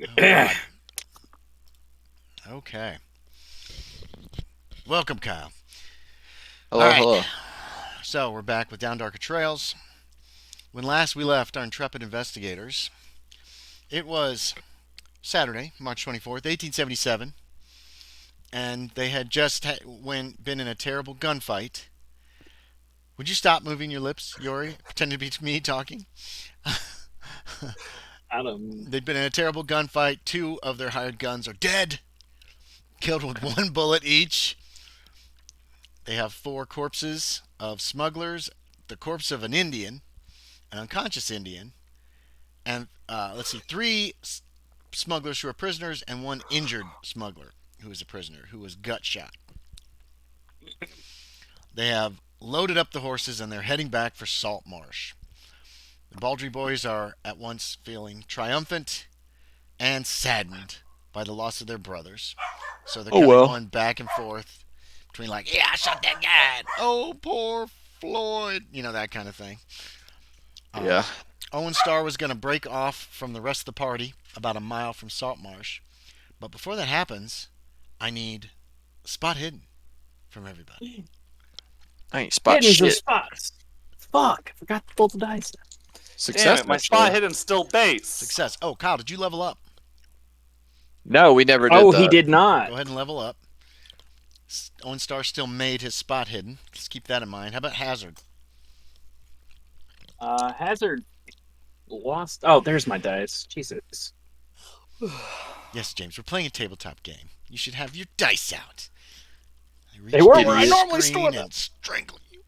Oh, God. Okay. Welcome, Kyle. All Hello, right. hello. So, we're back with Down Darker Trails. When last we left our intrepid investigators, it was Saturday, March 24th, 1877, and they had just been in a terrible gunfight. Would you stop moving your lips, Yorie? Pretend to be me talking. I don't. They'd been in a terrible gunfight. Two of their hired guns are dead, killed with one bullet each. They have four corpses of smugglers, the corpse of an Indian, an unconscious Indian, and let's see, three smugglers who are prisoners, and one injured smuggler who is a prisoner who was gut shot. They have loaded up the horses and they're heading back for Saltmarsh. The Baldry boys are at once feeling triumphant and saddened by the loss of their brothers. So they're Oh kind of well. going back and forth between like, yeah, I shot that guy. Oh, poor Floyd. You know, that kind of thing. Yeah. Owen Starr was going to break off from the rest of the party about a mile from Saltmarsh. But before that happens, I need spot hidden from everybody. I ain't spot Hidden some shit. spots. Fuck, I forgot to pull the dice. Damn Success. it, my actually. spot hidden still base. Success. Oh, Kyle, did you level up? No, we never did Oh, that. he did not. Go ahead and level up. Owen Starr still made his spot hidden. Let's keep that in mind. How about Hazard? Hazard lost. Oh, there's my dice. Jesus. Yes, James, we're playing a tabletop game. You should have your dice out. They were Reach where I down normally the store screen them. and strangle you.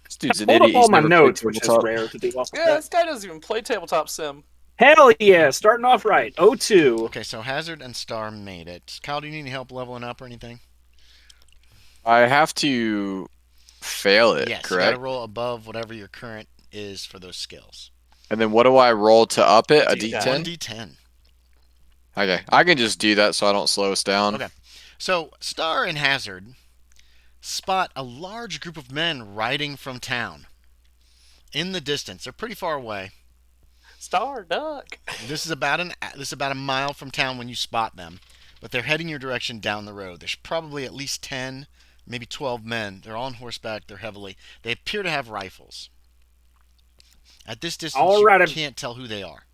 This dude's I an pulled idiot. up all He's my never played notes, which is tabletop. rare to do off the Yeah, cuff. this guy doesn't even play tabletop sim. Hell yeah, starting off right. 0-2. Okay, so Hazard and Starr made it. Kyle, do you need any help leveling up or anything? I have to fail it, Yes, you got to correct? roll above whatever your current is for those skills. And then what do I roll to up it? A D10. One D10? D10. Okay, I can just do that so I don't slow us down. Okay. So Starr and Hazard spot a large group of men riding from town in the distance. They're pretty far away. Star Duck. This is about a mile from town when you spot them, but they're heading your direction down the road. There's probably at least 10, maybe 12 men. They're all on horseback. They appear to have rifles. At this distance, All you right. can't tell who they are.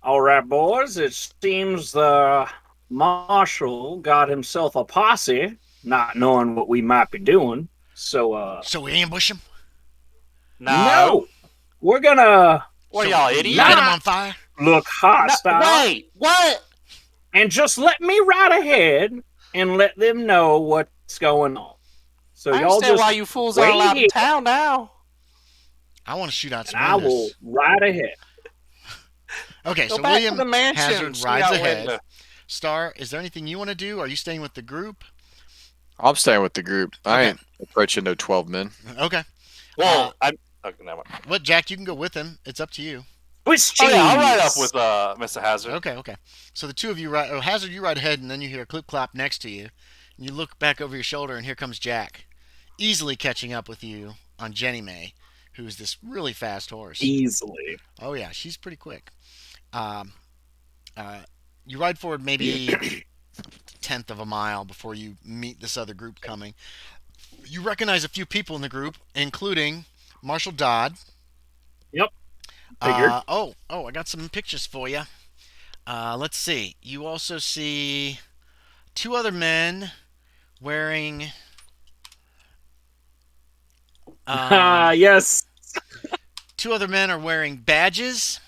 All right, boys. It seems the marshal got himself a posse, not knowing what we might be doing. So, So we ambush them. no, we're gonna What So are y'all we idiots? Light them on fire. look hostile Wait, what? and just let me ride ahead and let them know what's going on. So I y'all understand just why you fools wait are allowed here. in town now. I want to shoot out and some I will windows. ride ahead. Okay, Go so back William to the mansion. Hazard shoot rides out ahead. window. Star, is there anything you want to do? Are you staying with the group? I'm staying with the group. I Okay. ain't approaching no 12 men. Okay. Well, I'm. Okay, never mind. What, Jack? You can go with him. It's up to you. Swiss Oh cheese. yeah, I'll ride up with Mr. Hazard. Okay. So the two of you ride. Oh, Hazard, you ride ahead, and then you hear a clip clop next to you. And you look back over your shoulder, and here comes Jack, easily catching up with you on Jenny May, who's this really fast horse. easily. Oh yeah, she's pretty quick. Um, you ride forward maybe tenth of a mile before you meet this other group coming. You recognize a few people in the group, including Marshall Dodd. Yep. Figured. I got some pictures for you. Let's see. You also see two other men wearing. Yes. Two other men are wearing badges.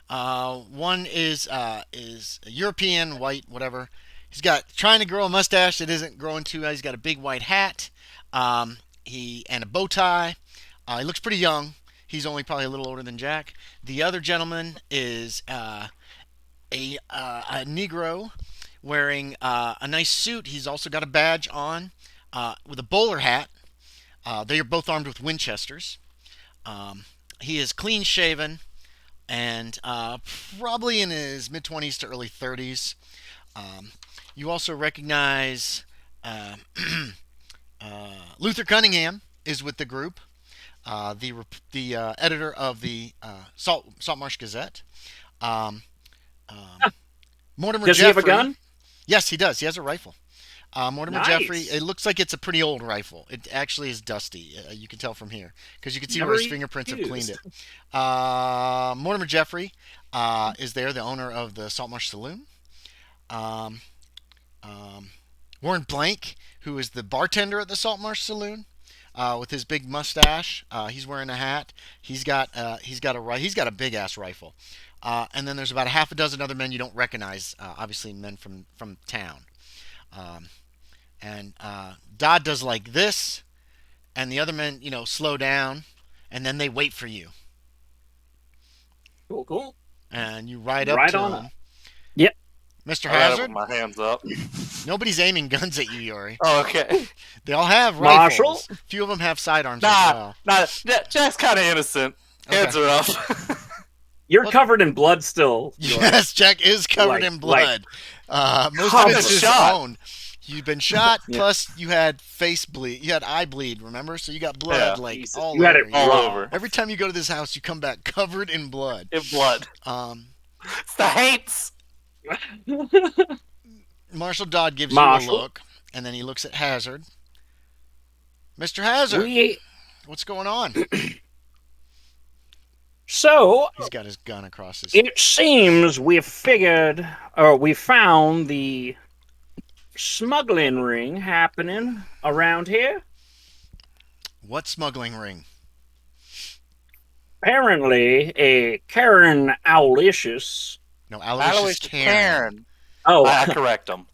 One is European, white, whatever. He's got trying to grow a mustache that isn't growing too. He's got a big white hat. He and a bow tie. He looks pretty young. He's only probably a little older than Jack. The other gentleman is a Negro wearing a nice suit. He's also got a badge on with a bowler hat. They are both armed with Winchesters. He is clean shaven and probably in his mid 20s to early 30s. You also recognize Luther Cunningham is with the group, the editor of the Saltmarsh Gazette. Um, um, Mortimer Does he Jeffrey. have a gun? Yes, he does. He has a rifle. Mortimer Nice. Jeffrey. It looks like it's a pretty old rifle. It actually is dusty. You can tell from here because you can see where Never his fingerprints have cleaned used. it. Mortimer Jeffrey is there, the owner of the Saltmarsh Saloon. Um, um, Warren Blank, who is the bartender at the Saltmarsh Saloon, with his big mustache. He's wearing a hat. He's got a big ass rifle. And then there's about a half a dozen other men you don't recognize. Obviously, men from town. Um, and Dodd does like this, and the other men, slow down, and then they wait for you, Cool. and you ride up Right to on them. up. Yep. Mr. I got it Hazard, with my hands up. nobody's aiming guns at you, Yorie. Oh, okay. They all have Marshal? rifles. A few of them have sidearms as well. Nah. Jack's kind of innocent. Hands Okay. are up. You're Well- covered in blood still. Yorie. Yes, Jack is covered Like- in blood. Most of covered. it's his Shot. own. You've been shot, Yeah. plus you had face bleed. You had eye bleed, remember? So you got blood Yeah. like Jesus, all you had over it you. All raw. over. Every time you go to this house, you come back covered in blood. In blood. It's the hates. Marshal Dodd gives Marshal? you a look, and then he looks at Hazard. Mr. Hazard, we what's going on? so He's got his gun across his. it seems we found the smuggling ring happening around here. What smuggling ring? Apparently, a Karen Owlicious. No, Aloysius Aloysius Karen. Karen. Oh, I correct him.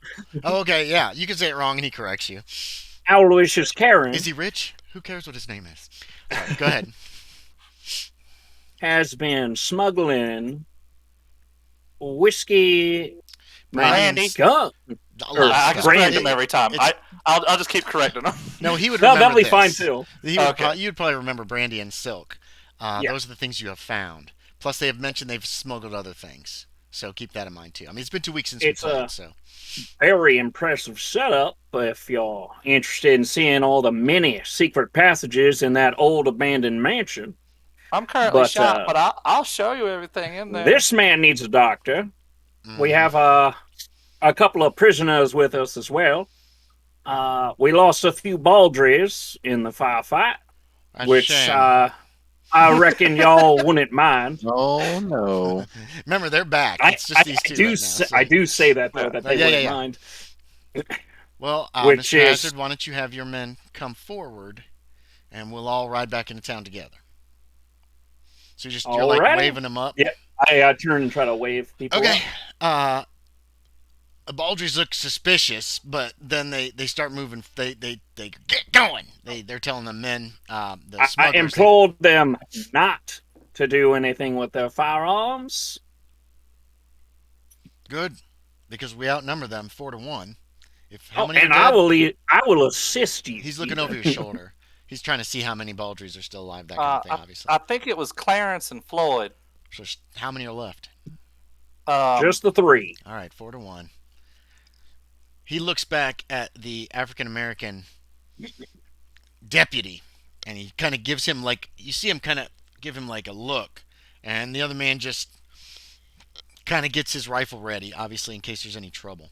Oh, okay, yeah. You can say it wrong, and he corrects you. Aloysius Karen Is he rich? Who cares what his name is? Sorry, go ahead. has been smuggling whiskey, Brandy. gun. A Or lot of I stuff. correct Brandy. him every time. It's- I'll just keep correcting him. No, he would No, remember that'll be this. fine too. He would Okay. you'd probably remember brandy and silk. Yeah. Those are the things you have found. Plus, they have mentioned they've smuggled other things. So keep that in mind too. I mean, it's been 2 weeks since It's, we played, so Very impressive setup. If you're interested in seeing all the many secret passages in that old abandoned mansion, I'm currently But, shot, but I'll show you everything in there. this man needs a doctor. We mhm. have a couple of prisoners with us as well. We lost a few baldries in the firefight, A which shame. I reckon y'all wouldn't mind. Oh no. Remember, they're back. I, It's just these two right now. So. I do say that though, that they Yeah, wouldn't yeah. mind. Well, Which Mr. is- Hazard, why don't you have your men come forward, and we'll all ride back into town together. So you're like Alrighty. waving them up. Yeah. I turn and try to wave people. Okay. up. The Baldries look suspicious, but then they start moving. They get going. They're telling the men, the I smugglers. implored them not to do anything with their firearms. Good, because we outnumber them 4-1. If how many And are dead? I will assist you. He's looking over his shoulder. He's trying to see how many Baldries are still alive. That kind of thing, obviously. I think it was Clarence and Floyd. So how many are left? Just the three. All right, 4-1. He looks back at the African American deputy, and he kind of gives him you see him kind of give him like a look, and the other man just kind of gets his rifle ready, obviously in case there's any trouble.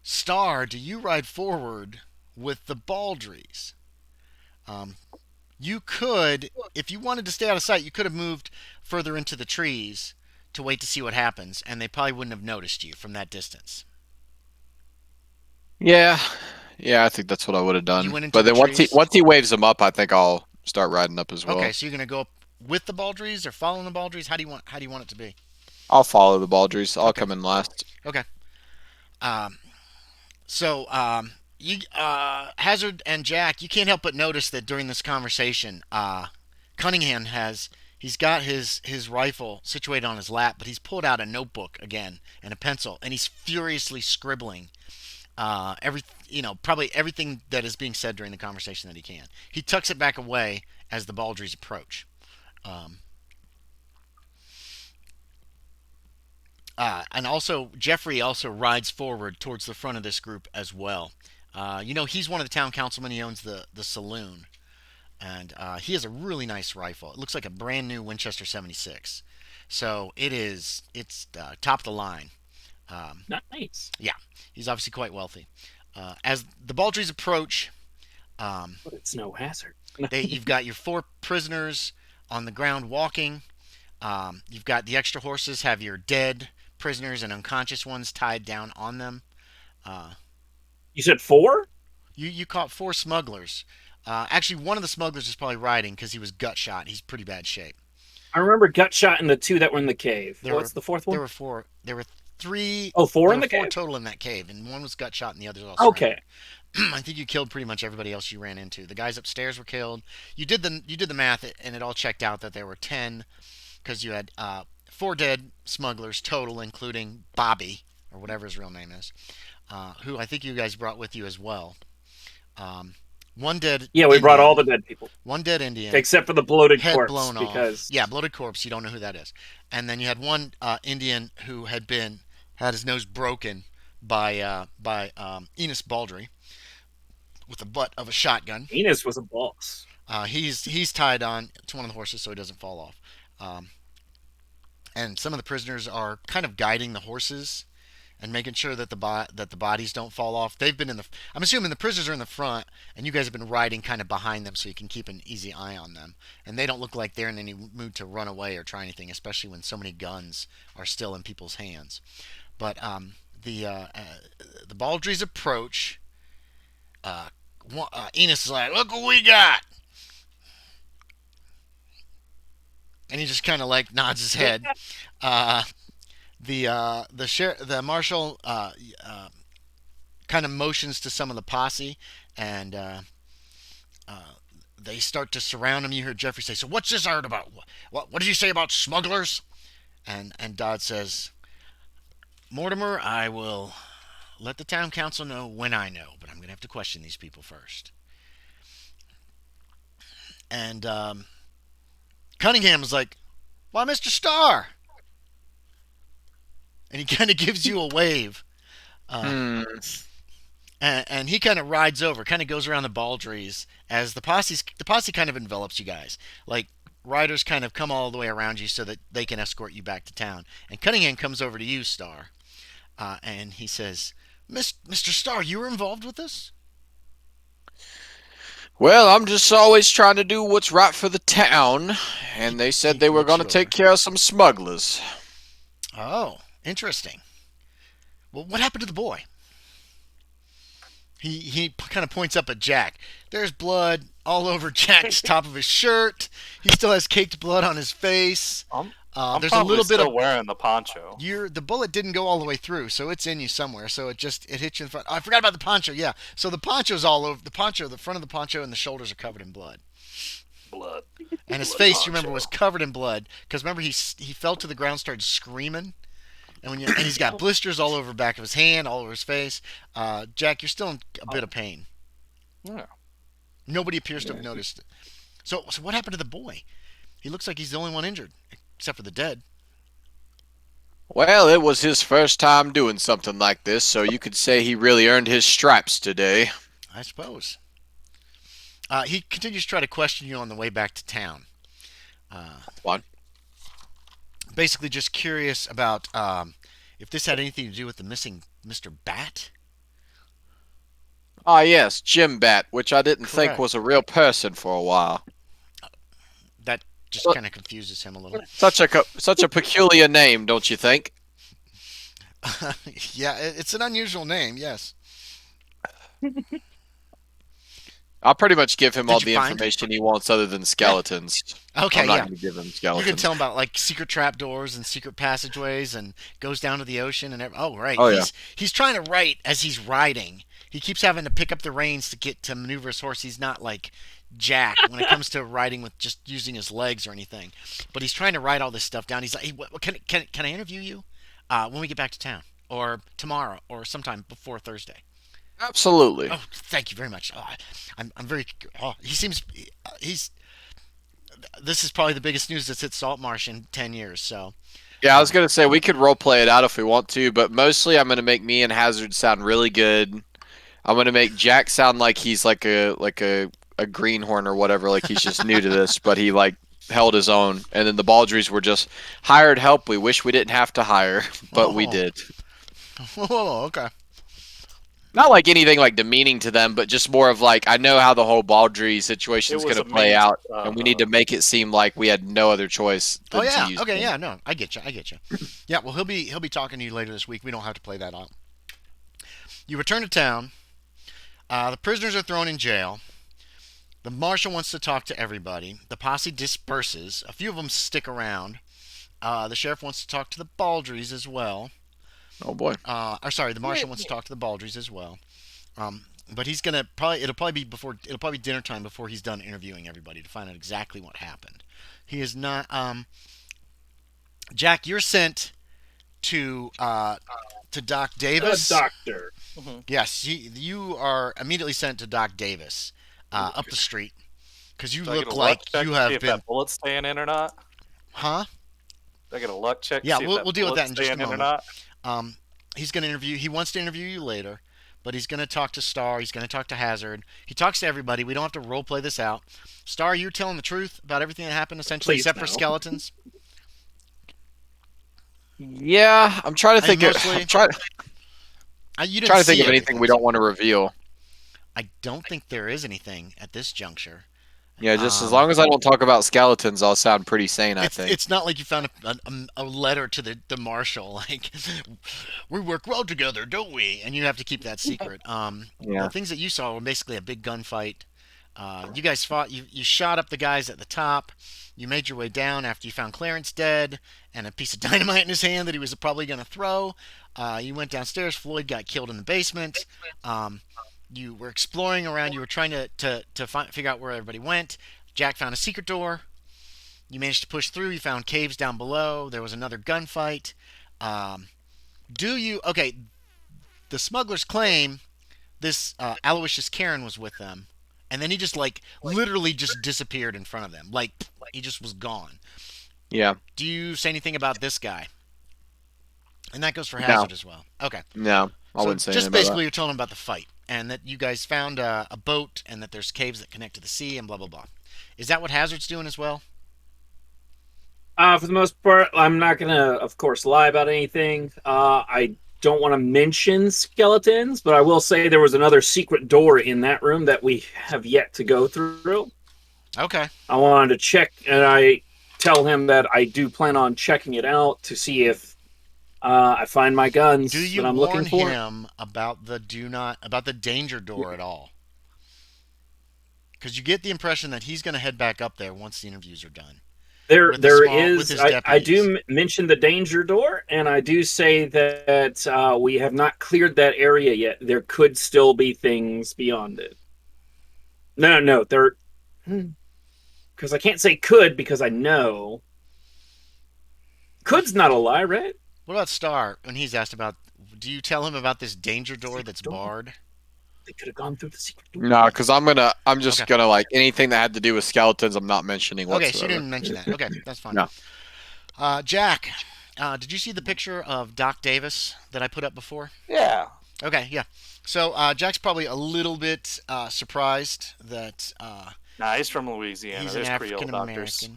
Star, do you ride forward with the Baldries? You could, if you wanted to stay out of sight, you could have moved further into the trees to wait to see what happens, and they probably wouldn't have noticed you from that distance. Yeah. Yeah, I think that's what I would have You done. went into But the then once trees? he waves them up, I think I'll start riding up as well. Okay, so you're gonna go up with the Baldries or following the Baldries? How do you want it to be? I'll follow the Baldries. I'll Okay. come in last. You Hazard and Jack, you can't help but notice that during this conversation, Cunningham he's got his rifle situated on his lap, but he's pulled out a notebook again and a pencil, and he's furiously scribbling probably everything that is being said during the conversation that he can. He tucks it back away as the Baldries approach. And also, Jeffrey also rides forward towards the front of this group as well. He's one of the town councilmen. He owns the saloon. And he has a really nice rifle. It looks like a brand new Winchester 76. So it's top of the line. Nice. Yeah, he's obviously quite wealthy. As the Baldries approach, But it's no hazard. you've got your 4 prisoners on the ground walking. You've got the extra horses have your dead prisoners and unconscious ones tied down on them. You said 4? You caught 4 smugglers. Actually, one of the smugglers is probably riding because he was gut shot. He's pretty bad shape. I remember gut shot in the 2 that were in the cave. There What's the 4th one? There were 4. There were 3. Oh, 4 there in were the 4 cave? total in that cave, and one was gut shot, and the others all Okay. surrendered. I think you killed pretty much everybody else you ran into. The guys upstairs were killed. You did the math, and it all checked out that there were 10 because you had 4 dead smugglers total, including Bobby or whatever his real name is, who I think you guys brought with you as well. One dead. Yeah, we Indian, brought all the dead people. One dead Indian. Except for the bloated Head corpse. blown because... off. Yeah, bloated corpse. You don't know who that is. And then you had one Indian who had his nose broken by Enos Baldry with the butt of a shotgun. Enos was a boss. He's tied on to one of the horses so he doesn't fall off. And some of the prisoners are kind of guiding the horses and making sure that the bodies don't fall off. They've been I'm assuming the prisoners are in the front, and you guys have been riding kind of behind them so you can keep an easy eye on them. And they don't look like they're in any mood to run away or try anything, especially when so many guns are still in people's hands. But the Baldries approach. Enos is like, "Look what we got," and he just kind of like nods his head. The marshal kind of motions to some of the posse, and they start to surround him. You hear Jeffrey say, "So what's this art about? What did you say about smugglers?" And Dodd says, "Mortimer, I will let the town council know when I know, but I'm going to have to question these people first." And Cunningham is like, "Why, Mr. Starr?" And he kind of gives you a wave. And he kind of rides over, kind of goes around the Baldries as the posse kind of envelops you guys. Like, riders kind of come all the way around you so that they can escort you back to town. And Cunningham comes over to you, Starr, and he says, Mr. Starr, you were involved with this? Well, I'm just always trying to do what's right for the town, and they said they were going to take care of some smugglers. Oh, interesting. Well, what happened to the boy? He kind of points up at Jack. There's blood all over Jack's top of his shirt. He still has caked blood on his face. I'm there's a little bit still of wearing the poncho. the bullet didn't go all the way through, so it's in you somewhere. So it hit you in front. Oh, I forgot about the poncho. Yeah. So the poncho's all over. The front of the poncho and the shoulders are covered in blood. Blood. And his Blood face, poncho. you remember, was covered in blood because remember he fell to the ground, started screaming. And he's got blisters all over the back of his hand, all over his face. Jack, you're still in a bit of pain. Yeah. Nobody appears to have noticed it. So what happened to the boy? He looks like he's the only one injured, except for the dead. Well, it was his first time doing something like this, so you could say he really earned his stripes today. I suppose. He continues to try to question you on the way back to town. What? Basically just curious about if this had anything to do with the missing Mr. Bat. Ah, yes, Jim Bat, which I didn't think Correct. was a real person for a while. That just Well- kind of confuses him a little. Such a peculiar name, don't you think? Yeah, it's an unusual name, yes. I'll pretty much give him Did all you the find information he wants other than skeletons. Okay, I'm not yeah. going to give him You skeletons. can tell him about like secret trapdoors and secret passageways and goes down to the ocean and oh right. Oh, yeah. He's trying to write as he's riding. He keeps having to pick up the reins to maneuver his horse. He's not like Jack when it comes to riding with just using his legs or anything. But he's trying to write all this stuff down. He's like, hey, can I interview you when we get back to town or tomorrow or sometime before Thursday? Absolutely. Oh, thank you very much. Oh, I'm very. Oh, he seems. This is probably the biggest news that's hit Saltmarsh in 10 years. So. Yeah, I was going to say we could roleplay it out if we want to, but mostly I'm going to make me and Hazard sound really good. I'm going to make Jack sound like he's like a greenhorn or whatever, like he's just new to this, but he like held his own, and then the Baldries were just hired help we wish we didn't have to hire, but we Oh. did. Oh, okay. Not like anything like demeaning to them, but just more of like, I know how the whole Baldry situation is It was going to play amazing. out, and we need to make it seem like we had no other choice than Oh yeah. to use Okay. them. Yeah. No, I get you. Yeah. Well, he'll be talking to you later this week. We don't have to play that out. You return to town. The prisoners are thrown in jail. The marshal wants to talk to everybody. The posse disperses. A few of them stick around. The sheriff wants to talk to the Baldries as well. Oh boy. The marshal wants to talk to the Baldries as well. But he's gonna it'll probably be dinner time before he's done interviewing everybody to find out exactly what happened. He is not. Jack, you're sent to Doc Davis. Doctor. Yes, you are immediately sent to Doc Davis up the street because you Do I get look a like luck check you to see have if been. that bullet's staying in or not? Huh? Do I get a luck check? To Yeah, see if we'll deal with that bullet's in just a staying in or moment. not? He's going to interview. He wants to interview you later, but he's going to talk to Star. He's going to talk to Hazard. He talks to everybody. We don't have to role play this out. Star, you're telling the truth about everything that happened, essentially, Please except for no. skeletons. Yeah, I'm trying to I mean, think. mostly- I'm trying You didn't to think see of anything we so don't want to reveal. I don't think there is anything at this juncture. Yeah, just as Um, long as I don't talk about skeletons, I'll sound pretty sane. I think. It's not like you found a letter to the marshal like we work well together, don't we? And you have to keep that secret. Yeah. The things that you saw were basically a big gunfight. You guys fought. You shot up the guys at the top. You made your way down after you found Clarence dead and a piece of dynamite in his hand that he was probably going to throw. You went downstairs. Floyd got killed in the basement. You were exploring around. You were trying to figure out where everybody went. Jack found a secret door. You managed to push through. You found caves down below. There was another gunfight. Okay, the smugglers claim this Aloysius Karen was with them. And then he just literally just disappeared in front of them. Like he just was gone. Yeah. Do you say anything about this guy? And that goes for No. Hazard as well. Okay. No, I wouldn't say just anything about basically you're telling him about the fight and that you guys found a boat and that there's caves that connect to the sea and blah blah blah. Is that what Hazard's doing as well? For the most part, I'm not gonna, of course, lie about anything. I don't want to mention skeletons, but I will say there was another secret door in that room that we have yet to go through. Okay. I wanted to check, and I tell him that I do plan on checking it out to see if I find my guns Do you that I'm warn looking for. him about the danger door at all? Because you get the impression that he's going to head back up there once the interviews are done. With his I do deputies. mention the danger door, and I do say that we have not cleared that area yet. There could still be things beyond it. No, there. Because I can't say could because I know. Could's not a lie, right? What about Star? When he's asked about, do you tell him about this danger door that's barred? They could have gone through the secret door. No, because I'm just Okay. gonna anything that had to do with skeletons. I'm not mentioning whatsoever. Okay, so you didn't mention that. Okay, that's fine. No. Jack, did you see the picture of Doc Davis that I put up before? Yeah. Okay, yeah. So Jack's probably a little bit surprised that Nah, he's from Louisiana. he's an There's Creole African doctors.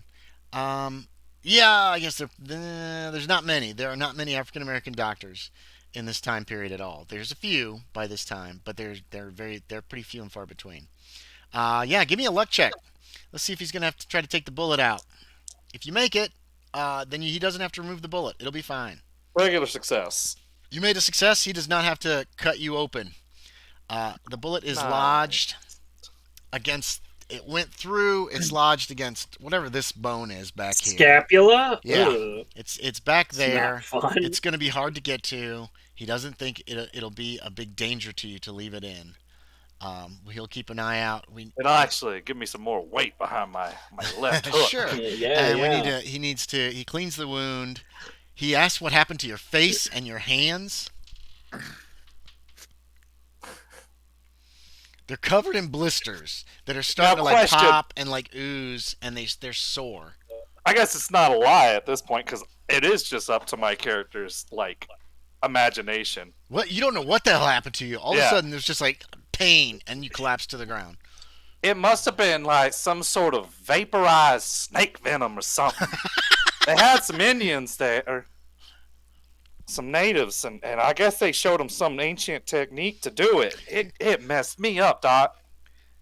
American. Yeah, I guess there's not many. There are not many African American doctors in this time period at all. There's a few by this time, but they're pretty few and far between. Yeah, give me a luck check. Let's see if he's gonna have to try to take the bullet out. If you make it, then he doesn't have to remove the bullet. It'll be fine. Regular success. You made a success. He does not have to cut you open. The bullet is Nice. lodged against. It went through. It's lodged against whatever this bone is back here. Scapula? Yeah. Ugh, It's back it's there. not fun. It's going to be hard to get to. He doesn't think it'll be a big danger to you to leave it in. He'll keep an eye out. It'll actually give me some more weight behind my left hook. Sure. Yeah, And yeah. he cleans the wound. He asks what happened to your face and your hands. They're covered in blisters that are starting Now, to question. pop and ooze, and they're sore. I guess it's not a lie at this point because it is just up to my character's imagination. What, you don't know what the hell happened to you. All of a Yeah. sudden there's just pain and you collapse to the ground. It must have been like some sort of vaporized snake venom or something. They had some Indians there, some natives, and I guess they showed them some ancient technique to do it. It messed me up, Doc.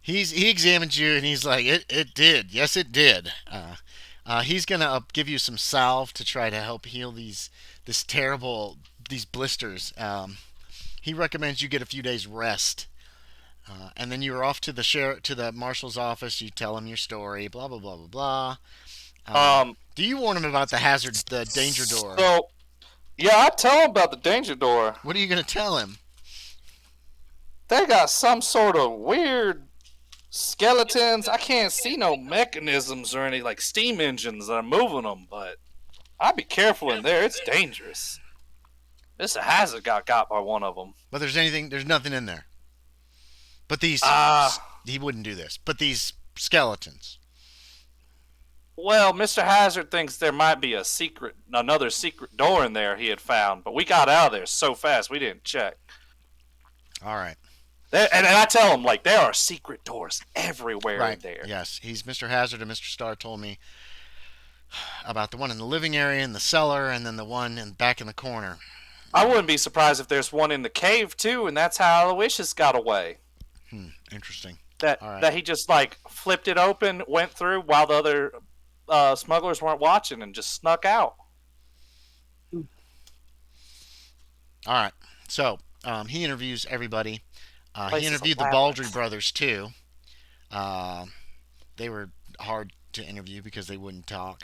He examines you and he's like, it did. Yes, it did. He's gonna give you some salve to try to help heal these blisters. He recommends you get a few days rest. And then you're off to the marshal's office. You tell him your story. Blah blah blah blah blah. Do you warn him about the danger door? So, yeah, I tell him about the danger door. What are you gonna tell him? They got some sort of weird skeletons. I can't see no mechanisms or any like steam engines that are moving them, but I'd be careful in there. It's dangerous. This hazard got by one of them. But there's nothing in there. But these, he wouldn't do this. But these skeletons. Well, Mr. Hazard thinks there might be another secret door in there he had found, but we got out of there so fast we didn't check. All right. And I tell him, like, there are secret doors everywhere in there. Yes, Mr. Hazard and Mr. Starr told me about the one in the living area, in the cellar, and then the one back in the corner. I wouldn't be surprised if there's one in the cave, too, and that's how Aloysius got away. Interesting. That he just, like, flipped it open, went through while the other smugglers weren't watching, and just snuck out. All right. So, he interviews everybody. He interviewed the Baldry brothers, too. They were hard to interview because they wouldn't talk.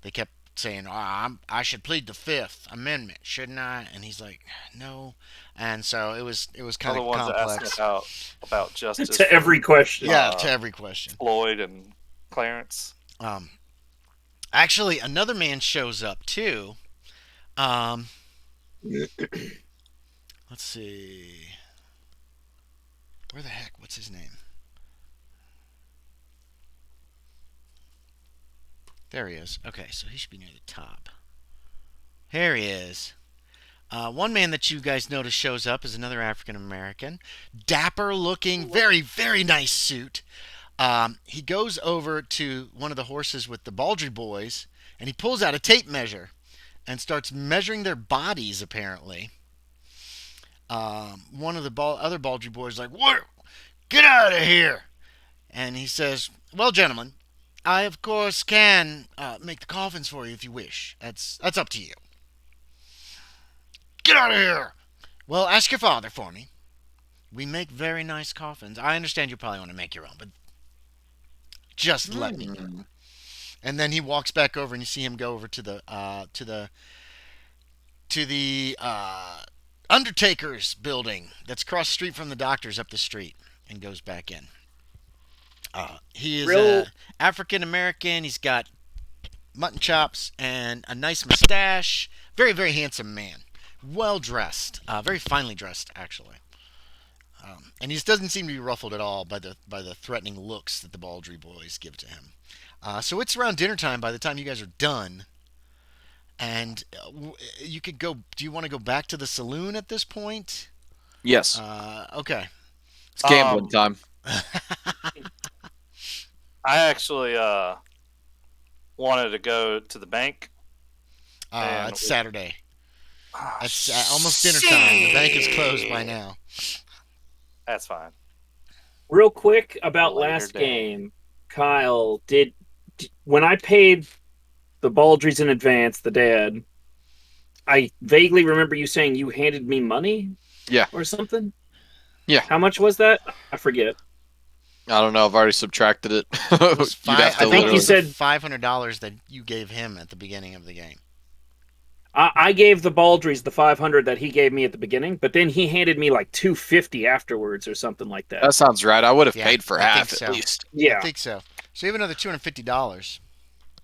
They kept saying, I should plead the Fifth Amendment, shouldn't I? And he's like, no. And so it was kind of complex. That asked about justice to every question. Yeah, to every question. Floyd and Clarence. Actually, another man shows up, too. Let's see. Where the heck? What's his name? There he is. Okay, so he should be near the top. Here he is. One man that you guys notice shows up is another African American. Dapper looking, very, very nice suit. He goes over to one of the horses with the Baldry boys, and he pulls out a tape measure and starts measuring their bodies, apparently. One of the other Baldry boys is like, "What? Get out of here!" And he says, "Well, gentlemen, I of course can make the coffins for you if you wish. That's up to you." "Get out of here!" "Well, ask your father for me. We make very nice coffins. I understand you probably want to make your own, but just let me know." And then he walks back over, and you see him go over to the Undertaker's building that's across the street from the doctor's up the street, and goes back in. He is African American. He's got mutton chops and a nice mustache. Very, very handsome man. Well dressed. Very finely dressed, actually. And he just doesn't seem to be ruffled at all by the threatening looks that the Baldry boys give to him. So it's around dinner time by the time you guys are done. And you could go. Do you want to go back to the saloon at this point? Yes. Okay. It's gambling time. I actually wanted to go to the bank. It's Saturday. It's almost dinner time. The bank is closed by now. That's fine. Real quick about last game, Kyle, when I paid the Baldrys in advance, the dad, I vaguely remember you saying you handed me money? Yeah. Or something? Yeah. How much was that? I forget. I don't know. I've already subtracted it. I think you said $500 that you gave him at the beginning of the game. I gave the Baldrys the $500 that he gave me at the beginning, but then he handed me like $250 afterwards or something like that. That sounds right. I would have paid for half at least. Yeah. I think so. So you have another $250.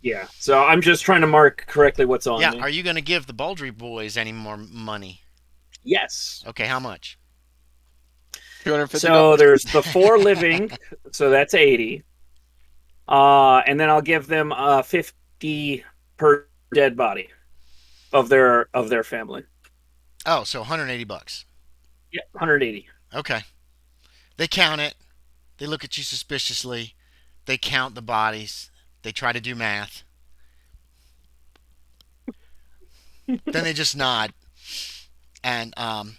Yeah. So I'm just trying to mark correctly what's on me. Are you going to give the Baldry boys any more money? Yes. Okay, how much? $250. So there's the 4 living, so that's 80. And then I'll give them 50 per dead body of their family. Oh, so $180. Yeah, 180. Okay. They count it. They look at you suspiciously. They count the bodies. They try to do math. Then they just nod. And, all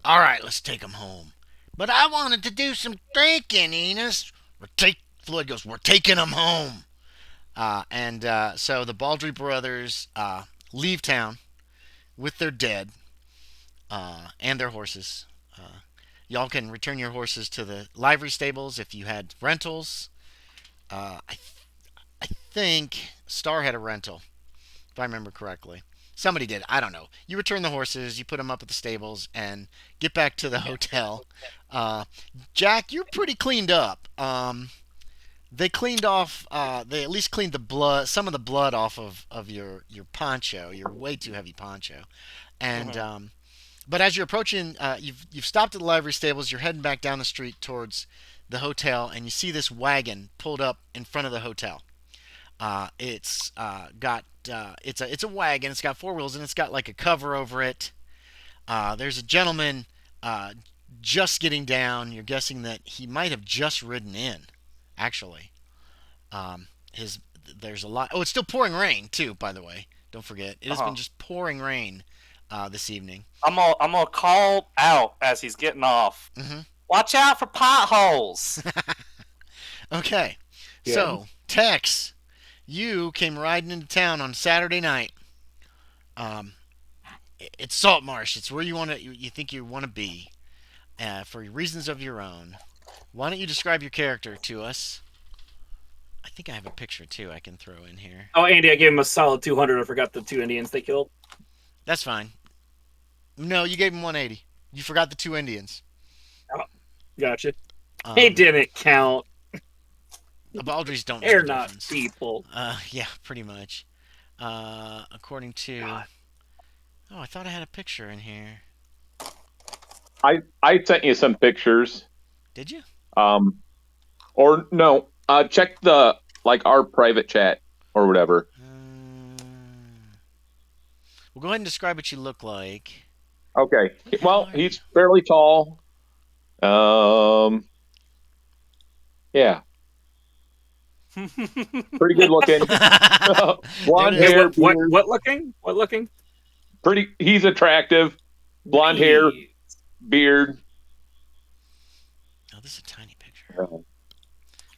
right, let's take them home. But I wanted to do some thinking, Enos. Floyd goes, we're taking them home. So the Baldry brothers leave town with their dead and their horses. Y'all can return your horses to the livery stables if you had rentals. I think Star had a rental, if I remember correctly. Somebody did. I don't know. You return the horses, you put them up at the stables, and get back to the hotel. Jack, you're pretty cleaned up. They cleaned off. They at least cleaned the blood, some of the blood off of your poncho, your way too heavy poncho. And but as you're approaching, you've stopped at the livery stables. You're heading back down the street towards the hotel, and you see this wagon pulled up in front of the hotel. It's a wagon. It's got four wheels and it's got like a cover over it. There's a gentleman just getting down. You're guessing that he might have just ridden in. Actually, his there's a lot. Oh, it's still pouring rain too. By the way, don't forget it has been just pouring rain this evening. I'm gonna call out as he's getting off. Mm-hmm. Watch out for potholes. Okay, so Tex, you came riding into town on Saturday night. It's Saltmarsh. It's where you think you want to be, for reasons of your own. Why don't you describe your character to us? I think I have a picture too I can throw in here. Oh, Andy, I gave him a solid 200. I forgot the 2 Indians they killed. That's fine. No, you gave him 180. You forgot the 2 Indians. Oh, gotcha. They didn't count. The Baldrys don't know They're the not difference. people. Yeah, pretty much. According to... God. Oh, I thought I had a picture in here. I sent you some pictures. Did you? Or no, check our private chat or whatever. Well, go ahead and describe what you look like. Okay. Well, he's fairly tall. Yeah. Pretty good looking. Blonde hair. What looking? What looking? He's attractive. Blonde hair, beard. Oh, this is a tiny picture.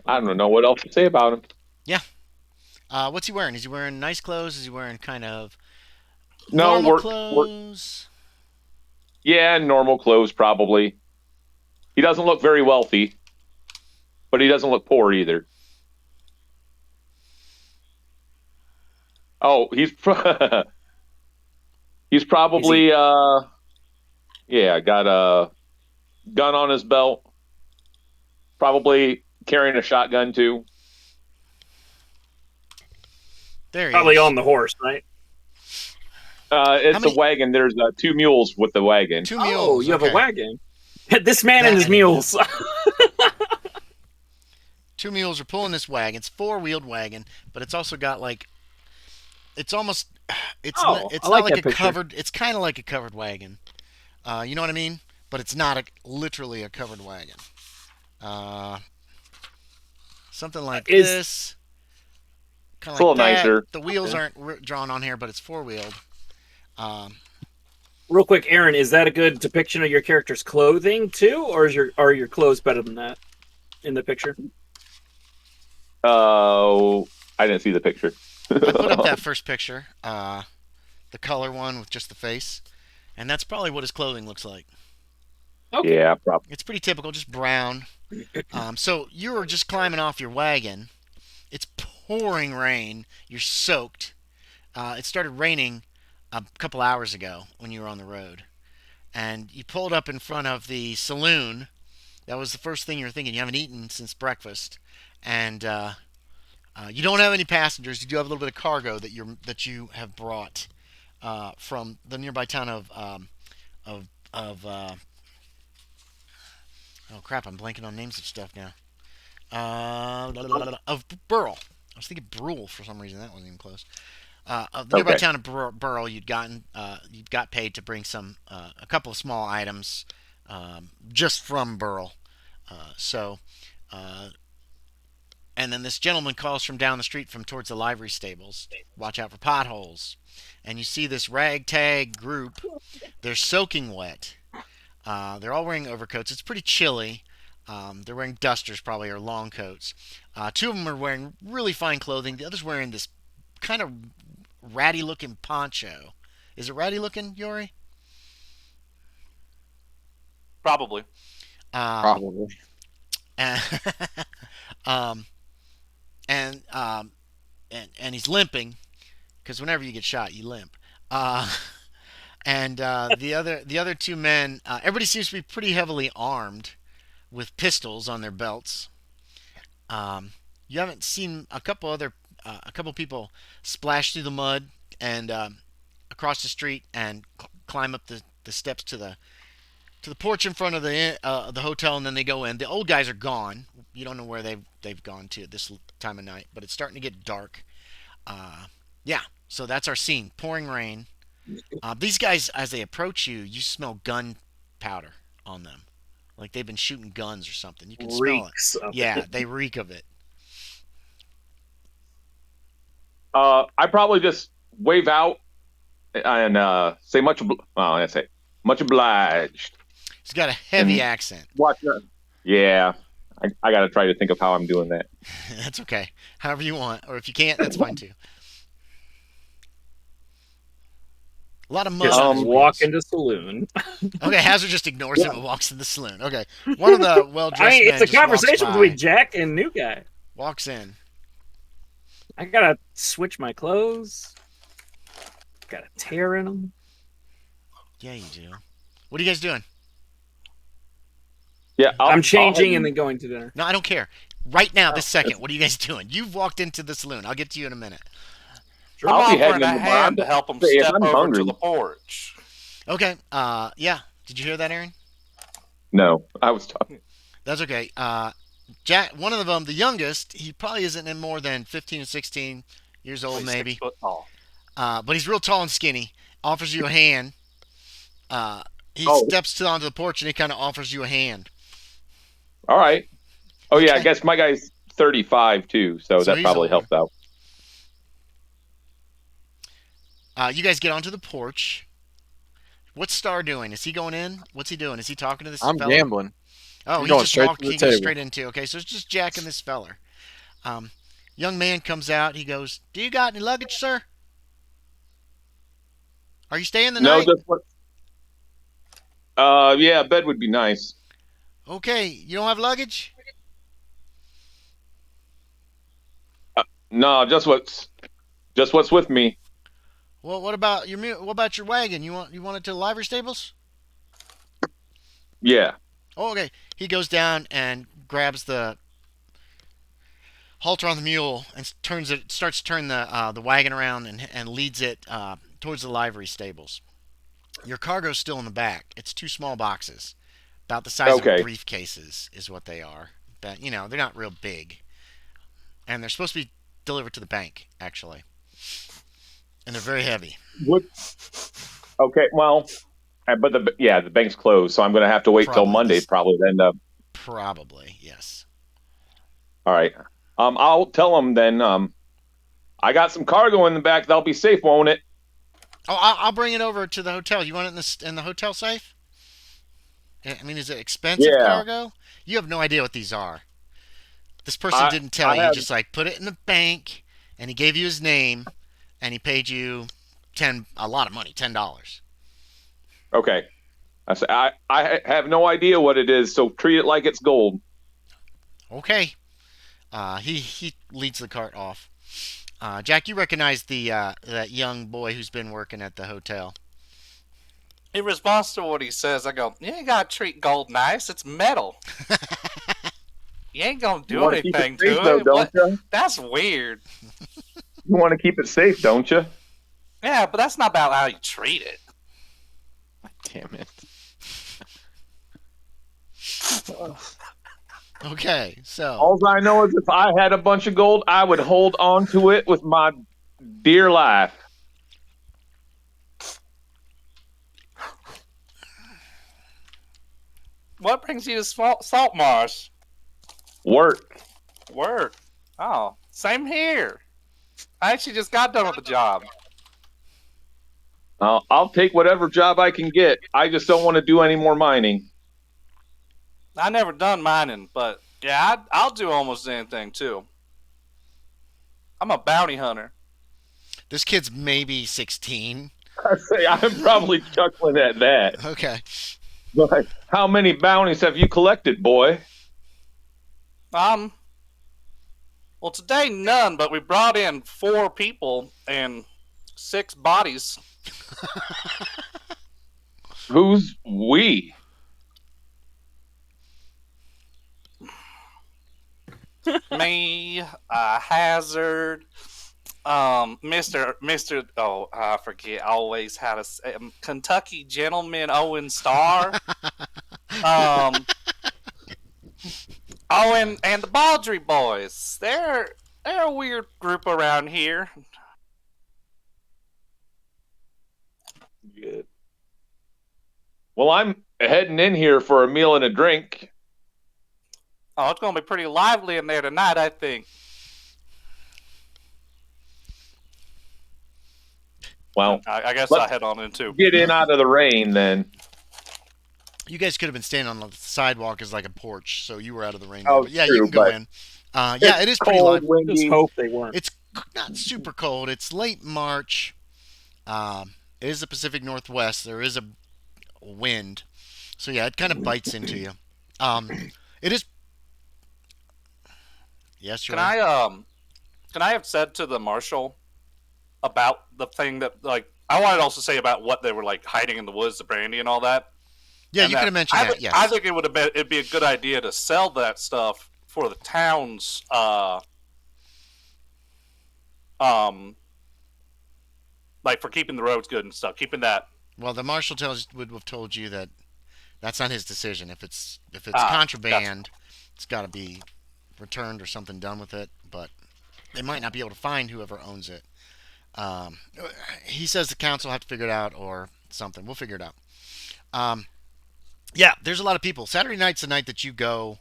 I don't know what else to say about him. Yeah. What's he wearing? Is he wearing nice clothes? Is he wearing kind of No, normal clothes? Yeah, normal clothes probably. He doesn't look very wealthy, but he doesn't look poor either. Oh, he's probably got a gun on his belt. Probably carrying a shotgun too. There he Probably is. on the horse, right? It's a wagon. There's 2 mules with the wagon. 2 mules. Oh, you have a wagon. This man and his That- mules. 2 mules are pulling this wagon. It's 4-wheeled wagon, but it's also got like... It's almost... It's Oh, not, it's I not like like that a picture. covered... It's kind of like a covered wagon. You know what I mean? But it's not literally a covered wagon. Something like this. Kind of a like little that. nicer. The wheels aren't drawn on here, but it's 4-wheeled. Real quick, Aaron, is that a good depiction of your character's clothing too, or are your clothes better than that in the picture? Oh, I didn't see the picture. I put up that first picture, the color one with just the face, and that's probably what his clothing looks like. Okay. Yeah, probably. It's pretty typical, just brown. So you were just climbing off your wagon. It's pouring rain. You're soaked. It started raining a couple hours ago when you were on the road. And you pulled up in front of the saloon. That was the first thing you were thinking. You haven't eaten since breakfast. And you don't have any passengers. You do have a little bit of cargo that you have brought from the nearby town of oh crap! I'm blanking on names of stuff now. Of Burl. I was thinking Brule for some reason. That wasn't even close. Of the nearby town of Burl, you'd got paid to bring a couple of small items, just from Burl. So, and then this gentleman calls from down the street from towards the livery stables. Watch out for potholes. And you see this ragtag group. They're soaking wet. They're all wearing overcoats. It's pretty chilly. They're wearing dusters probably or long coats. Two of them are wearing really fine clothing. The other's wearing this kind of ratty looking poncho. Is it ratty looking, Yorie? Probably. Probably. And, um, and he's limping because whenever you get shot, you limp. And the other two men, everybody seems to be pretty heavily armed with pistols on their belts. You haven't seen a couple people splash through the mud and across the street and climb up the steps to the porch in front of the hotel, and then they go in. The old guys are gone. You don't know where they've gone to at this time of night, but it's starting to get dark. Yeah, so that's our scene. Pouring rain. These guys, as they approach you, you smell gunpowder on them, like they've been shooting guns or something. You can smell it. Yeah, they reek of it. I probably just wave out and say much. I say much obliged. He's got a heavy accent. Watch that. Yeah, I got to try to think of how I'm doing that. That's okay. However you want, or if you can't, that's fine too. A lot of mud. Just walk into saloon. Okay, Hazard just ignores him and walks in the saloon. Okay, one of the well-dressed men it's a just walks conversation by, between Jack and new guy. walks in. I gotta switch my clothes. Got a tear in them. Yeah, you do. What are you guys doing? Yeah, I'm changing and then going to dinner. No, I don't care. Right now, this second, what are you guys doing? You've walked into the saloon. I'll get to you in a minute. I'm I'll be offering heading a into hand mine. to help him Hey, step I'm over hungry. to the porch. Okay. Yeah. Did you hear that, Aaron? No, I was talking. That's okay. Jack, one of them, the youngest, he probably isn't in more than 15 or 16 years old, He's maybe. 6 foot tall. But he's real tall and skinny. Offers you a hand. He steps onto the porch and he kind of offers you a hand. All right. Oh yeah, I Okay. guess my guy's 35 too, so that he's probably older. helped out. You guys get onto the porch. What's Star doing? Is he going in? What's he doing? Is he talking to this I'm fella? gambling. Oh, I'm he going just straight walked. to the He goes table. straight into. Okay, so it's just Jack and this feller. Young man comes out. He goes, "Do you got any luggage, sir? Are you staying the No, night?" just what? Yeah, bed would be nice. Okay, you don't have luggage? No, just what's with me. Well, what about your wagon? You want it to the livery stables? Yeah. Oh, okay. He goes down and grabs the halter on the mule and starts to turn the wagon around and leads it towards the livery stables. Your cargo's still in the back. It's 2 small boxes, about the size of briefcases, is what they are. But they're not real big, and they're supposed to be delivered to the bank, actually, and they're very heavy. What? Okay, well, but the bank's closed, so I'm going to have to wait till Probably. Monday, probably. Then. Probably, yes. All right. I'll tell them then. I got some cargo in the back. That'll be safe, won't it? Oh, I'll bring it over to the hotel. You want it in the hotel safe? I mean, is it expensive cargo? You have no idea what these are. This person didn't tell you. He just put it in the bank, and he gave you his name, and he paid you a lot of money, $10. Okay. I say I have no idea what it is, so treat it like it's gold. Okay. He leads the cart off. Jack, you recognize that young boy who's been working at the hotel. In response to what he says, I go, "You ain't gotta treat gold nice. It's metal. You ain't gonna do anything to it. Don't you? That's weird." You want to keep it safe, don't you? Yeah, but that's not about how you treat it. Damn it. Okay, so All I know is if I had a bunch of gold, I would hold on to it with my dear life. What brings you to Saltmarsh? Work. Work. Oh, same here. I actually just got done with the job. I'll take whatever job I can get. I just don't want to do any more mining. I never done mining, but yeah, I'll do almost anything too. I'm a bounty hunter. This kid's maybe 16. I say I'm probably chuckling at that. Okay. But how many bounties have you collected, boy? Well, today none, but we brought in 4 people and 6 bodies. Who's we? Me, Hazard, Mister. Oh, I forget always how to say Kentucky Gentleman Owen Starr. Owen and the Baldry Boys. They're a weird group around here. Good. Well, I'm heading in here for a meal and a drink. Oh, it's gonna be pretty lively in there tonight, I think. Well, I guess let's I'll head on in too. get in out of the rain then. You guys could have been standing on the sidewalk as like a porch, so you were out of the rain. Oh, But yeah, true, you can go but in. Yeah, it is pretty Cold, light. Just windy. hope they weren't. It's not super cold. It's late March. It is the Pacific Northwest. There is a wind, so yeah, it kind of bites into you. It is. Yes, Can Yorie? I have said to the marshal about the thing that I wanted to also say about what they were like hiding in the woods, the brandy and all that. Yeah, And you could have mentioned that. Yes. I think it'd be a good idea to sell that stuff for the town's like for keeping the roads good and stuff, keeping that. Well, the marshal would have told you that that's not his decision. If it's Ah, contraband, it's got to be returned or something done with it. But they might not be able to find whoever owns it. Um, he says the council will have to figure it out or something. We'll figure it out. Yeah, there's a lot of people. Saturday night's the night that you go.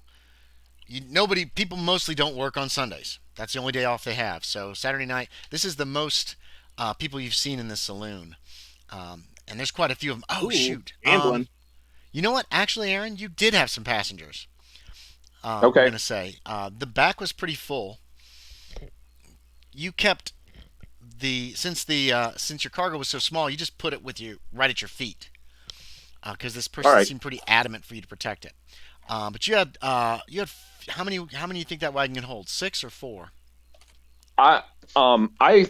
People mostly don't work on Sundays. That's the only day off they have. So Saturday night, this is the most people you've seen in this saloon. And there's quite a few of them. Oh, Ooh, shoot. Gambling. You know what? Actually, Aaron, you did have some passengers. Okay. I'm going to say. The back was pretty full. You kept since your cargo was so small, you just put it with you right at your feet. Because this person All right. seemed pretty adamant for you to protect it. But you had how many do you think that wagon can hold? 6 or 4? I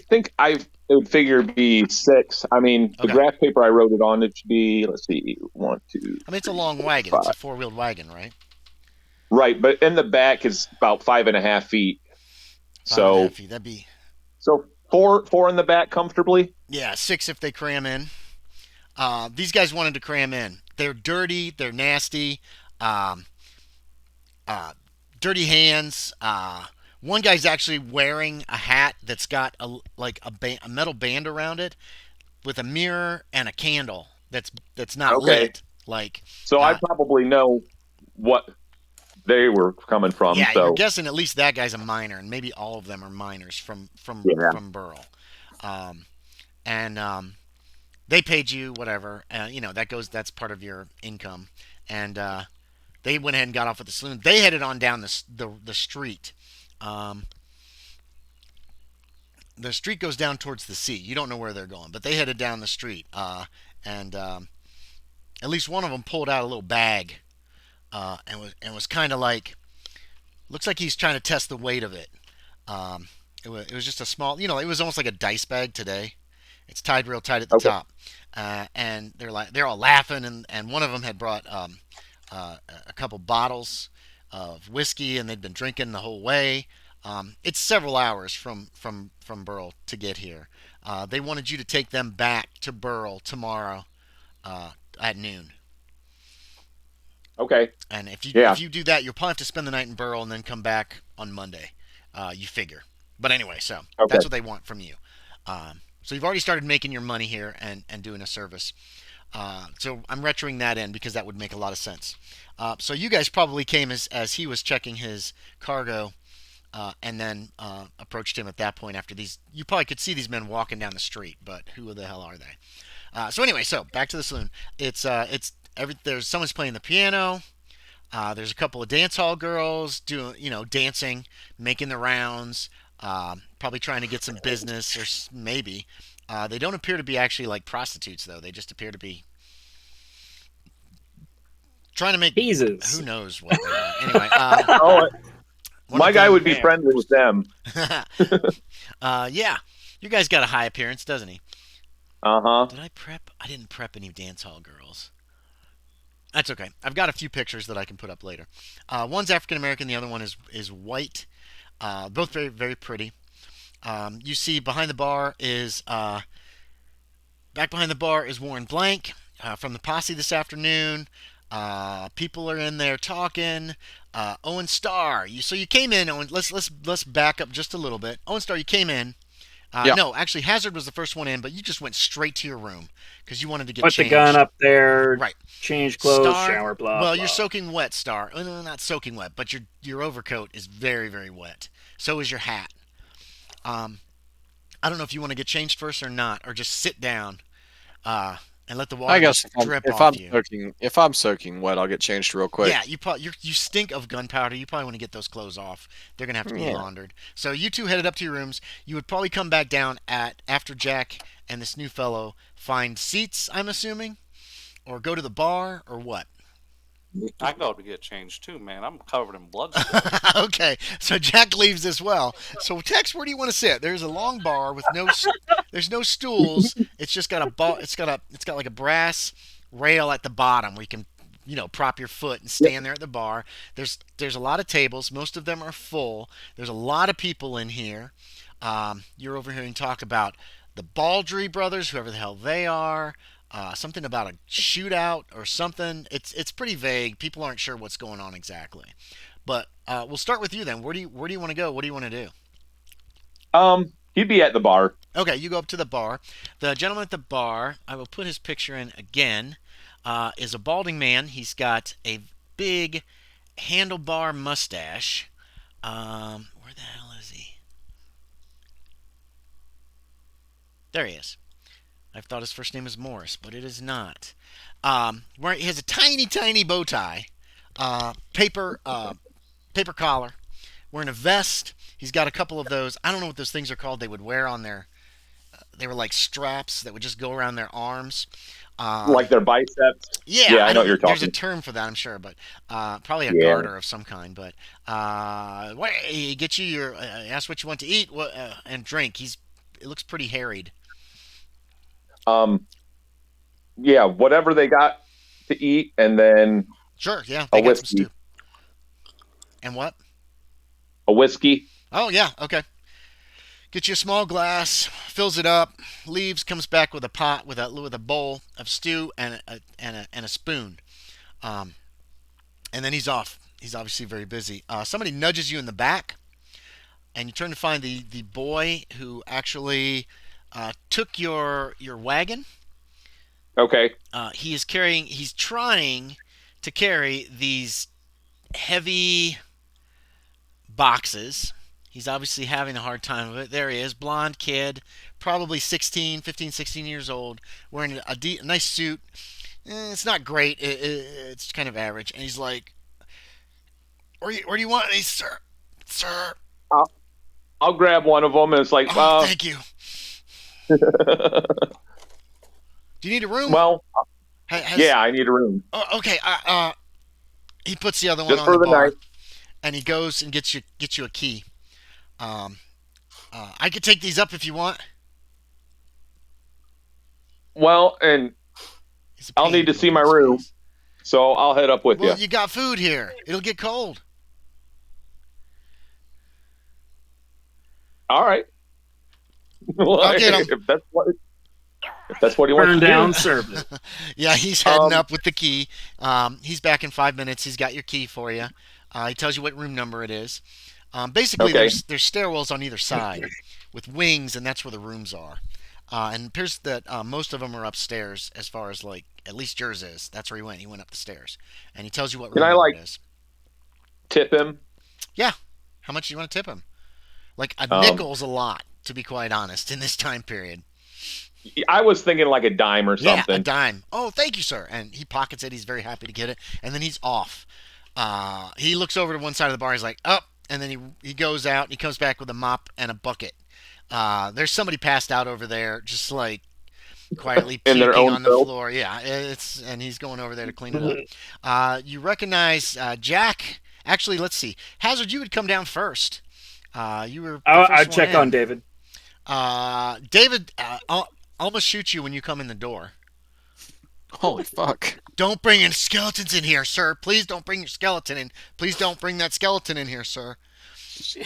think it would figure be 6. I mean, the Okay. graph paper I wrote it on, it should be, let's see, 1, 2. I mean, it's a long wagon. It's a 4-wheeled wagon, right? Right, but in the back is about 5.5 feet. 5.5 feet. That'd be So 4 in the back comfortably. 6 if they cram in. These guys wanted to cram in. They're dirty. They're nasty. Dirty hands. One guy's actually wearing a hat that's got a metal band around it with a mirror and a candle that's not Okay. lit. Like, So I probably know what they were coming from. yeah, so you're guessing at least that guy's a miner, and maybe all of them are miners from Yeah. Burl. They paid you whatever. That's part of your income, and they went ahead and got off at the saloon. They headed on down the street. The street goes down towards the sea. You don't know where they're going, but they headed down the street. And at least one of them pulled out a little bag, and was kind of like, looks like he's trying to test the weight of it. It was just a small, it was almost like a dice bag today. It's tied real tight at the Okay. top, and they're all laughing, and one of them had brought a couple bottles of whiskey, and they'd been drinking the whole way. It's several hours from Burl to get here. They wanted you to take them back to Burl tomorrow at noon. okay. And if Yeah. you do that, you'll probably have to spend the night in Burl and then come back on Monday. You figure. But anyway, so Okay. that's what they want from you. So you've already started making your money here and doing a service. So I'm retroing that in because that would make a lot of sense. So you guys probably came as he was checking his cargo, and then approached him at that point. After these, you probably could see these men walking down the street, but who the hell are they? So anyway, so back to the saloon. There's someone's playing the piano. There's a couple of dance hall girls doing, dancing, making the rounds, probably trying to get some business, or maybe. They don't appear to be actually like prostitutes, though. They just appear to be trying to make. Teases. Who knows what they are? Anyway, Oh, one my of guy them- would be friendly with them. Yeah, your guy's got a high appearance, doesn't he? Uh-huh. Did I prep? I didn't prep any dance hall girls. That's okay. I've got a few pictures that I can put up later. One's African American, the other one is white. Both very, very pretty. You see behind the bar is back behind the bar is Warren Blank from the posse this afternoon. People are in there talking. Owen Starr. So you came in. Owen, let's back up just a little bit. Owen Starr, you came in. Yeah. No, actually, Hazard was the first one in, but you just went straight to your room because you wanted to get Put changed. the gun up there, Right. change clothes, Star, shower, blah, well, blah. you're soaking wet, Star. No, not soaking wet, but your overcoat is very, very wet. So is your hat. I don't know if you want to get changed first or not, or just sit down and let the water I guess just drip if off I'm you. soaking wet, I'll get changed real quick. Yeah, you stink of gunpowder. You probably want to get those clothes off. They're gonna have to be Yeah. laundered. So you two headed up to your rooms. You would probably come back down after Jack and this new fellow find seats. I'm assuming, or go to the bar, or what? I go to get changed too, man. I'm covered in blood. Okay, so Jack leaves as well. So Tex, where do you want to sit? There's a long bar with there's no stools. It's just got it's got like a brass rail at the bottom where you can, prop your foot and stand there at the bar. There's a lot of tables. Most of them are full. There's a lot of people in here. You're overhearing talk about the Baldry brothers, whoever the hell they are. Something about a shootout or something. It's pretty vague. People aren't sure what's going on exactly. But we'll start with you then. Where do you want to go? What do you want to do? He'd be at the bar. Okay, you go up to the bar. The gentleman at the bar, I will put his picture in again, is a balding man. He's got a big handlebar mustache. Where the hell is he? There he is. I thought his first name was Morris, but it is not. He has a tiny, tiny bow tie, paper collar, wearing a vest. He's got a couple of those. I don't know what those things are called. They would wear on their. They were like straps that would just go around their arms. Like their biceps. Yeah, Yeah, I know what you're There's a talking. term for that, I'm sure, but probably a Yeah. garter of some kind. But he gets you your. Ask what you want to eat, and drink. It looks pretty harried. Yeah, whatever they got to eat, and then Sure, yeah, they A got some whiskey. stew. And what? a whiskey. Oh yeah, okay. Get you a small glass, fills it up, leaves, comes back with a pot with a bowl of stew and a spoon, and then he's off. He's obviously very busy. Somebody nudges you in the back, and you turn to find the boy who actually took your wagon. Okay. He's trying to carry these heavy boxes. He's obviously having a hard time of it. There he is, blonde kid, probably 15, 16 years old, wearing a nice suit. It's not great. It's kind of average. And he's like, where do you want these, sir? Sir. I'll grab one of them, and it's like, Oh, thank you. Do you need a room? well, Has- yeah, I need a room. Oh, okay. He puts the other one Just on for the the bar, night. and he goes and gets you a key. I could take these up if you want. Well, and He's a I'll pain need to look see in my his room. face. So I'll head up with Well, you. you got food here. It'll get cold. All right. Well, I'll get 'em. if that's what he wants Turn to down do. service. Yeah, he's heading Um, up with the key. He's back in 5 minutes. He's got your key for you. He tells you what room number it is. Basically, Okay. there's stairwells on either side with wings, and that's where the rooms are. And it appears that most of them are upstairs, as far as like at least yours is. That's where he went. He went up the stairs, and he tells you what Can room I number it like is. tip him? Yeah. How much do you want to tip him? Like a Um, nickel's a lot, to be quite honest, in this time period. I was thinking like a dime or Yeah, a something. dime. Oh, thank you, sir. And he pockets it. He's very happy to get it, and then he's off. He looks over to one side of the bar. He's like, "Up," and then he goes out. And he comes back with a mop and a bucket. There's somebody passed out over there, just like quietly In their puking own on the filth? floor. Yeah, and he's going over there to clean it up. You recognize Jack. Actually, let's see. Hazard, you would come down first. You were the I'd first one check in. on David. David almost shoot you when you come in the door. Holy fuck. Don't bring any skeletons in here, sir. Please don't bring your skeleton in. Please don't bring that skeleton in here, sir.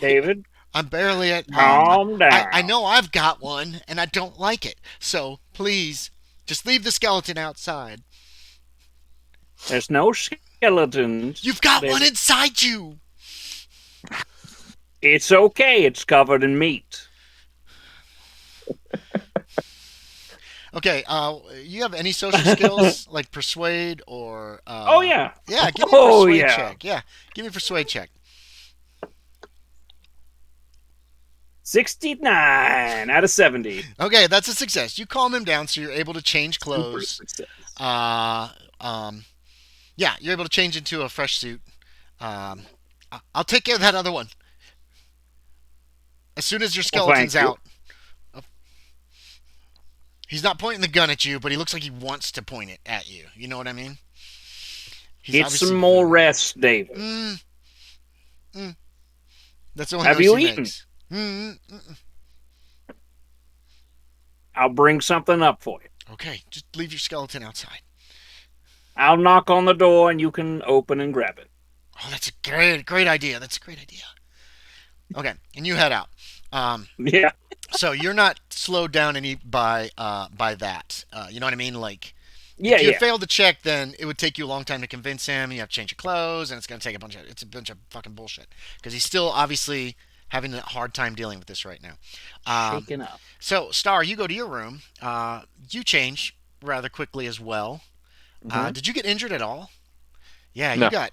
David, I'm barely at. calm down. I know I've got one, and I don't like it. So please, just leave the skeleton outside. There's no skeletons. You've got David. one inside you. It's okay. It's covered in meat. Okay. You have any social skills like persuade or? Oh yeah. Yeah. Give me a Oh, persuade yeah. check. Yeah. Give me a persuade check. 69 out of 70. Okay, that's a success. You calm him down, so you're able to change clothes. Success. Yeah, you're able to change into a fresh suit. I'll take care of that other one. As soon as your skeleton's thank you. out. He's not pointing the gun at you, but he looks like he wants to point it at you. You know what I mean? He's Get obviously- some more rest, David. That's the only Have noise you he eaten? makes. I'll bring something up for you. Okay, just leave your skeleton outside. I'll knock on the door and you can open and grab it. Oh, that's a great idea. That's a great idea. Okay, and you head out. Yeah. So you're not slowed down any by that. You know what I mean? Like, Yeah, if you yeah. failed to check, then it would take you a long time to convince him. You have to change your clothes, and it's going to take it's a bunch of fucking bullshit. Because he's still obviously having a hard time dealing with this right now. Shaking up. So, Star, you go to your room. You change rather quickly as well. Did you get injured at all? Yeah, you No. got.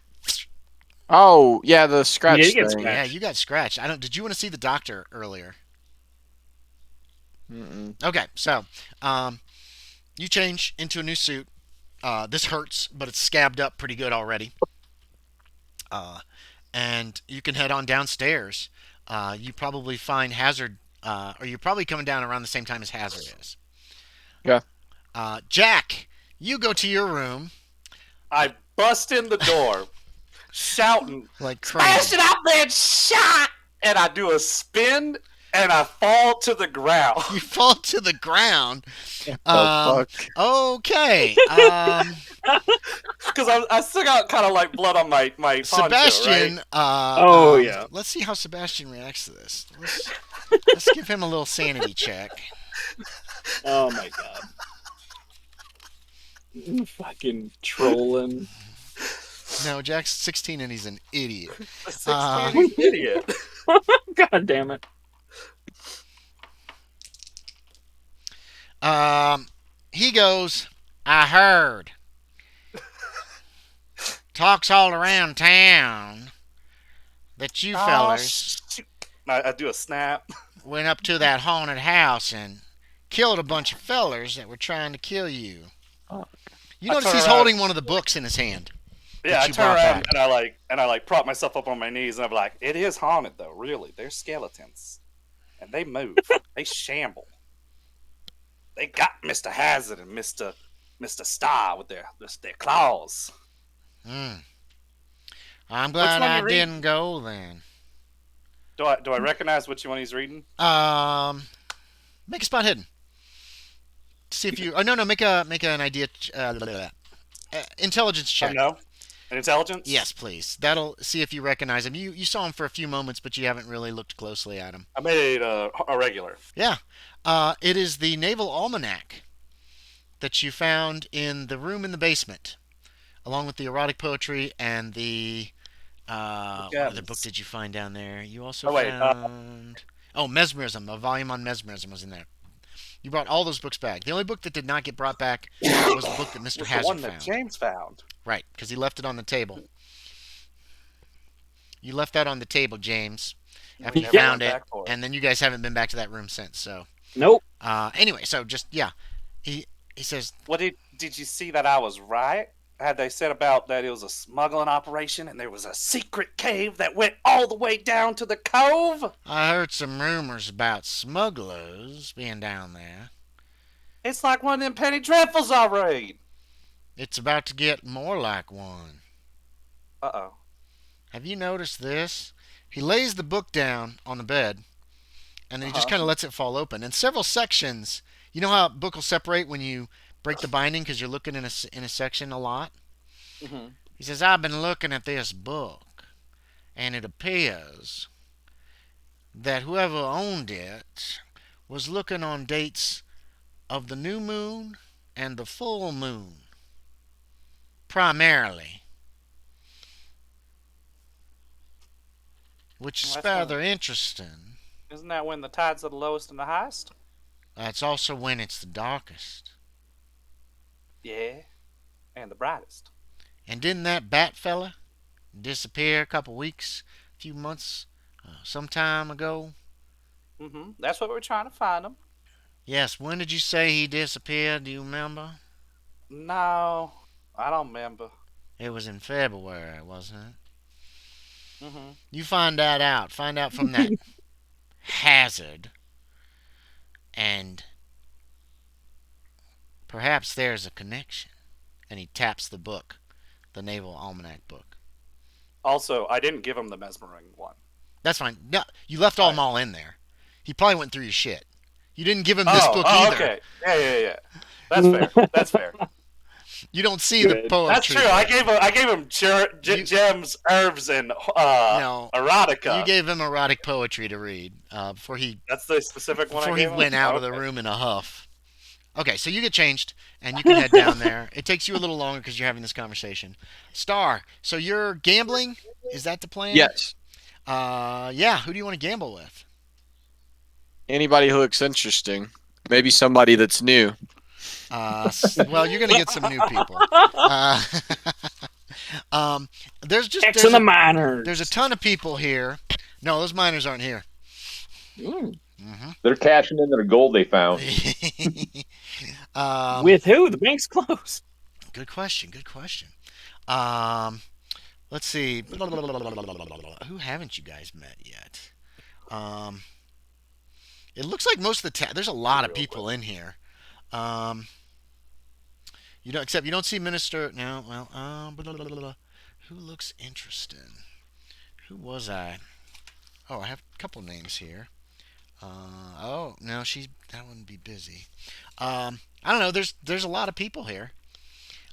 Oh, yeah, the scratch Yeah, you get thing. scratched. Yeah, you got scratched. I don't. Did you want to see the doctor earlier? Mm-mm. Okay, so you change into a new suit. This hurts, but it's scabbed up pretty good already. And you can head on downstairs. You probably find Hazard, or you're probably coming down around the same time as Hazard is. Yeah. Jack, you go to your room I bust in the door, shouting, like crazy. "Smash it out there, shot!" And I do a spin, and I fall to the ground. You fall to the ground. Oh, fuck. Okay. Because I still got kind of like blood on my poncho, Sebastian. right? Oh, yeah. Let's see how Sebastian reacts to this. Let's give him a little sanity check. Oh my god. Fucking trolling. No, Jack's 16 and he's an idiot. 16 idiot. God damn it. He goes, I heard. Talks all around town that you fellers Shoot. I do a snap. went up to that haunted house and killed a bunch of fellers that were trying to kill you. You I notice turn he's around. holding one of the books in his hand. Yeah, I you turn brought around back. and I like prop myself up on my knees and I'm like, it is haunted though, really. They're skeletons. And they move. They shamble. They got Mr. Hazard and Mr. Star with their claws. I'm glad one I you reading? didn't go then. Do I recognize which one he's reading? Make a spot hidden. See if you. Oh no, make an idea. Intelligence check. No. An intelligence? Yes, please. That'll see if you recognize him. You saw him for a few moments, but you haven't really looked closely at him. I made a regular. Yeah. It is the Naval Almanac that you found in the room in the basement, along with the erotic poetry and the. What other book did you find down there? You also Oh, wait, found. Mesmerism. A volume on mesmerism was in there. You brought all those books back. The only book that did not get brought back was the book that Mr. Was the Hazard one that found. James found. Right, because he left it on the table. You left that on the table, James, after We you never found went it, back for it. and then you guys haven't been back to that room since. So, Nope. anyway, so just yeah, he says, What did you see that I was right? Had they said about that it was a smuggling operation and there was a secret cave that went all the way down to the cove? I heard some rumors about smugglers being down there. It's like one of them penny dreadfuls I read. It's about to get more like one. Uh-oh. Have you noticed this? He lays the book down on the bed, and then he just kind of lets it fall open. In several sections, you know how a book will separate when you break the binding because you're looking in a section a lot? Mm-hmm. He says, I've been looking at this book, and it appears that whoever owned it was looking on dates of the new moon and the full moon, primarily. Which is Well, that's rather interesting. Isn't that when the tides are the lowest and the highest? That's also when it's the darkest. Yeah. And the brightest. And didn't that bat fella disappear a couple weeks, a few months, some time ago? Mm-hmm. That's what we're trying to find him. Yes, when did you say he disappeared? Do you remember? No, I don't remember. It was in February, wasn't it? Mm-hmm. You find that out. Find out from that hazard. And perhaps there's a connection. And he taps the book, the Naval Almanac book. Also, I didn't give him the mesmering one. That's fine. No, you left all them all in there. He probably went through your shit. You didn't give him this book either. Okay. Yeah. That's fair. That's fair. You don't see the poetry. That's true. I gave him gems, herbs, and No, erotica. you gave him erotic poetry to read before he That's the specific one. before I he gave went him? out of the room in a huff. Okay, so you get changed and you can head down there. It takes you a little longer because you're having this conversation. Star, so you're gambling? Is that the plan? Yes. Yeah. Who do you want to gamble with? Anybody who looks interesting. Maybe somebody that's new. Well, you're gonna get some new people. There's X and the miners. there's a ton of people here. No, those miners aren't here. They're cashing in their gold they found. With who? The bank's closed. Good question. Let's see. Who haven't you guys met yet? It looks like most of the there's a lot of people in here. You don't except you don't see Minister. No, well, who looks interesting? Who was I? Oh, I have a couple names here. Oh no, that wouldn't be busy. I don't know. There's a lot of people here.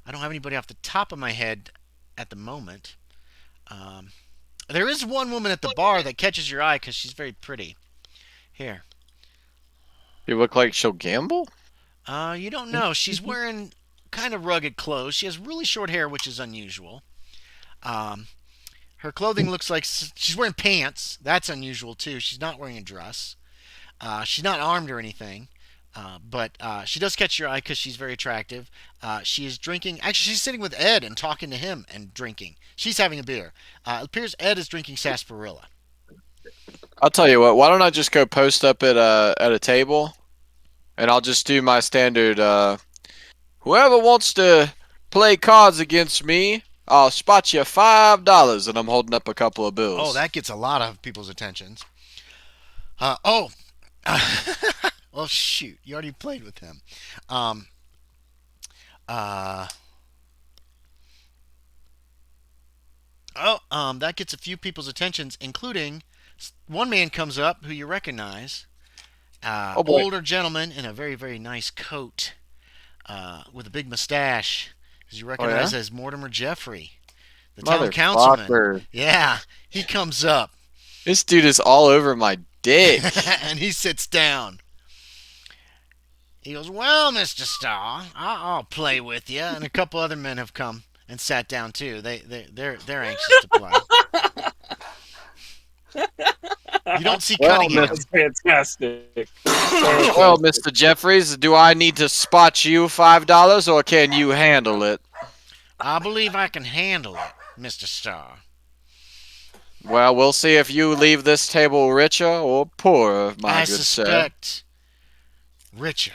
I don't have anybody off the top of my head at the moment. There is one woman at the bar that catches your eye because she's very pretty. Here. You look like she'll gamble? You don't know. She's wearing kind of rugged clothes. She has really short hair, which is unusual. Her clothing looks like she's wearing pants. That's unusual too. She's not wearing a dress. She's not armed or anything. But she does catch your eye because she's very attractive. She is drinking. Actually, she's sitting with Ed and talking to him and drinking. She's having a beer. It appears Ed is drinking sarsaparilla. I'll tell you what. Why don't I just go post up at a table, and I'll just do my standard. Whoever wants to play cards against me, I'll spot you $5, and I'm holding up a couple of bills. Oh, that gets a lot of people's attentions. Oh. Well, shoot. You already played with him. That gets a few people's attentions, including one man comes up who you recognize. Oh, boy. Older gentleman in a very, very nice coat with a big mustache. As you recognize as Mortimer Jeffrey, the town councilman. Motherfucker. Yeah, he comes up. This dude is all over my dick. And he sits down. He goes, "Well, Mr. Starr, I'll play with you." And a couple other men have come and sat down too. They're anxious to play. You don't see Well, Cunningham. That's fantastic. Well, Mr. Jeffries, do I need to spot you $5 or can you handle it? I believe I can handle it, Mr. Starr. Well, we'll see if you leave this table richer or poorer, my I good sir. suspect richer.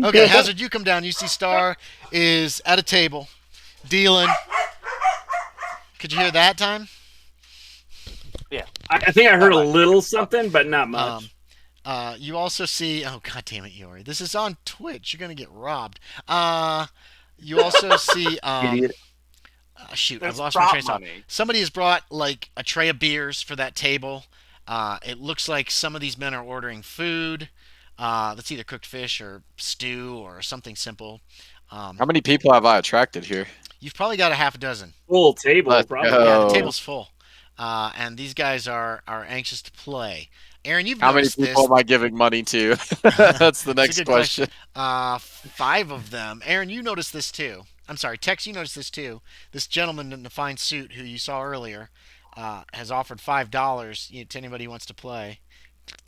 Okay, Hazard, you come down. You see Starr is at a table dealing. Could you hear that time? I think I heard a little something, but not much. You also see. Oh, God damn it, Yorie. This is on Twitch. You're going to get robbed. You also see. Idiot. Shoot, There's I've lost my prop train of thought. money. Somebody has brought like a tray of beers for that table. It looks like some of these men are ordering food. That's either cooked fish or stew or something simple. How many people have I attracted here? You've probably got a half a dozen. Full table, Let's probably. go. Yeah, the Oh. table's full. And these guys are anxious to play. Aaron, you've How many noticed people this. am I giving money to? That's the It's a next good question. 5 of them. Aaron, you noticed this too. I'm sorry, Tex, you noticed this too. This gentleman in the fine suit who you saw earlier has offered $5 to anybody who wants to play.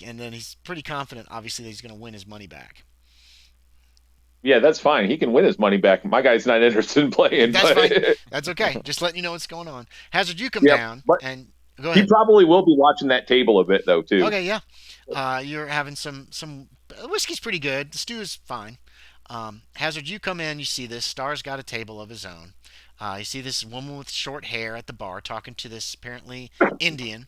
And then he's pretty confident, obviously, that he's going to win his money back. Yeah, that's fine. He can win his money back. My guy's not interested in playing. That's but fine. That's okay. Just letting you know what's going on. Hazard, you come Yep, down but and go He ahead. probably will be watching that table a bit though too. Okay, yeah. You're having some whiskey's pretty good. The stew is fine. Hazard, you come in. You see this. Star's got a table of his own. You see this woman with short hair at the bar talking to this apparently Indian,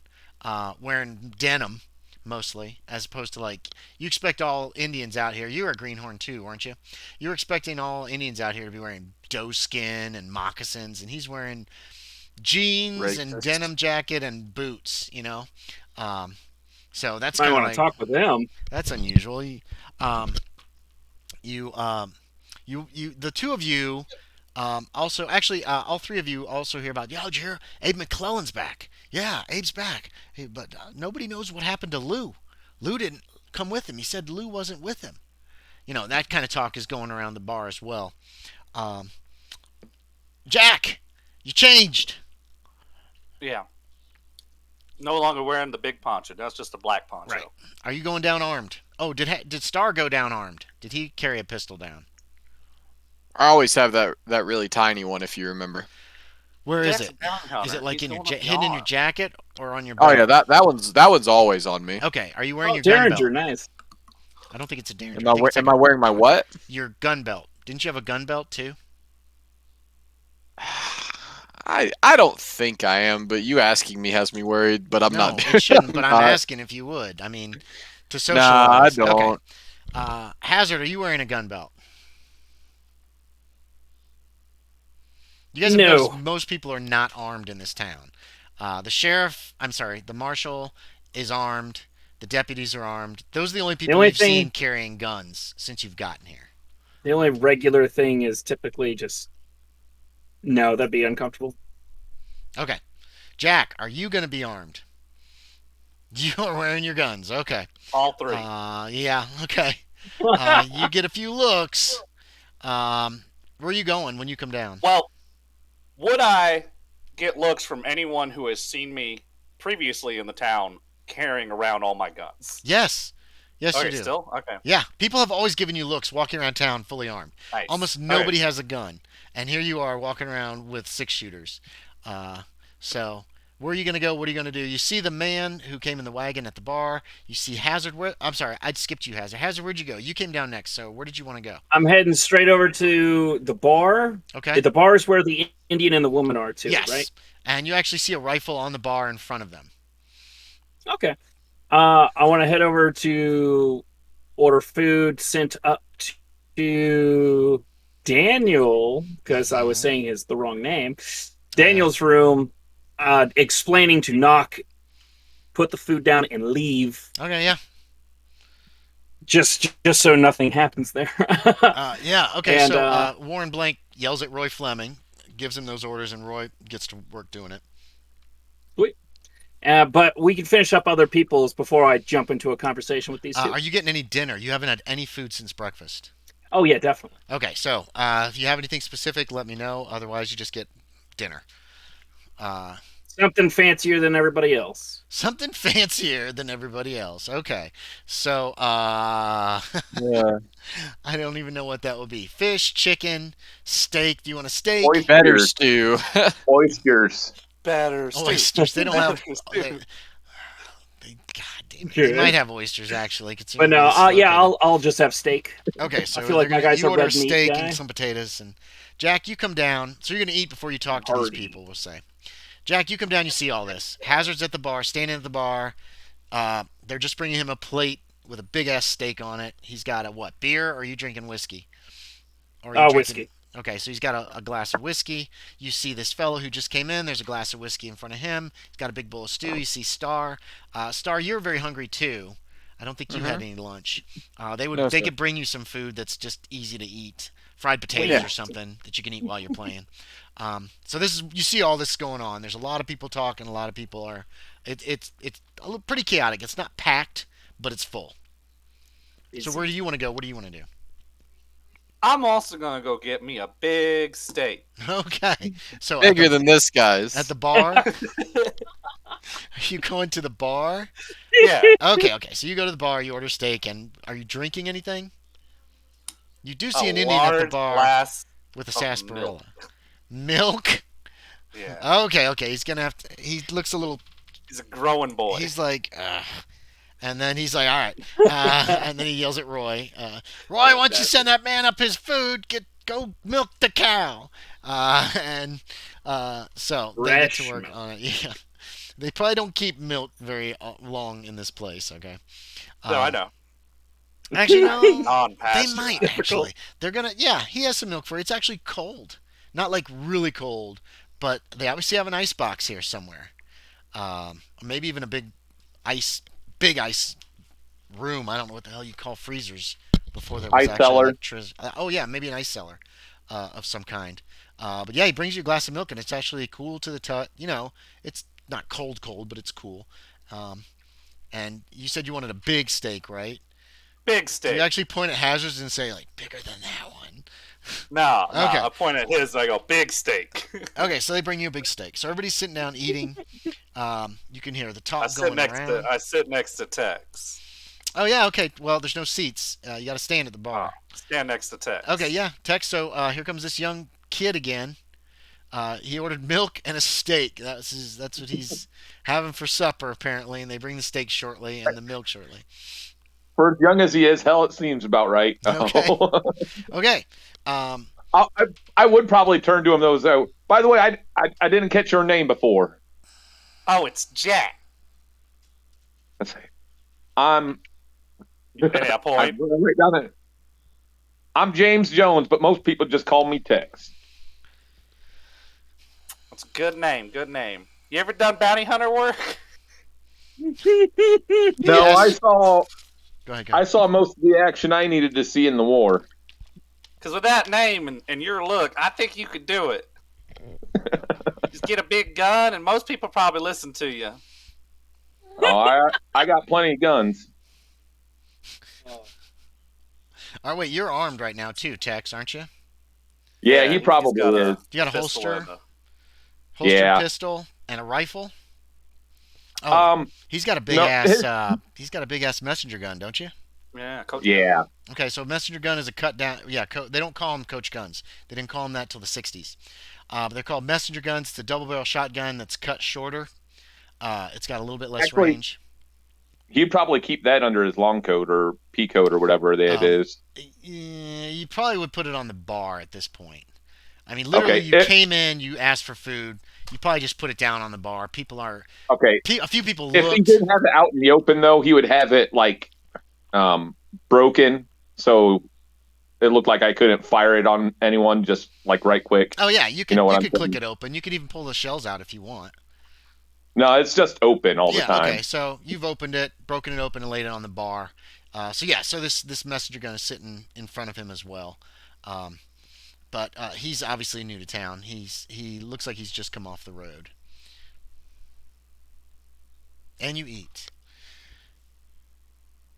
wearing denim mostly, as opposed to like you expect all Indians out here. You were a greenhorn too, weren't you? You were expecting all Indians out here to be wearing doe skin and moccasins, and he's wearing jeans and Racist. denim jacket and boots. So that's Might kind of want like, to talk with them. that's unusual. The two of you, also actually, all three of you also hear about. Yo, did you hear Abe McClellan's back? Yeah, Abe's back. Hey, but nobody knows what happened to Lou. Lou didn't come with him. He said Lou wasn't with him. That kind of talk is going around the bar as well. Jack, you changed. Yeah. No longer wearing the big poncho. That's just a black poncho. Right. Are you going down armed? Oh, did Star go down armed? Did he carry a pistol down? I always have that really tiny one, if you remember. Where is Jack's it? a bounty hunter. Is it like He's in your going up the hidden in your arm. jacket or on your Oh belt? yeah, that one's always on me. Okay. Are you wearing Oh, your gun Derringer, belt? nice. I don't think it's a Derringer. Am I I, think it's am I wearing my what? your gun belt. Didn't you have a gun belt too? I don't think I am, but you asking me has me worried. But I'm No, not. it shouldn't. But I'm not. asking if you would. I mean, to Nah, I socialize. don't. Okay. Hazard, are you wearing a gun belt? You guys have No. noticed most people are not armed in this town. The marshal is armed. The deputies are armed. Those are the only people only you've thing- seen carrying guns since you've gotten here. The only regular thing is typically just... No, that'd be uncomfortable. Okay. Jack, are you going to be armed? You are wearing your guns. Okay. All three. Yeah, okay. You get a few looks. Where are you going when you come down? Well, would I get looks from anyone who has seen me previously in the town carrying around all my guns? Yes. Yes, Okay, you do. still? Okay. Yeah, people have always given you looks walking around town fully armed. Nice. Almost nobody has a gun. And here you are walking around with 6-shooters. So, where are you going to go? What are you going to do? You see the man who came in the wagon at the bar. You see Hazard. I'm sorry, I skipped you, Hazard. Hazard, where'd you go? You came down next, so where did you want to go? I'm heading straight over to the bar. Okay. The bar is where the Indian and the woman are, too, Yes. right? And you actually see a rifle on the bar in front of them. Okay. I want to head over to order food sent up to Daniel, because I was saying the wrong name. Daniel's room, explaining to knock, put the food down, and leave, Okay, yeah. just so nothing happens there. Yeah, okay, And, so Warren Blank yells at Roy Fleming, gives him those orders, and Roy gets to work doing it. But we can finish up other people's before I jump into a conversation with these two. Are you getting any dinner? You haven't had any food since breakfast. Oh, yeah, definitely. Okay, so if you have anything specific, let me know. Otherwise, you just get dinner. So Something fancier than everybody else. Something fancier than everybody else. Okay. So, Yeah. I don't even know what that would be. Fish, chicken, steak. Do you want a steak? Better Oysters. stew. Oysters. Better stew. Oysters. They don't have. Better stew. God damn it. They might have oysters actually. But considering no, this is yeah, located. I'll just have steak. Okay, so I feel like they're my gonna, guy's you a order a red meat steak guy. and some potatoes, and Jack, you come down. So you're gonna eat before you talk to these Hearty. people. We'll say, Jack, you come down. You see all this. Hazard's at the bar, standing at the bar. They're just bringing him a plate with a big ass steak on it. He's got a what? Beer? Or are you drinking whiskey? Or are you drinking- Whiskey. Okay, so he's got a glass of whiskey. You see this fellow who just came in. There's a glass of whiskey in front of him. He's got a big bowl of stew. You see Star. Star, you're very hungry too. I don't think you had any lunch. They No, sir. could bring you some food that's just easy to eat, fried potatoes Yeah. or something that you can eat while you're playing. So this is you see all this going on. There's a lot of people talking. A lot of people are. It's a little pretty chaotic. It's not packed, but it's full. So where do you want to go? What do you want to do? I'm also gonna go get me a big steak. Okay, so Bigger than this guy's. at the bar. Are you going to the bar? Yeah. Okay. So you go to the bar, you order steak, and are you drinking anything? You do see an Indian at the large bar glass with a of sarsaparilla. Milk? Yeah. Okay. He's gonna have to. He looks a little. He's a growing boy. He's like, ugh. And then he's like, all right. And then he yells at Roy. Roy, why don't you send that man up his food? Go milk the cow. So they get to Fresh work milk. on it. Yeah. They probably don't keep milk very long in this place. Okay. No, I know. Actually, no. Non-pasterized. They might actually. They're gonna. Yeah, he has some milk for you. It's actually cold, not like really cold, but they obviously have an ice box here somewhere. Maybe even a big ice room. I don't know what the hell you call freezers before there was Ice actually cellar. electricity. Oh yeah, maybe an ice cellar of some kind. But yeah, he brings you a glass of milk, and it's actually cool to the touch. It's not cold, but it's cool. And you said you wanted a big steak, right? Big Do steak. you actually point at hazards and say like bigger than that one? No, Okay. I point at his. I go big steak. Okay, so they bring you a big steak. So everybody's sitting down eating. You can hear the I talk sit going next around. to. I sit next to Tex. Oh yeah, okay. Well, there's no seats. You got to stand at the bar. Stand next to Tex. Okay, yeah. Tex. So here comes this young kid again. He ordered milk and a steak. That's what he's having for supper apparently, and they bring the steak shortly and the milk shortly. For as young as he is, hell, it seems about right. Okay. Okay. I would probably turn to him though. By the way, I didn't catch your name before. Oh, it's Jack. Let's see. I'm Hey, I point. right down there. I'm James Jones, but most people just call me Tex. It's a good name. Good name. You ever done bounty hunter work? No, Yes. I Go ahead. I saw most of the action I needed to see in the war. Because with that name and your look, I think you could do it. Just get a big gun, and most people probably listen to you. Oh, I got plenty of guns. All right, wait. You're armed right now too, Tex, aren't you? Yeah, he he's probably got is. You got a pistol holster, and Yeah. pistol, and a rifle. Oh, he's got a big no, ass. He's got a big ass messenger gun, don't you? Yeah, Coach. Yeah. Okay, so messenger gun is a cut down. Yeah, they don't call them coach guns. They didn't call them that till the '60s. But they're called messenger guns. It's a double barrel shotgun that's cut shorter. It's got a little bit less Actually- range. He'd probably keep that under his long coat or pea coat or whatever it is. You probably would put it on the bar at this point. I mean, literally, Okay, you came in, you asked for food. You probably just put it down on the bar. People are. Okay. A few people If he looked. didn't have it out in the open, though, he would have it like broken, so it looked like I couldn't fire it on anyone. Just like right quick. Oh yeah, you could know what I'm click saying? it open. You could even pull the shells out if you want. No, it's just open all the Yeah, time. okay. So you've opened it, broken it open, and laid it on the bar. So this messenger gun is sitting in front of him as well. But he's obviously new to town. He looks like he's just come off the road. And you eat.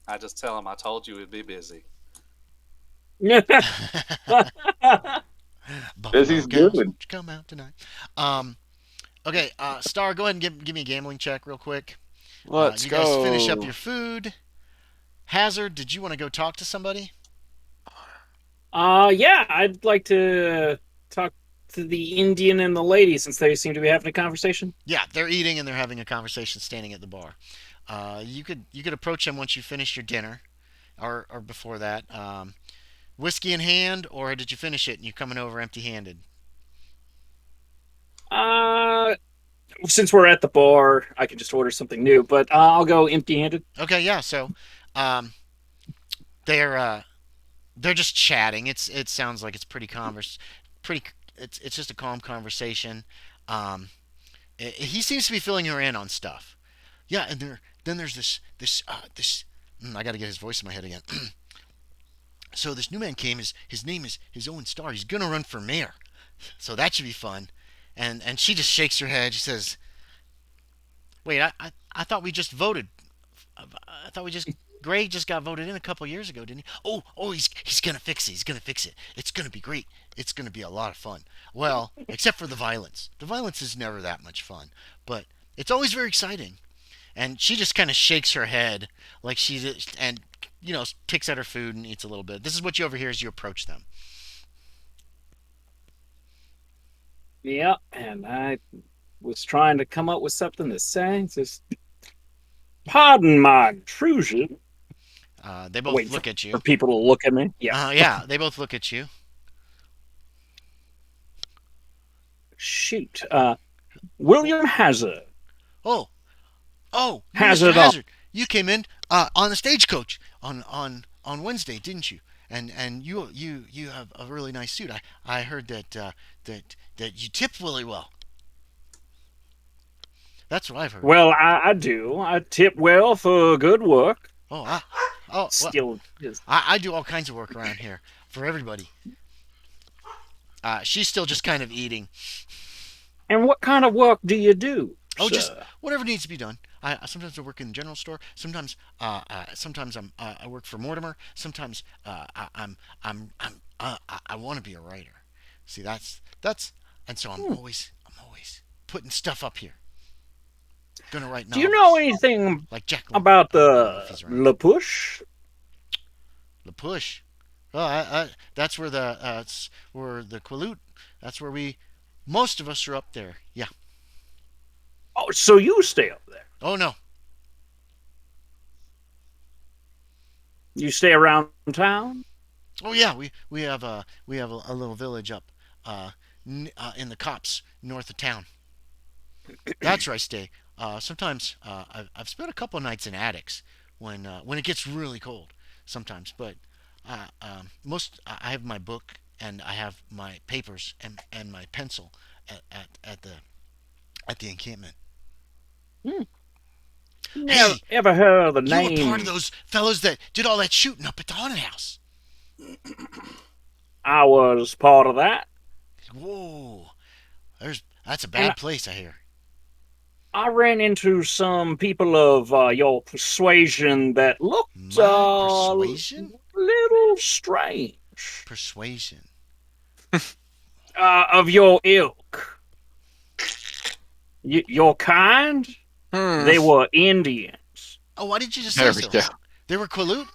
I just tell him I told you we'd be busy. Buffalo Busy's gals, good. won't you come out tonight? Okay, Star, go ahead and give me a gambling check real quick. Let's You go. guys finish up your food. Hazard, did you want to go talk to somebody? Yeah, I'd like to talk to the Indian and the lady since they seem to be having a conversation. Yeah, they're eating and they're having a conversation standing at the bar. You could approach them once you finish your dinner, or before that. Whiskey in hand, or did you finish it and you're coming over empty-handed? Uh, since we're at the bar, I can just order something new, but I'll go empty-handed. Okay, yeah. So, um, they're they're just chatting. It sounds like it's pretty. It's just a calm conversation. Um, he seems to be filling her in on stuff. Yeah, and then there's this. I got to get his voice in my head again. So this new man came. His name is Owen Starr. He's gonna run for mayor. So that should be fun. And she just shakes her head. She says, "Wait, I thought we just voted. I thought we just Gray just got voted in a couple years ago, didn't he? Oh, he's gonna fix it. He's gonna fix it. It's gonna be great. It's gonna be a lot of fun. Well, except for the violence. The violence is never that much fun, but it's always very exciting." And she just kind of shakes her head like she's and picks at her food and eats a little bit. This is what you overhear as you approach them. Yeah, and I was trying to come up with something to say. Just pardon my intrusion. They both Wait look at for you. people to look at me. Yeah. Yeah, they both look at you. Shoot. William Hazard. Oh, oh, Hazard Mr. on. Hazard, you came in on the stagecoach on Wednesday, didn't you? And you have a really nice suit. I heard that you tip really well. That's what I've heard. Well, I do. I tip well for good work. Oh, well, Still, just I do all kinds of work around here for everybody. She's still just kind of eating. and what kind of work do you do? Oh, sir? just whatever needs to be done. I sometimes I work in the general store. Sometimes I work for Mortimer. Sometimes I want to be a writer. See, and so I'm always putting stuff up here. Gonna write Do novels. you know anything like Jack about I don't know if the he's around. La Push? The push. Oh, that's where the Quilute. That's where most of us are up there. Yeah. Oh, so you stay up there. Oh no. You stay around town? Oh yeah, we have a little village up in the copse north of town. That's where I stay. Sometimes I've spent a couple of nights in attics when it gets really cold. Sometimes, but I have my book and I have my papers and my pencil at the encampment. Never Hey, ever heard of the you name. were part of those fellows that did all that shooting up at the haunted house. I was part of that. Whoa, that's a And bad place, I hear. I ran into some people of your persuasion that looked My persuasion? little strange. Persuasion. Of your ilk. Your kind? They were Indians. Oh, why did you just There say we so? go. They were Quilute?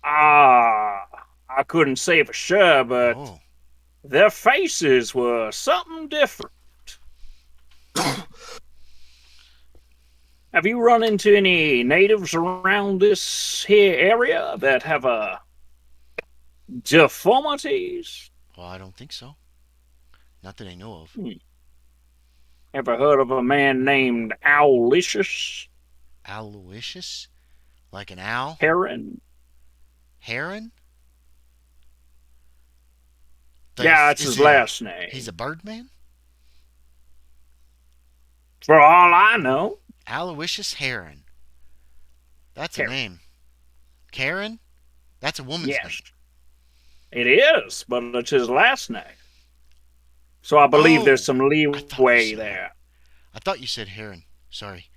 I couldn't say for sure, but Oh. their faces were something different. Have you run into any natives around this here area that have deformities? Well, I don't think so. Not that I know of. Ever heard of a man named Owlicious Aloysius? Like an owl? Heron? Heron? Yeah, that's Is his he last name. He's a birdman? For all I know. Aloysius Heron. That's Heron. a name. Karen? That's a woman's Yes. name. It is, but it's his last name. So I believe Oh, there's some thought you leeway said- there. I thought you said heron. Sorry.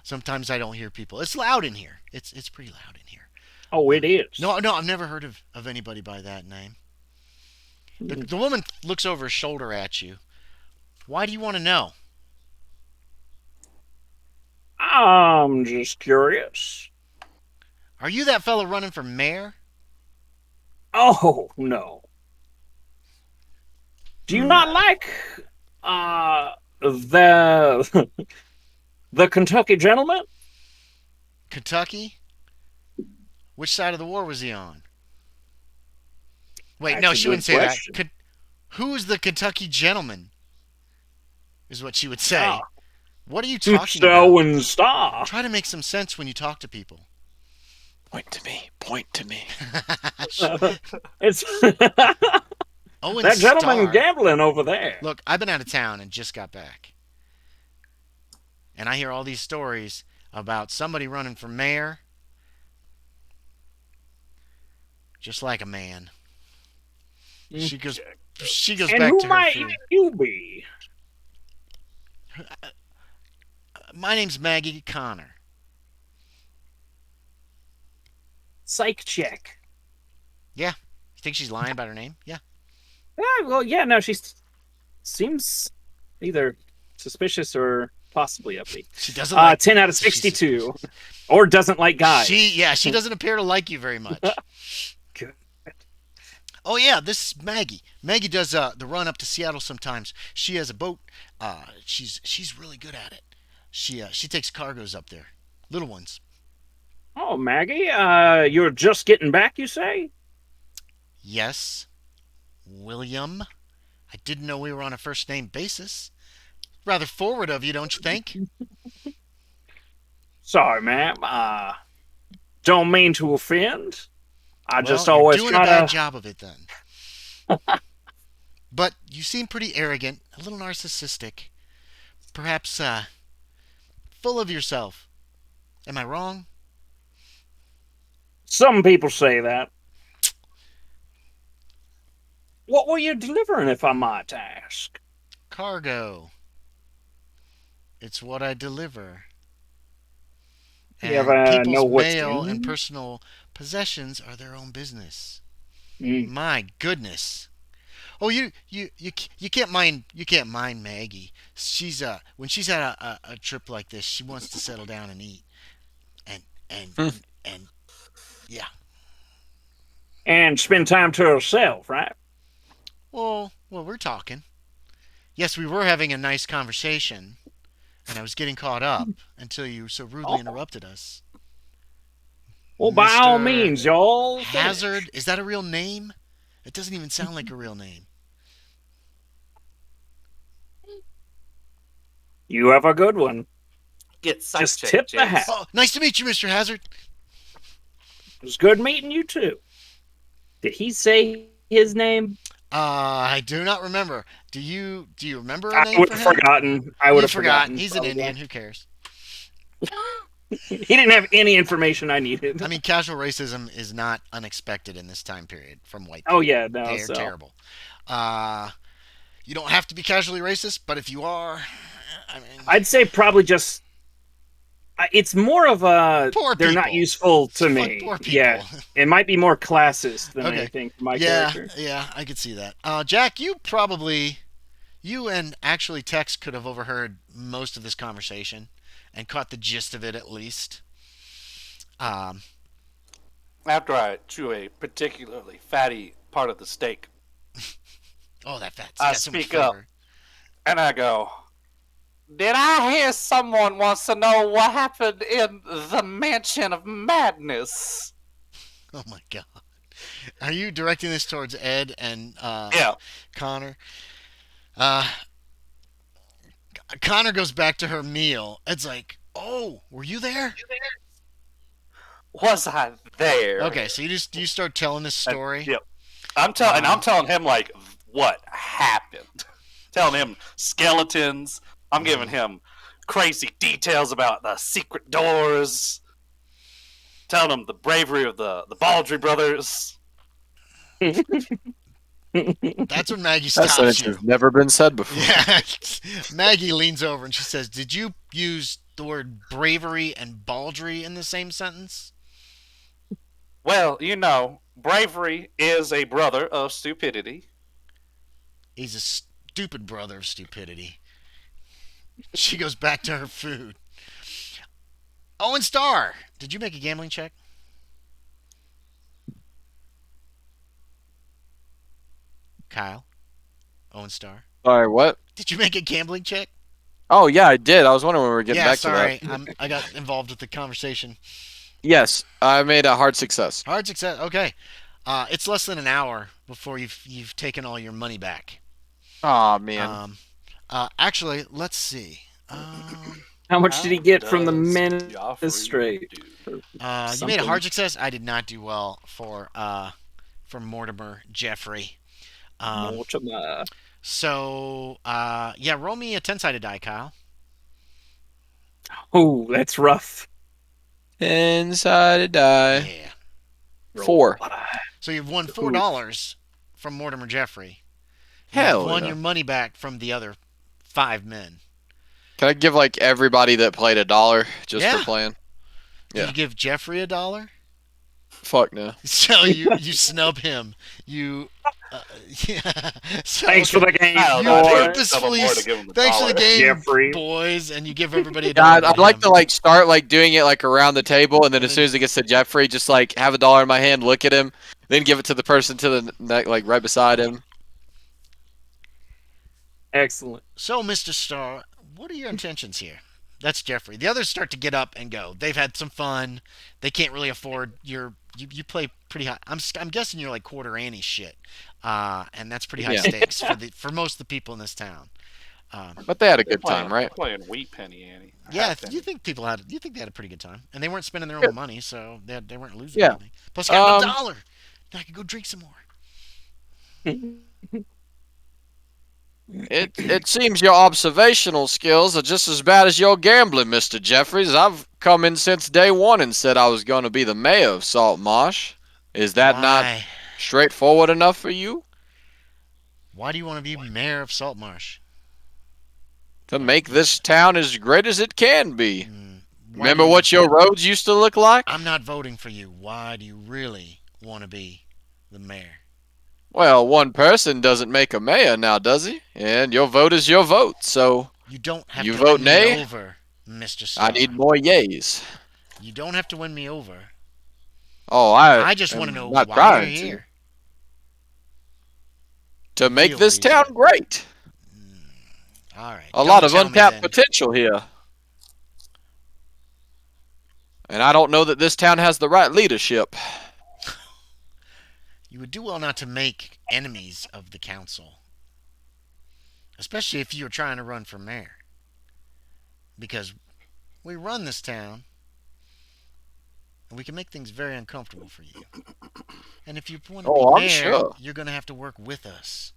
Sometimes I don't hear people. It's loud in here. It's pretty loud in here. Oh, it is. No, I've never heard of anybody by that name. The woman looks over her shoulder at you. Why do you want to know? I'm just curious. Are you that fellow running for mayor? Oh, no. Do you not like the the Kentucky gentleman? Kentucky? Which side of the war was he on? Wait, That's no, a she wouldn't good say question. that. Who's the Kentucky gentleman? Is what she would say. What are you talking Mr. about? Owen Star. Try to make some sense when you talk to people. Point to me. Point to me. It's Owen that gentleman Starr. gambling over there. Look, I've been out of town and just got back. And I hear all these stories about somebody running for mayor just like a man. She goes And back who to her might food. you be? My name's Maggie Connor. Psych check. You think she's lying about her name? Yeah. Well, yeah, no, she seems either suspicious or possibly upbeat. She doesn't like 10 out of she's 62. Or doesn't like guys. She doesn't appear to like you very much. Good. Oh yeah, this is Maggie. Maggie does the run up to Seattle sometimes. She has a boat. She's really good at it. She takes cargoes up there, little ones. Oh, Maggie, you're just getting back, you say? Yes, William. I didn't know we were on a first name basis. Rather forward of you, don't you think? Sorry, ma'am. Don't mean to offend. I just Well, always you're doing try a bad to. job of it then. But you seem pretty arrogant, a little narcissistic, perhaps full of yourself. Am I wrong? Some people say that. What were you delivering, if I might ask? Cargo. It's what I deliver. You And ever know people's what's mail in and them? personal possessions are their own business. Mm. My goodness. Oh, you can't mind Maggie. She's when she's had a trip like this, she wants to settle down and eat. And and Hmm. and yeah. And spend time to herself, right? Well, we're talking. Yes, we were having a nice conversation, and I was getting caught up until you so rudely Oh. interrupted us. Well, by all Mr. means, y'all. Hazard, finish. is that a real name? It doesn't even sound like a real name. You have a good one. Get psych Just check, tip the James. hat. Oh, nice to meet you, Mr. Hazard. It was good meeting you, too. Did he say his name? I do not remember. Do you remember a I name would for have him? forgotten. I would You have forgot. forgotten. He's an probably. Indian. Who cares? He didn't have any information I needed. I mean, casual racism is not unexpected in this time period from white people. Oh yeah, no. They're So terrible. You don't have to be casually racist, but if you are, I mean, I'd say probably just. It's more of a. Poor They're not people. useful to Fuck me. poor people. Yeah, it might be more classist than Okay. anything for my yeah, character. yeah, I could see that. Jack, you and actually Tex could have overheard most of this conversation and caught the gist of it at least. After I chew a particularly fatty part of the steak, Oh, that fat's I got so much speak up. flavor. and I go, "Did I hear someone wants to know what happened in the Mansion of Madness?" Oh my god. Are you directing this towards Ed and Yeah. Connor? Connor goes back to her meal. Ed's like, "Oh, were you there?" Was I there? Okay, so you start telling this story. Yep. I'm telling him like what happened. Telling him skeletons. I'm giving him crazy details about the secret doors. Telling him the bravery of the Baldry brothers. That's when Maggie That's something stops you. that's never been said before. Yeah. Maggie leans over and she says, "Did you use the word bravery and baldry in the same sentence?" Well, bravery is a brother of stupidity. He's a stupid brother of stupidity. She goes back to her food. Owen Starr, did you make a gambling check? Kyle? Owen Starr? Sorry, what? Did you make a gambling check? Oh yeah, I did. I was wondering when we were getting Yeah, back sorry. to that. I got involved with the conversation. Yes, I made a hard success. Hard success. Okay. It's less than an hour before you've taken all your money back. Aw, man. Actually, let's see. How much did he get from the Joffrey magistrate? do? You made a Something. hard success. I did not do well for Mortimer Jeffrey. Mortimer. So yeah, roll me a 10-sided die, Kyle. Oh, that's rough. Inside a die. Yeah. 4. So you've won $4 from Mortimer Jeffrey. Hell You've won yeah. your money back from the other 5 men. Can I give like everybody that played $1 just Yeah. for playing? Did Yeah. you give Jeffrey $1? Fuck no. So you snub him. You. Yeah. So, Thanks for the game, I don't You know, boy. purposefully. more to give him a Thanks for the dollar. game, Jeffrey. boys, and you give everybody a Yeah, dollar. I'd like to like start like doing it like around the table, and then as And soon as it gets to Jeffrey, just like have $1 in my hand, look at him, then give it to the person to the neck, like right beside him. Excellent. So, Mr. Starr, what are your intentions here? That's Jeffrey. The others start to get up and go. They've had some fun. They can't really afford your. You play pretty high. I'm guessing you're like quarter ante shit, and that's pretty high Yeah. stakes for most of the people in this town. But they had a They're good time, right? Playing Wheat Penny Annie. Yeah, Half penny. you think they had a pretty good time, and they weren't spending their Yeah. own money, so they weren't losing Yeah. anything. Plus, I got Um, $1. Now I can go drink some more. It seems your observational skills are just as bad as your gambling, Mr. Jeffries. I've come in since day one and said I was going to be the mayor of Saltmarsh. Is that not Why? straightforward enough for you? Why do you want to be mayor of Saltmarsh? To make this town as great as it can be. Why Remember do you- what your roads used to look like? I'm not voting for you. Why do you really want to be the mayor? Well, one person doesn't make a mayor now, does he? And your vote is your vote, so You don't have You to vote win nay? me over, Mr. Starr. I need more yays. You don't have to win me over. Oh, I just want to am know not why you're trying here. to make Real this reason. town great. All right. A lot don't of tell me untapped then. potential here. And I don't know that this town has the right leadership. You would do well not to make enemies of the council, especially if you're trying to run for mayor. Because we run this town, and we can make things very uncomfortable for you. And if you want to Oh, be I'm mayor, sure. you're going to have to work with us.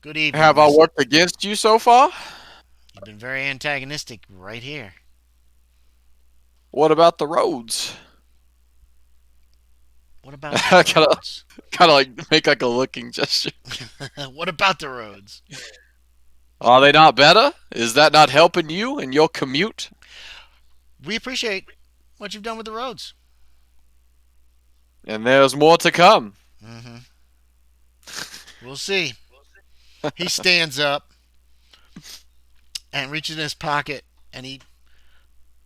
Good evening. Have I Miss- worked against you so far? You've been very antagonistic right here. What about the roads? What about I the gotta- roads? Kind of like make like a looking gesture. What about the roads? Are they not better? Is that not helping you in your commute? We appreciate what you've done with the roads. And there's more to come. Mm-hmm. We'll see. He stands up and reaches in his pocket and he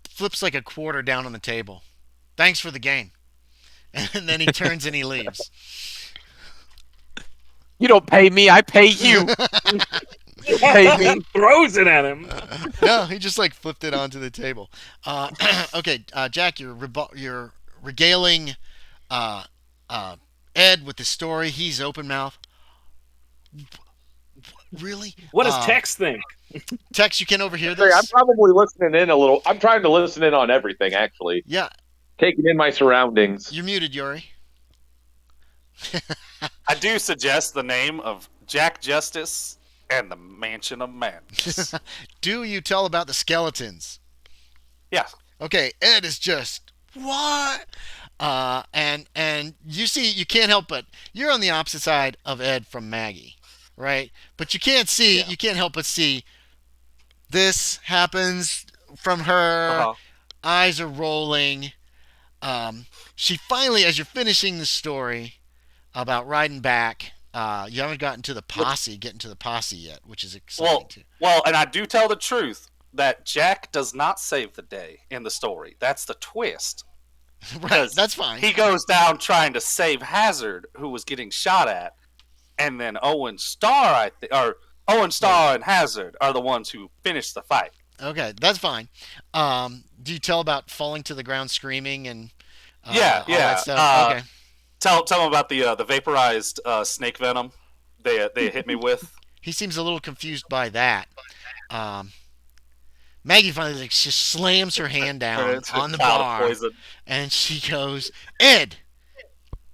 flips like a quarter down on the table. Thanks for the game. And then he turns and he leaves. You don't pay me, I pay you. Pay me. Throws it at him. No, he just like flipped it onto the table. Okay, Jack, you're regaling Ed with the story. He's open mouth. Really? What does Tex think? Tex, you can overhear Sorry, I'm this? probably listening in a little. I'm trying to listen in on everything, actually. Yeah, Taking in my surroundings. you're muted, Yorie. I do suggest the name of Jack Justice and the Mansion of Madness. Do you tell about the skeletons? Yeah. Okay, Ed is just what? And you see, you can't help but you're on the opposite side of Ed from Maggie, right? But you can't see, you can't help but see this happens from her. Uh-huh. Eyes are rolling. She finally, as you're finishing the story about riding back You haven't gotten to the posse, yet, which is exciting Well, too. well, and I do tell the truth that Jack does not save the day in the story. That's the twist. Right, Because that's fine. he goes down trying to save Hazard, who was getting shot at, and then Owen Starr, or Owen Starr and Hazard are the ones who finish the fight. Okay, that's fine. Do you tell about falling to the ground screaming and Yeah, all that yeah. stuff? Okay. Tell him about the vaporized snake venom they hit me with. He seems a little confused by that. Um, Maggie finally just slams her hand down It's on the cloud of bar, poison. and she goes, "Ed,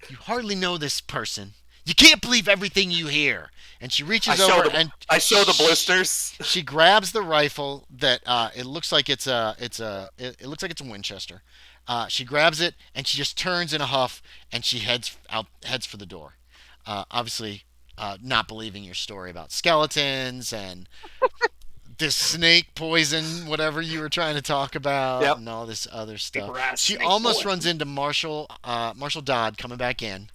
you hardly know this person. You can't believe everything you hear." And she reaches over and I show the blisters. she grabs the rifle that it looks like it looks like it's a Winchester. She grabs it and she just turns in a huff and she heads for the door. Obviously, not believing your story about skeletons and this snake poison, whatever you were trying to talk about, Yep. and all this other stuff. Vaporized She snake almost poison. runs into Marshall Dodd coming back in.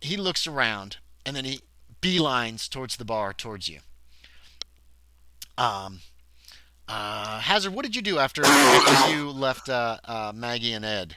He looks around and then he beelines towards the bar towards you. Hazard, what did you do after you left Maggie and Ed?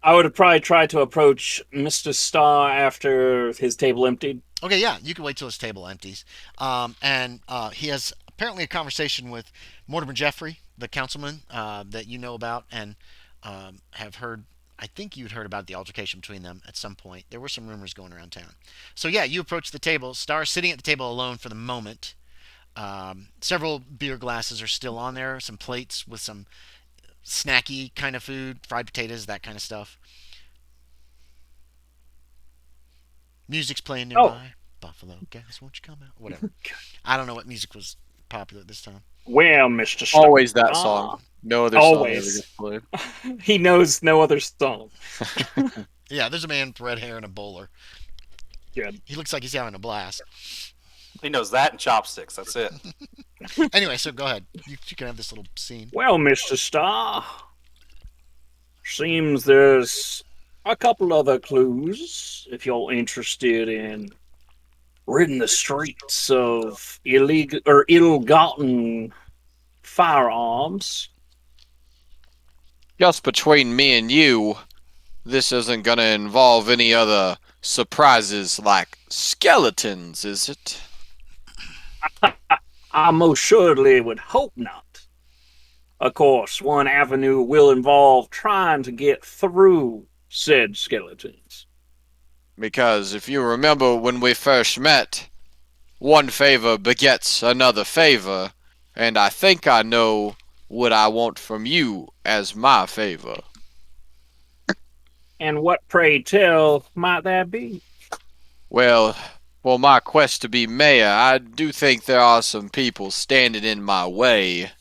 I would have probably tried to approach Mr. Starr after his table emptied. Okay, yeah, you can wait till his table empties. And he has apparently a conversation with Mortimer Jeffrey, the councilman that you know about, and have heard. I think you'd heard about the altercation between them at some point. There were some rumors going around town. So yeah, you approach the table. Starr sitting at the table alone for the moment. Several beer glasses are still on there. Some plates with some snacky kind of food, fried potatoes, that kind of stuff. Music's playing nearby. Buffalo Gas, won't you come out? Whatever. I don't know what music was popular at this time. Well, Mr. Starr. Always that song. No other song ever Always. gets played. He knows no other song. Yeah, there's a man with red hair and a bowler. Good. He looks like he's having a blast. He knows that and chopsticks. That's it. Anyway, so go ahead. You can have this little scene. Well, Mr. Starr, seems there's a couple other clues if you're interested in ridding the streets of illegal or ill-gotten firearms. Just between me and you, this isn't gonna involve any other surprises like skeletons, is it? I most surely would hope not. Of course, one avenue will involve trying to get through said skeletons. Because if you remember when we first met, one favor begets another favor, and I think I know what I want from you as my favor. And what, pray tell, might that be? Well, for my quest to be mayor, I do think there are some people standing in my way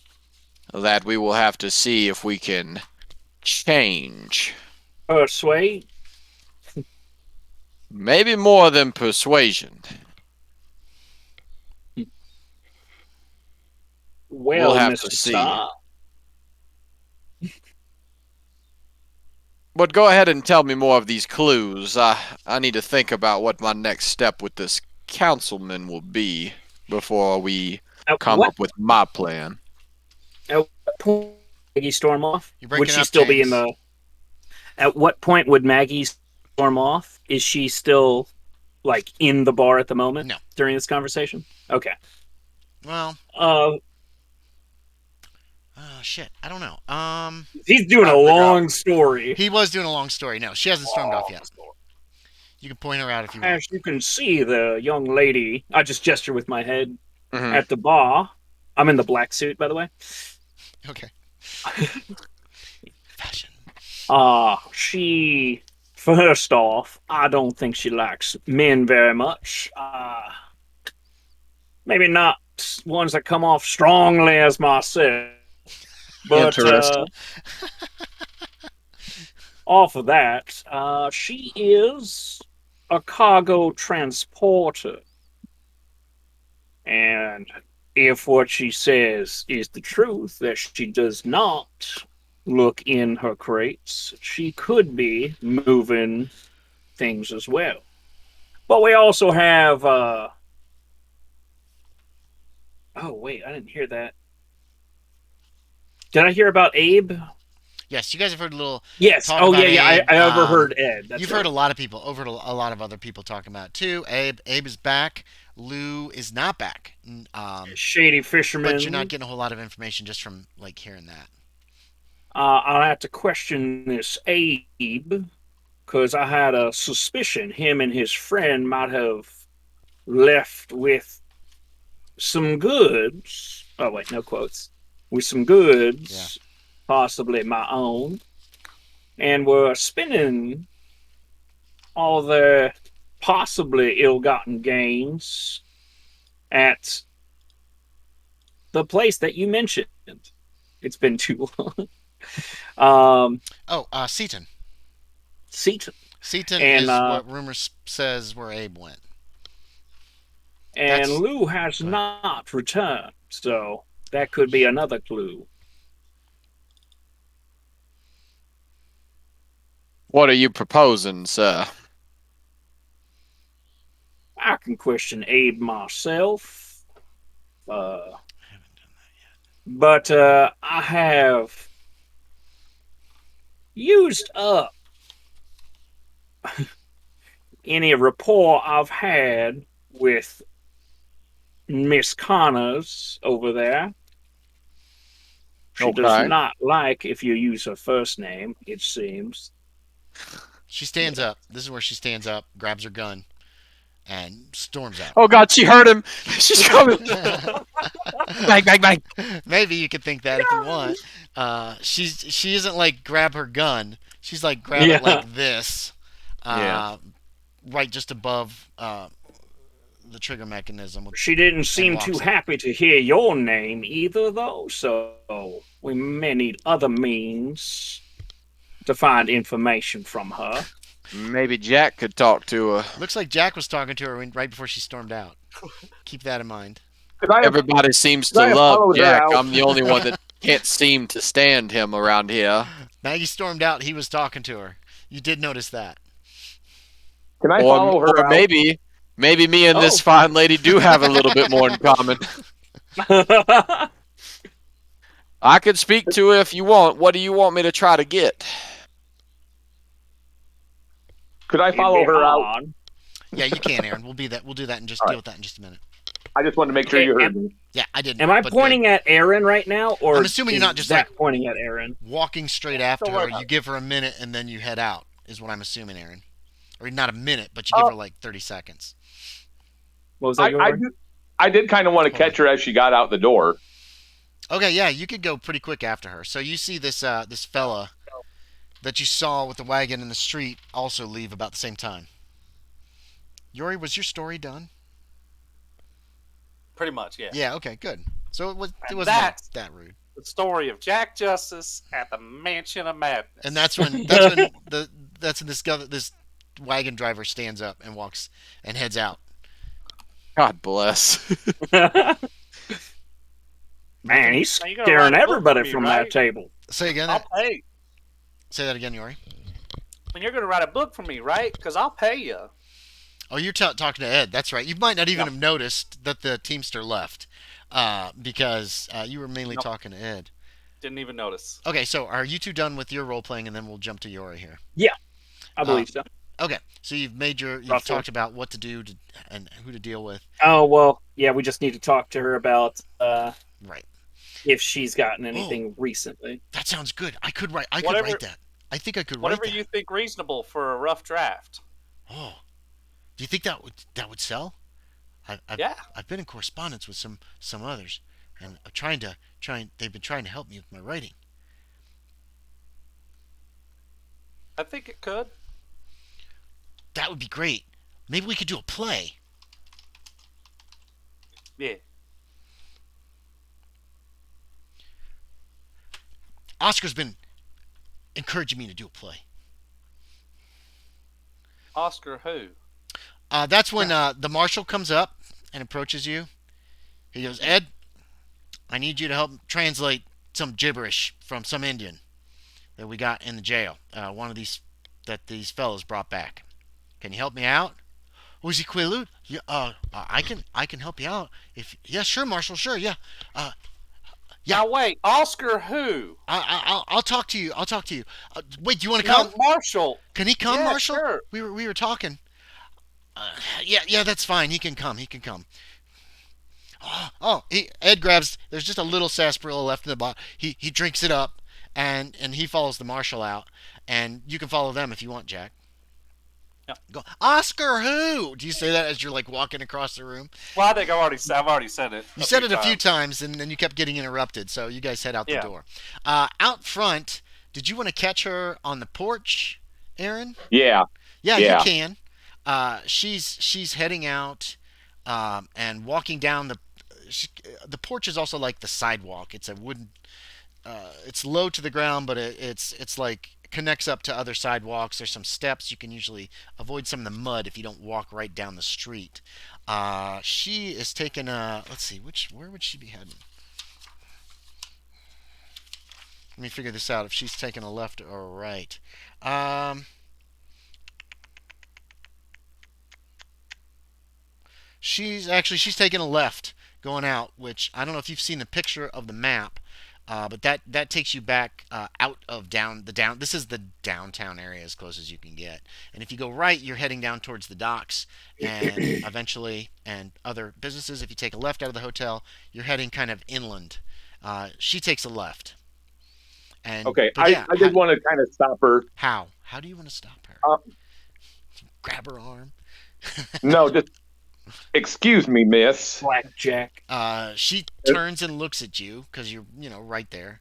that we will have to see if we can change. Persuade? Maybe more than persuasion. Well, We'll have Mr. to see. Starr, But go ahead and tell me more of these clues. I need to think about what my next step with this councilman will be before we at come what up with my plan. point would Maggie storm off? You're Would breaking she up, still be in James. the... At what point would Maggie storm off? Is she still, like, in the bar at the moment? No. During this conversation? Okay. Well, Uh, shit. I don't know. he's doing a long story. He was doing a long story. No, she hasn't stormed off yet. You can point her out if you want. As you can see, the young lady... I just gesture with my head Mhm. at the bar. I'm in the black suit, by the way. Okay. Fashion. She... First off, I don't think she likes men very much. Maybe not ones that come off strongly as myself. But Interesting. off of that, she is a cargo transporter. And if what she says is the truth, that she does not look in her crates. She could be moving things as well. But we also have. Oh wait, I didn't hear that. Did I hear about Abe? Yes, you guys have heard a little Yes. talk Oh about yeah, yeah. Abe. I overheard Ed. That's You've right. heard a lot of people, a lot of other people talking about it too. Abe is back. Lou is not back. Shady But you're not fisherman. getting a whole lot of information just from like hearing that. I'll have to question this Abe because I had a suspicion him and his friend might have left with some goods. Oh wait, no quotes. With some goods, possibly my own, and were spending all their possibly ill-gotten gains at the place that you mentioned. It's been too long. Oh, Seaton. Seaton. Seaton And is what rumors says where Abe went. and That's- Lou has not returned, so that could be another clue. What are you proposing, sir? I can question Abe myself, but I have used up any rapport I've had with Miss Connors over there. She does Okay. not like if you use her first name, it seems. She stands up. This is where she stands up, grabs her gun, and storms out. Oh God, she heard him. She's coming. Bang, bang, bang. Maybe you could think that if you want. She isn't like grab her gun. She's like grab it Yeah. like this, Yeah. right just above the trigger mechanism. She didn't seem walks too up. happy to hear your name either, though, so we may need other means to find information from her. Maybe Jack could talk to her. Looks like Jack was talking to her right before she stormed out. Keep that in mind. Could I have, Everybody seems could I to have love followed her Jack. out? I'm the only one that can't seem to stand him around here. Maggie stormed out. He was talking to her. You did notice that. Can I follow her Or out? maybe me and this Oh. fine lady do have a little bit more in common. I could speak to her if you want. What do you want me to try to get? Could I It'd follow be her out? hard. Yeah, you can, Aaron. We'll do that and just All deal right. with that in just a minute. I just wanted to make sure Okay, you heard me. Yeah, I didn't. Am I but pointing at Aaron right now, or I'm assuming you're is not just, Zach like- pointing at Aaron? walking straight after Don't worry her. about You it. give her a minute and then you head out. Is what I'm assuming, Aaron. Or not a minute, but you give her like 30 seconds. What was that? I did kind of want to catch her as she got out the door. Okay, yeah, you could go pretty quick after her. So you see this this fella that you saw with the wagon in the street also leave about the same time. Yorie, was your story done? Pretty much, yeah. Yeah. Okay. Good. So it And wasn't that's- that rude. The story of Jack Justice at the Mansion of Madness. And that's when this wagon driver stands up and walks and heads out. God bless. Man, he's Now, you gotta scaring write a book everybody for me, from right? that table. Say again. I'll pay. Say that again, Yorie. And you're gonna write a book for me, right? Because I'll pay you. Oh, you're talking to Ed. That's right. You might not even have noticed that the teamster left, because you were mainly Nope. talking to Ed. Didn't even notice. Okay, so are you two done with your role playing, and then we'll jump to Yorie here. I believe so. Okay, so you've Roughly. talked about what to do and who to deal with. Oh well, yeah. We just need to talk to her about Right. if she's gotten anything recently. That sounds good. I could write Whatever- that. I think I could write Whatever that. you think reasonable for a rough draft. Oh, do you think that would sell? Yeah. I've been in correspondence with some others, and I'm they've been trying to help me with my writing. I think it could. That would be great. Maybe we could do a play. Yeah. Oscar's been encouraging me to do a play. Oscar who? That's when the marshal comes up and approaches you. He goes, Ed, I need you to help translate some gibberish from some Indian. that we got in the jail. One of these that these fellows brought back. Can you help me out? Was he Quilu? Yeah, I can help you out. If yeah, sure, Marshal, sure, yeah. Uh, yeah, Now wait, Oscar who? I'll talk to you. I'll talk to you. Wait, do you want to No, come? Marshall. Can he come, Yeah, Marshal? sure. We were talking. Yeah, that's fine. He can come. He can come. Ed grabs. There's just a little sarsaparilla left in the bottle. He drinks it up, and he follows the marshal out. And you can follow them if you want, Jack. Yeah. Go, Oscar who? Do you say that as you're like walking across the room? Well, I think I've already said it. You said it a few times, and then you kept getting interrupted. So you guys head out the door. Out front, did you want to catch her on the porch, Aaron? Yeah. Yeah, Yeah. you can. She's heading out, and walking down the porch is also like the sidewalk. It's a wooden. It's low to the ground, but it's like connects up to other sidewalks. There's some steps. You can usually avoid some of the mud if you don't walk right down the street. She is taking a. Let's see, where would she be heading? Let me figure this out. If she's taking a left or a right. She's taking a left going out, which I don't know if you've seen the picture of the map, but that takes you back out of the down. This is the downtown area as close as you can get. And if you go right, you're heading down towards the docks and eventually and other businesses. If you take a left out of the hotel, you're heading kind of inland. She takes a left. And Okay. but yeah, I did want to kind of stop her. how? How do you want to stop her? Uh, Grab her arm. no, just excuse me, miss. Blackjack. She turns and looks at you because you're right there.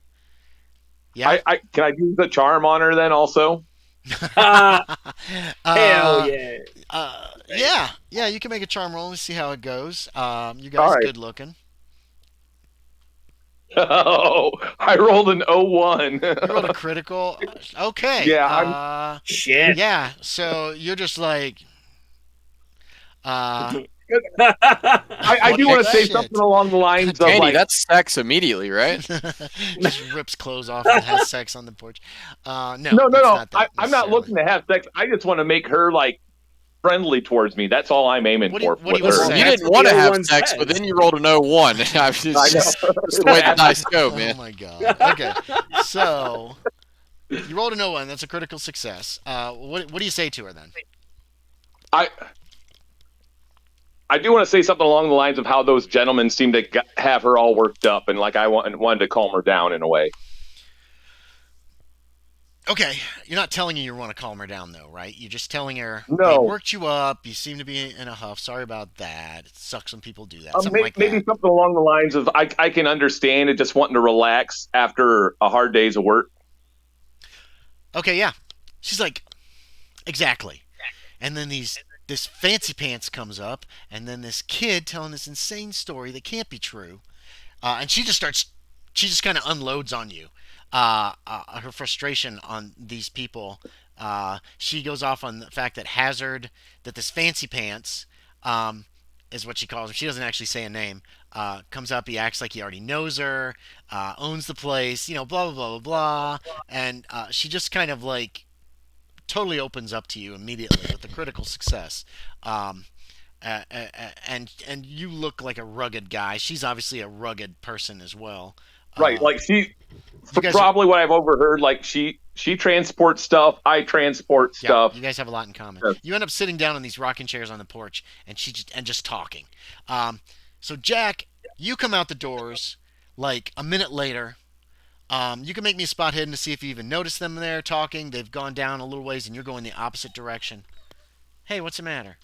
Yeah. I can I use the charm on her then also? Hell Uh, yeah. yeah. You can make a charm roll and see how it goes. You All guys right. good looking. Oh, I rolled an 01. You rolled a critical. Okay. Yeah, Shit. Yeah. So you're just like. I What do want the to say shit? something along the lines of Danny, like, that's sex immediately, right? Just rips clothes off and has sex on the porch. No, no. that's not that I'm not necessarily. looking to have sex. I just want to make her like friendly towards me. That's all I'm aiming What do you- for. what do you with wanna her. say? You That's didn't what want to the have 01 sex, says. but then you rolled an 01. It's I know. just the way the dice go, Oh man. my god. Okay. So you rolled an 01. That's a critical success. What do you say to her then? I do want to say something along the lines of how those gentlemen seem to have her all worked up, and like I wanted to calm her down in a way. Okay, you're not telling her you want to calm her down though, right? You're just telling her they No. worked you up. You seem to be in a huff. Sorry about that. It sucks when people do that. Something like Maybe that. something along the lines of I can understand it, just wanting to relax after a hard day's of work. Okay, yeah. She's like, exactly. And then this fancy pants comes up, and then this kid telling this insane story that can't be true, and she just kind of unloads on you, her frustration on these people. She goes off on the fact that this fancy pants, is what she calls him. She doesn't actually say a name. Comes up, he acts like he already knows her, owns the place, blah blah blah blah blah, and she just kind of like totally opens up to you immediately with a critical success. And you look like a rugged guy. She's obviously a rugged person as well. Right, like you guys probably what I've overheard. Like she transports stuff, I transport Yeah, stuff. you guys have a lot in common. Yes. You end up sitting down on these rocking chairs on the porch, and just talking. So Jack, you come out the doors like a minute later. You can make me a spot hidden to see if you even notice them there talking. They've gone down a little ways, and you're going the opposite direction. Hey, what's the matter?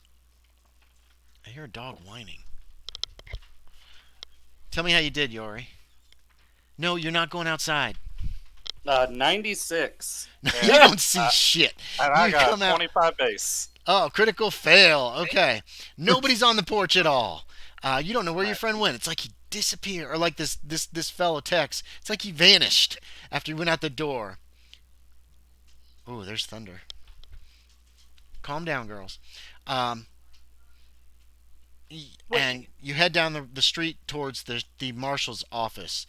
I hear a dog whining. Tell me how you did, Yorie. No, you're not going outside. 96. You don't see shit. And I You got come out- 25 base. Oh, critical fail. Okay. Nobody's on the porch at all. You don't know where your friend went. It's like he disappeared. Or like this fellow Tex. It's like he vanished after he went out the door. Ooh, there's thunder. Calm down, girls. And you head down the street towards the marshal's office.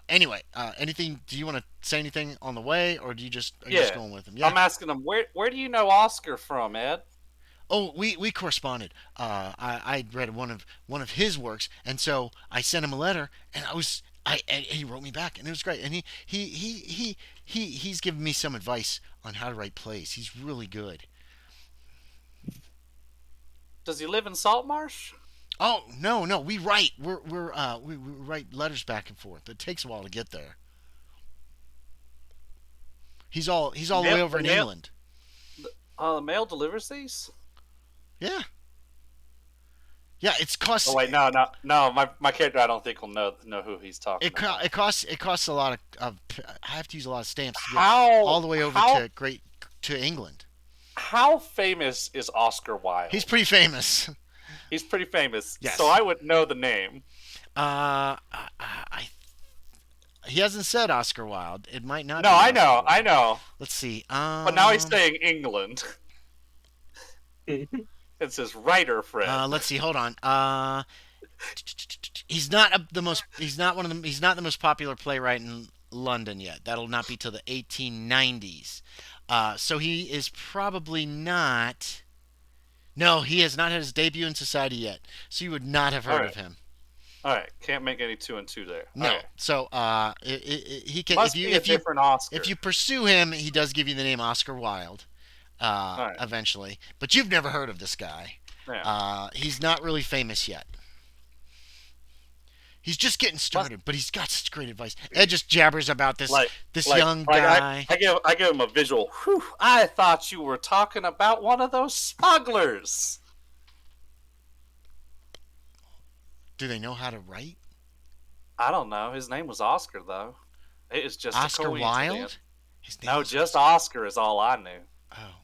Anyway, anything? Do you want to say anything on the way, or do you are you just Yeah. going with him? Yeah. I'm asking him, where do you know Oscar from, Ed? Oh, we corresponded. I read one of his works, and so I sent him a letter, and and he wrote me back, and it was great. And he's given me some advice on how to write plays. He's really good. Does he live in Saltmarsh? Oh no, we write. We write letters back and forth. It takes a while to get there. He's all the way over in England. The mail delivers these? Yeah. Yeah, it's costs. Oh wait, no. My character, I don't think will know who he's talking about. It costs a lot of I have to use a lot of stamps to get How all the way over to England. How famous is Oscar Wilde? He's pretty famous. He's pretty famous. Yes. So I would know the name. He hasn't said Oscar Wilde. It might not. No, be I know, Oscar Wilde. I know. Let's see. But now he's saying England. It's his writer friend. Let's see. Hold on. He's not the most. He's not one of them. He's not the most popular playwright in London yet. That'll not be till the 1890s. So he is probably not. No, he has not had his debut in society yet. So you would not have heard of him. All right, can't make any 2 and 2 there. No. Okay. So he can. Must be a different Oscar. If you pursue him, he does give you the name Oscar Wilde. Right. Eventually, but you've never heard of this guy. Yeah. He's not really famous yet. He's just getting started, but he's got such great advice. Ed just jabbers about this young guy. I give him a visual. Whew, I thought you were talking about one of those smugglers. Do they know how to write? I don't know. His name was Oscar, though. It is just Oscar a coincidence. Wilde? His name No, was just Oscar is all I knew. Oh.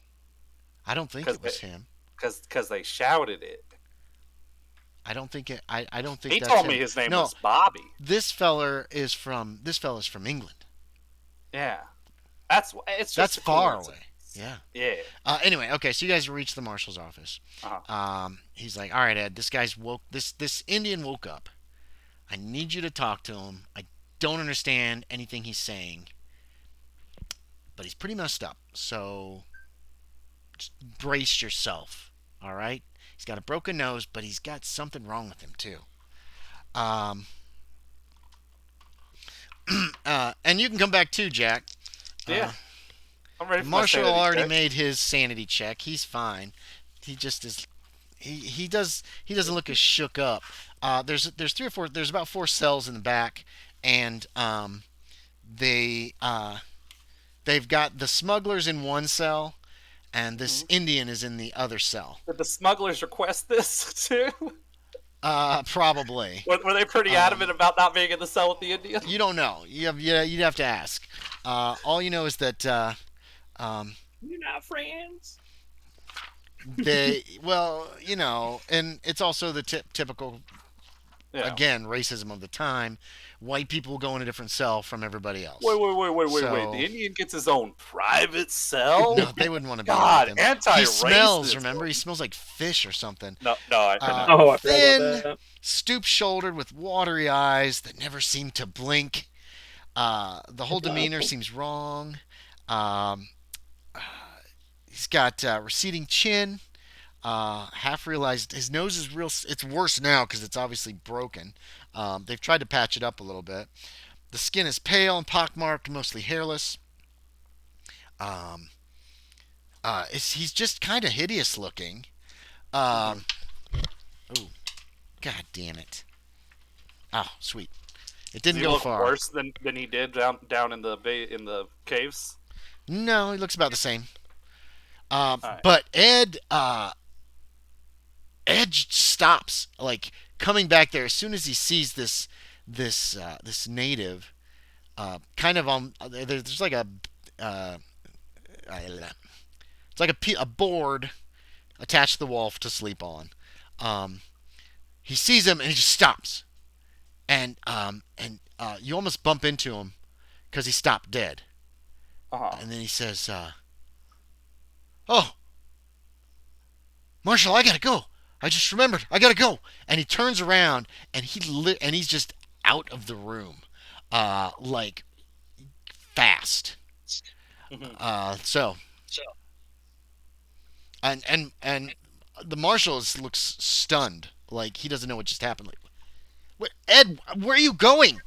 I don't think it was him. Because they shouted it. I don't think it. I don't think He that's told him. me his name No, was Bobby. This fella's from England. Yeah, it's just That's a far coincidence. away. Yeah. Yeah. Anyway, okay, so you guys reach the marshal's office. Uh-huh. He's like, "All right, Ed, this guy's woke. This Indian woke up. I need you to talk to him. I don't understand anything he's saying, but he's pretty messed up. So just brace yourself. All right. He's got a broken nose, but he's got something wrong with him too. And you can come back too, Jack. Yeah. I'm ready for Marshall my sanity already check. made his sanity check. He's fine. He just is. He doesn't look as shook up. There's 3 or 4. There's about 4 cells in the back, and they've got the smugglers in one cell, and this Indian is in the other cell. Did the smugglers request this too? Probably. Were they pretty adamant about not being in the cell with the Indian? You don't know. You'd have to ask. All you know is that You're not friends. and it's also the typical, again, racism of the time. White people go in a different cell from everybody else. Wait. So- The Indian gets his own private cell? No, they wouldn't want to be God, with him. anti-racist. He smells, remember? He smells like fish or something. No, I Oh, I forgot Thin, about that. stoop-shouldered with watery eyes that never seem to blink. The whole demeanor seems wrong. He's got receding chin. Half realized his nose is real. It's worse now because it's obviously broken. They've tried to patch it up a little bit. The skin is pale and pockmarked, mostly hairless. He's just kind of hideous looking. Oh, god damn it! Oh, sweet. It Does didn't he go look far. worse than he did down in the caves? No, he looks about the same. Right. But Ed stops, like coming back there as soon as he sees this native. Kind of on there's like it's like a board attached to the wall to sleep on. He sees him and he just stops, and you almost bump into him because he stopped dead. And then he says, "Oh, Marshall, I gotta go. I just remembered. I gotta go." And he turns around and he's just out of the room. like fast. Mhm. So and the marshal looks stunned, like he doesn't know what just happened. Like, what, Ed, where are you going?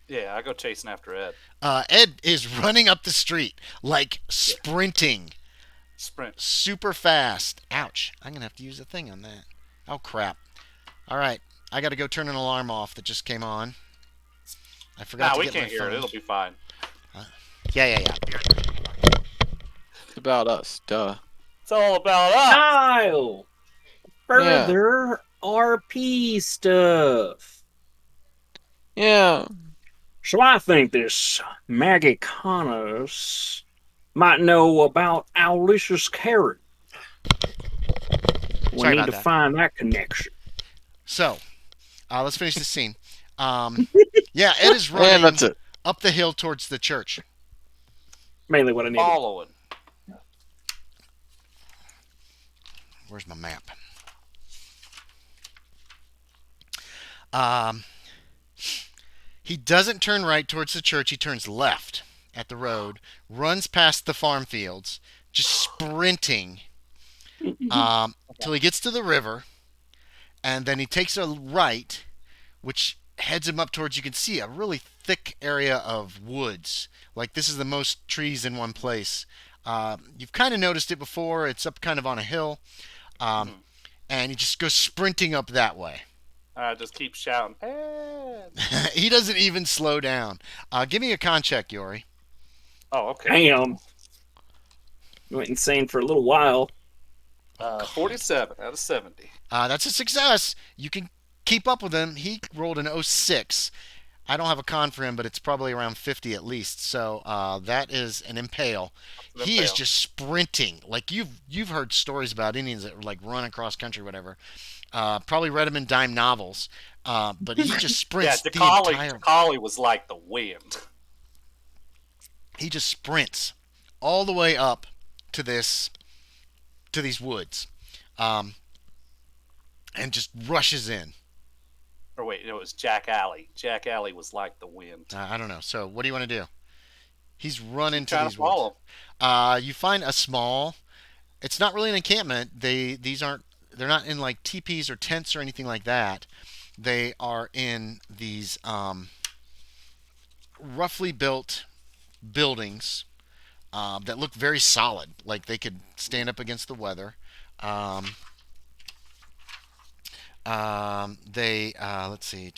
Yeah, I go chasing after Ed. Ed is running up the street, like Yeah. sprinting, Sprint. super fast. Ouch! I'm gonna have to use a thing on that. Oh crap! All right, I got to go turn an alarm off that just came on. I forgot Nah, to we get my can't hear it. phone. It'll be fine. Yeah. It's about us. Duh. It's all about us. Kyle! Yeah. Further RP stuff. Yeah. So I think this Maggie Connors might know about Owlicious Carrot. We Sorry need about to that. find that connection. So, let's finish the scene. Yeah, Ed is And running that's it. up the hill towards the church. Mainly what I needed. Following. Where's my map? Um, he doesn't turn right towards the church. He turns left at the road, runs past the farm fields, just sprinting till he gets to the river, and then he takes a right, which heads him up towards, you can see, a really thick area of woods. Like this is the most trees in one place. You've kind of noticed it before. It's up kind of on a hill. Um, Mhm. and he just goes sprinting up that way. I just keep shouting, Ed. He doesn't even slow down. Give me a con check, Yorie. Oh, okay. Damn. Went insane for a little while. 47 out of 70. That's a success. You can keep up with him. He rolled an 06. I don't have a con for him, but it's probably around 50 at least. So that is an impale. He is just sprinting. Like you've heard stories about Indians that like run across country, whatever. Probably read them in dime novels. But he just Yeah, sprints the entire. Dakali was like the wind. He just sprints all the way up to these woods, um, and just rushes in. Or wait, it was Jack Alley. Jack Alley was like the wind. I don't know. So what do you want to do? He's running Keep to trying these to follow woods. him. You find a small. It's not really an encampment. These aren't. They're not in like teepees or tents or anything like that. They are in these roughly built buildings that look very solid, like they could stand up against the weather. Um, they let's see.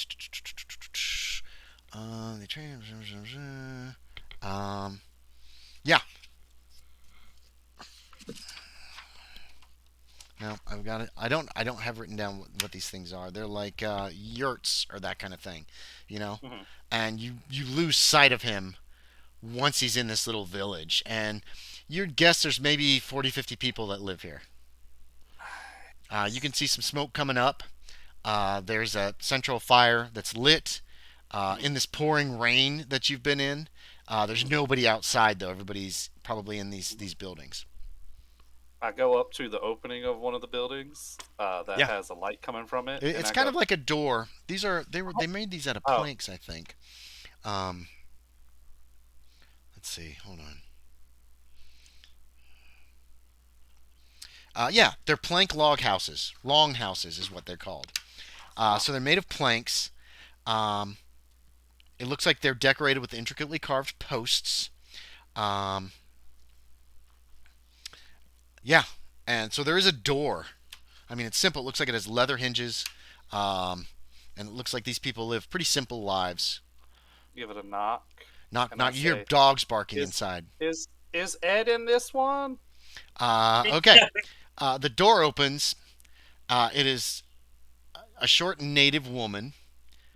They train. Yeah. No, I've got it. I don't have written down what these things are. They're like yurts or that kind of thing, you know. Mhm. And you lose sight of him once he's in this little village, and you'd guess there's maybe 40, 50 people that live here. You can see some smoke coming up. There's a central fire that's lit. In this pouring rain that you've been in, there's nobody outside though. Everybody's probably in these buildings. I go up to the opening of one of the buildings that Yeah. has a light coming from it. It's and I kind go, of like a door. They made these out of Oh. planks, I think. Um, let's see. Hold on. Yeah, they're plank log houses. Long houses is what they're called. So they're made of planks. Um, it looks like they're decorated with intricately carved posts. Um, yeah, and so there is a door. I mean, it's simple. It looks like it has leather hinges, and it looks like these people live pretty simple lives. give it a knock. Knock, And I knock. You hear say, dogs barking is- inside. Is Ed in this one? Okay. The door opens. It is a short native woman.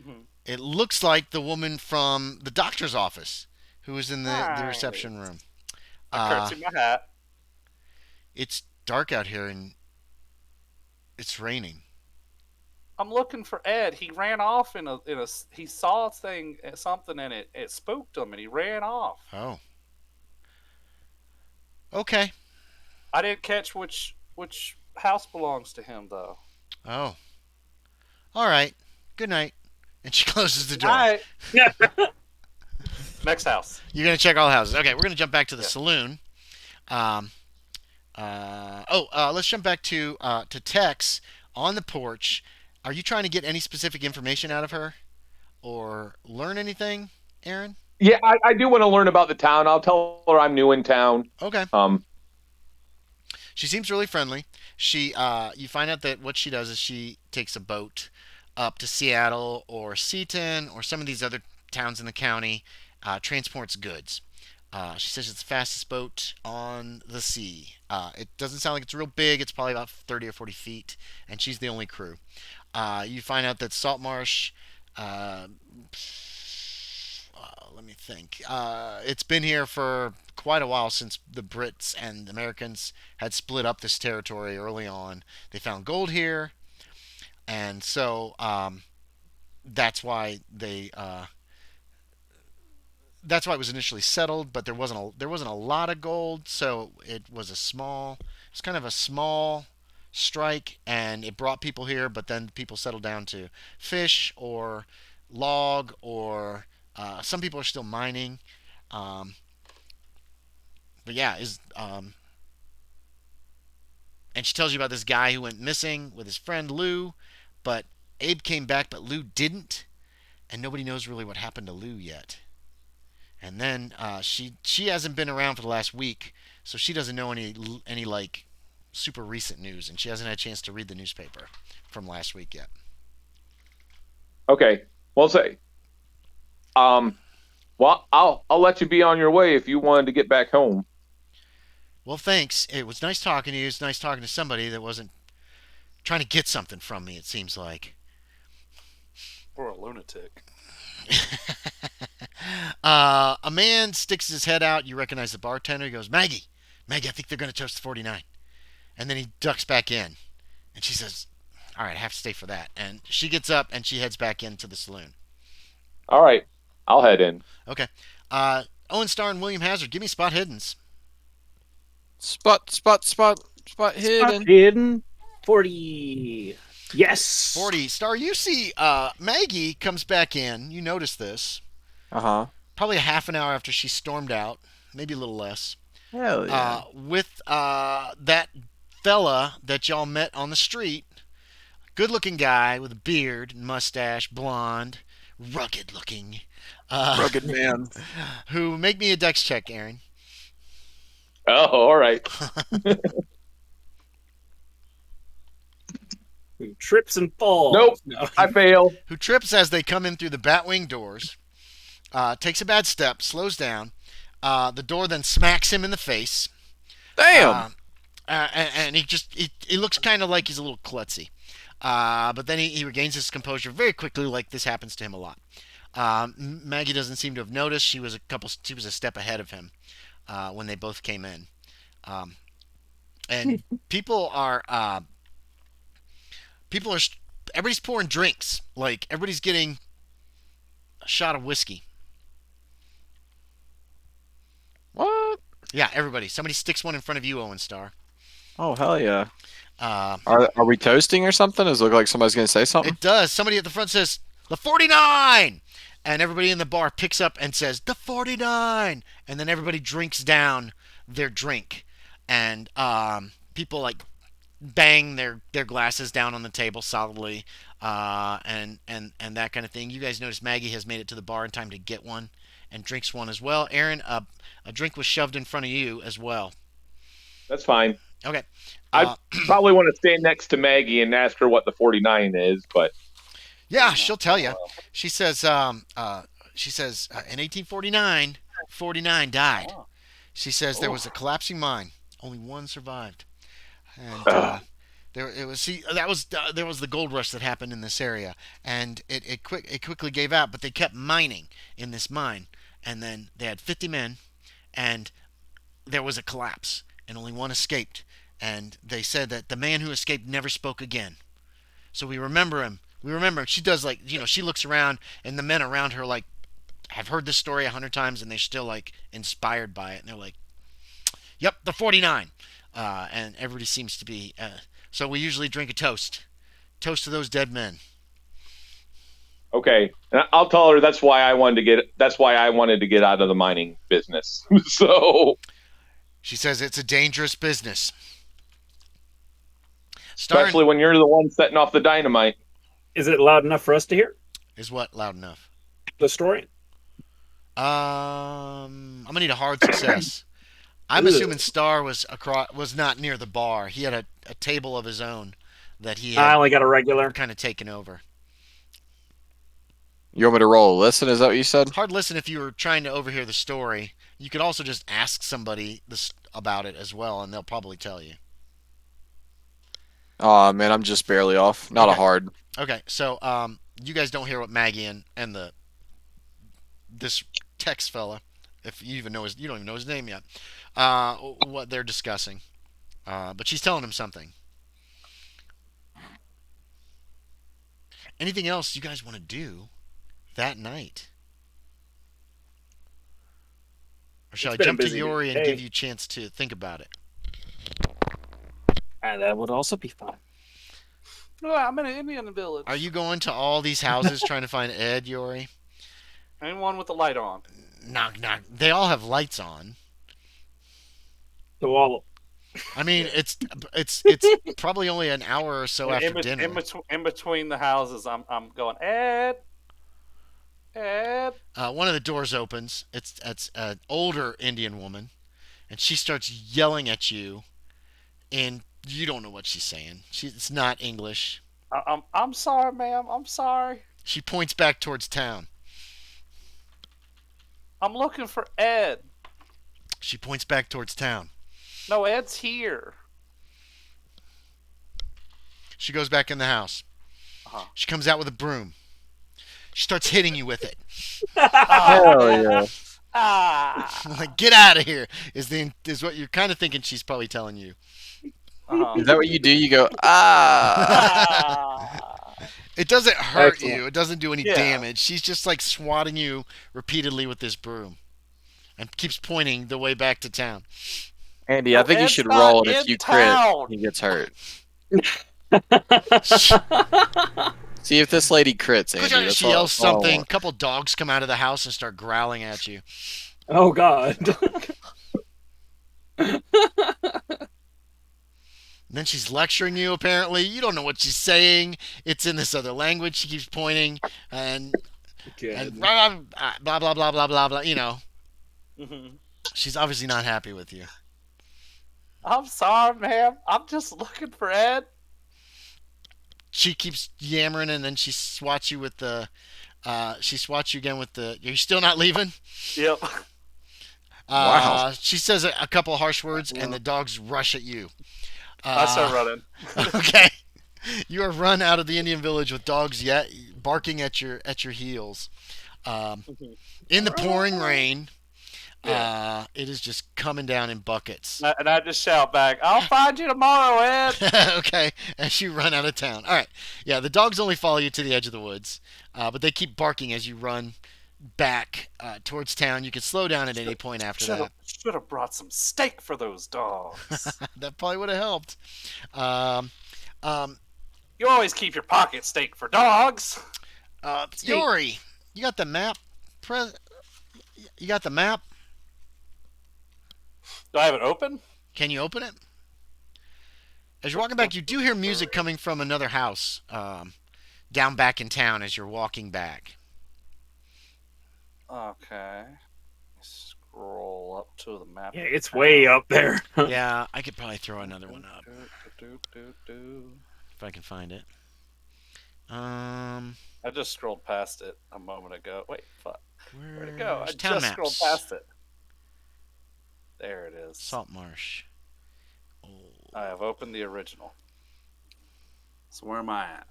Mhm. It looks like the woman from the doctor's office who was in the Nice. reception room. I Uh, curtsy my hat. it's dark out here and it's raining. I'm looking for Ed. He ran off he saw something and it spooked him and he ran off. Oh. Okay. I didn't catch which house belongs to him though. Oh. All right. Good night. And she closes the door. All right. Next house. You're gonna check all the houses. Okay, we're gonna jump back to the Yeah. saloon. Um, let's jump back to Tex on the porch. Are you trying to get any specific information out of her or learn anything, Aaron? Yeah, I do want to learn about the town. I'll tell her I'm new in town. Okay. Um, She seems really friendly. You find out that what she does is she takes a boat up to Seattle or Seaton or some of these other towns in the county, transports goods. She says it's the fastest boat on the sea. It doesn't sound like it's real big. It's probably about 30 or 40 feet, and she's the only crew. You find out that Saltmarsh, uh, let me think. It's been here for quite a while since the Brits and the Americans had split up this territory early on. They found gold here, and so that's why that's why it was initially settled. But there wasn't a lot of gold, so it's kind of a small strike, and it brought people here. But then people settled down to fish or log or some people are still mining. Um, but yeah, and she tells you about this guy who went missing with his friend Lou, but Abe came back, but Lou didn't, and nobody knows really what happened to Lou yet. And then she hasn't been around for the last week, so she doesn't know any like super recent news, and she hasn't had a chance to read the newspaper from last week yet. okay. Well, say, well, I'll let you be on your way if you wanted to get back home. Well, thanks. It was nice talking to you. It's nice talking to somebody that wasn't trying to get something from me. It seems like. Or a lunatic. A man sticks his head out. You recognize the bartender. He goes, Maggie, Maggie, I think they're going to toast the 49. And then he ducks back in. And she says, all right, I have to stay for that. And she gets up and she heads back into the saloon. All right, I'll head in. Okay. Owen Starr and William Hazard, give me spot hiddens. Spot hidden. Hidden 40. Yes. 40. Star, you see Maggie comes back in. You notice this. Uh-huh. Probably a half an hour after she stormed out. Maybe a little less. Hell yeah. With that fella that y'all met on the street. Good looking guy with a beard and mustache, blonde, rugged looking. Rugged man. Who make me a dex check, Aaron. Oh, all right. Who trips and falls. Nope. No. I fail. Who trips as they come in through the Batwing doors. Takes a bad step, slows down. The door then smacks him in the face. Damn. And he looks kind of like he's a little klutzy. But then he regains his composure very quickly, like this happens to him a lot. Maggie doesn't seem to have noticed. She was a step ahead of him when they both came in. And people are everybody's pouring drinks. Like everybody's getting a shot of whiskey. What? Yeah, everybody. Somebody sticks one in front of you, Owen Star. Oh, hell yeah. Uh, Are we toasting or something? Does it look like somebody's going to say something? It does. Somebody at the front says, the 49! And everybody in the bar picks up and says, the 49! And then everybody drinks down their drink. And people like bang their glasses down on the table solidly and that kind of thing. You guys notice Maggie has made it to the bar in time to get one and drinks one as well. Aaron, a drink was shoved in front of you as well. That's fine. Okay. I probably want to stand next to Maggie and ask her what the 49 is, but Yeah, she'll tell you. She says, in 1849, 49 died. She says there was a collapsing mine. Only one survived. And there was the gold rush that happened in this area, and it quickly gave out. But they kept mining in this mine, and then they had 50 men, and there was a collapse, and only one escaped. And they said that the man who escaped never spoke again. So we remember him. She does she looks around, and the men around her like have heard this story 100 times, and they're still like inspired by it, and they're like, "Yep, the 49." And everybody seems to be. So we usually drink a toast to those dead men. Okay, and I'll tell her that's why I wanted to get. That's why I wanted to get out of the mining business. So, She says it's a dangerous business. Starring especially when you're the one setting off the dynamite. Is it loud enough for us to hear is what loud enough. the story? I'm gonna need a hard success. I'm Ugh. assuming Star was not near the bar. He had a table of his own that he I had only got a regular. kind of taken over. You want me to roll a listen? Is that what you said? Hard listen if you were trying to overhear the story. You could also just ask somebody about it as well, and they'll probably tell you. Oh man, I'm just barely off. Not a Okay. hard. Okay, so you guys don't hear what Maggie and this text fella, if you even know you don't even know his name yet, what they're discussing. But she's telling him something. Anything else you guys want to do that night? Or shall I It's been a jump to busy Yorie and day. give you a chance to think about it? That would also be fun. No, I'm in an Indian village. Are you going to all these houses trying to find Ed, Yorie? Anyone with the light on? Knock, knock. They all have lights on. So all I mean, it's probably only an hour or so after dinner. In between the houses, I'm going, Ed. One of the doors opens. It's an older Indian woman, and she starts yelling at you, and you don't know what she's saying. It's not English. I'm sorry, ma'am. I'm sorry. She points back towards town. I'm looking for Ed. She points back towards town. No, Ed's here. She goes back in the house. Uh-huh. She comes out with a broom. She starts hitting you with it. Hell yeah. Like, get out of here is what you're kind of thinking she's probably telling you. Uh-huh. Is that what you do? You go, It doesn't hurt Excellent. you. It doesn't do any Yeah. damage. She's just like swatting you repeatedly with this broom and keeps pointing the way back to town. Andy, I think you Ed's should not roll it in if you crit. town. He gets hurt. See if this lady crits, Andy. That's She all- yells all I something. A want. couple dogs come out of the house and start growling at you. Oh God. And then she's lecturing you, apparently. You don't know what she's saying. It's in this other language. She keeps pointing and Good. blah, blah, blah, blah, blah, blah, blah. You know, Mhm. she's obviously not happy with you. I'm sorry, ma'am. I'm just looking for Ed. She keeps yammering, and then she swats you with the... she swats you again with the... You're still not leaving? Yep. Wow. She says a couple harsh words, and the dogs rush at you. I start running. Okay. You are run out of the Indian village with dogs yet barking at your heels. In the pouring rain, it is just coming down in buckets. And I just shout back, I'll find you tomorrow, Ed. Okay, as you run out of town. All right. Yeah, the dogs only follow you to the edge of the woods, but they keep barking as you run back towards town. You can slow down at any point after that. Should have brought some steak for those dogs. That probably would have helped. You always keep your pocket steak for dogs. Yorie, you got the map? You got the map? Do I have it open? Can you open it? As you're walking back, you do hear music coming from another house down back in town as you're walking back. Okay. Scroll up to the map. Yeah, it's way up there. Yeah, I could probably throw another one up Do. if I can find it. I just scrolled past it a moment ago. Wait, fuck. Where'd it go? I Where's Town just Maps? scrolled past it. There it is. Saltmarsh. Oh. I have opened the original. So where am I at?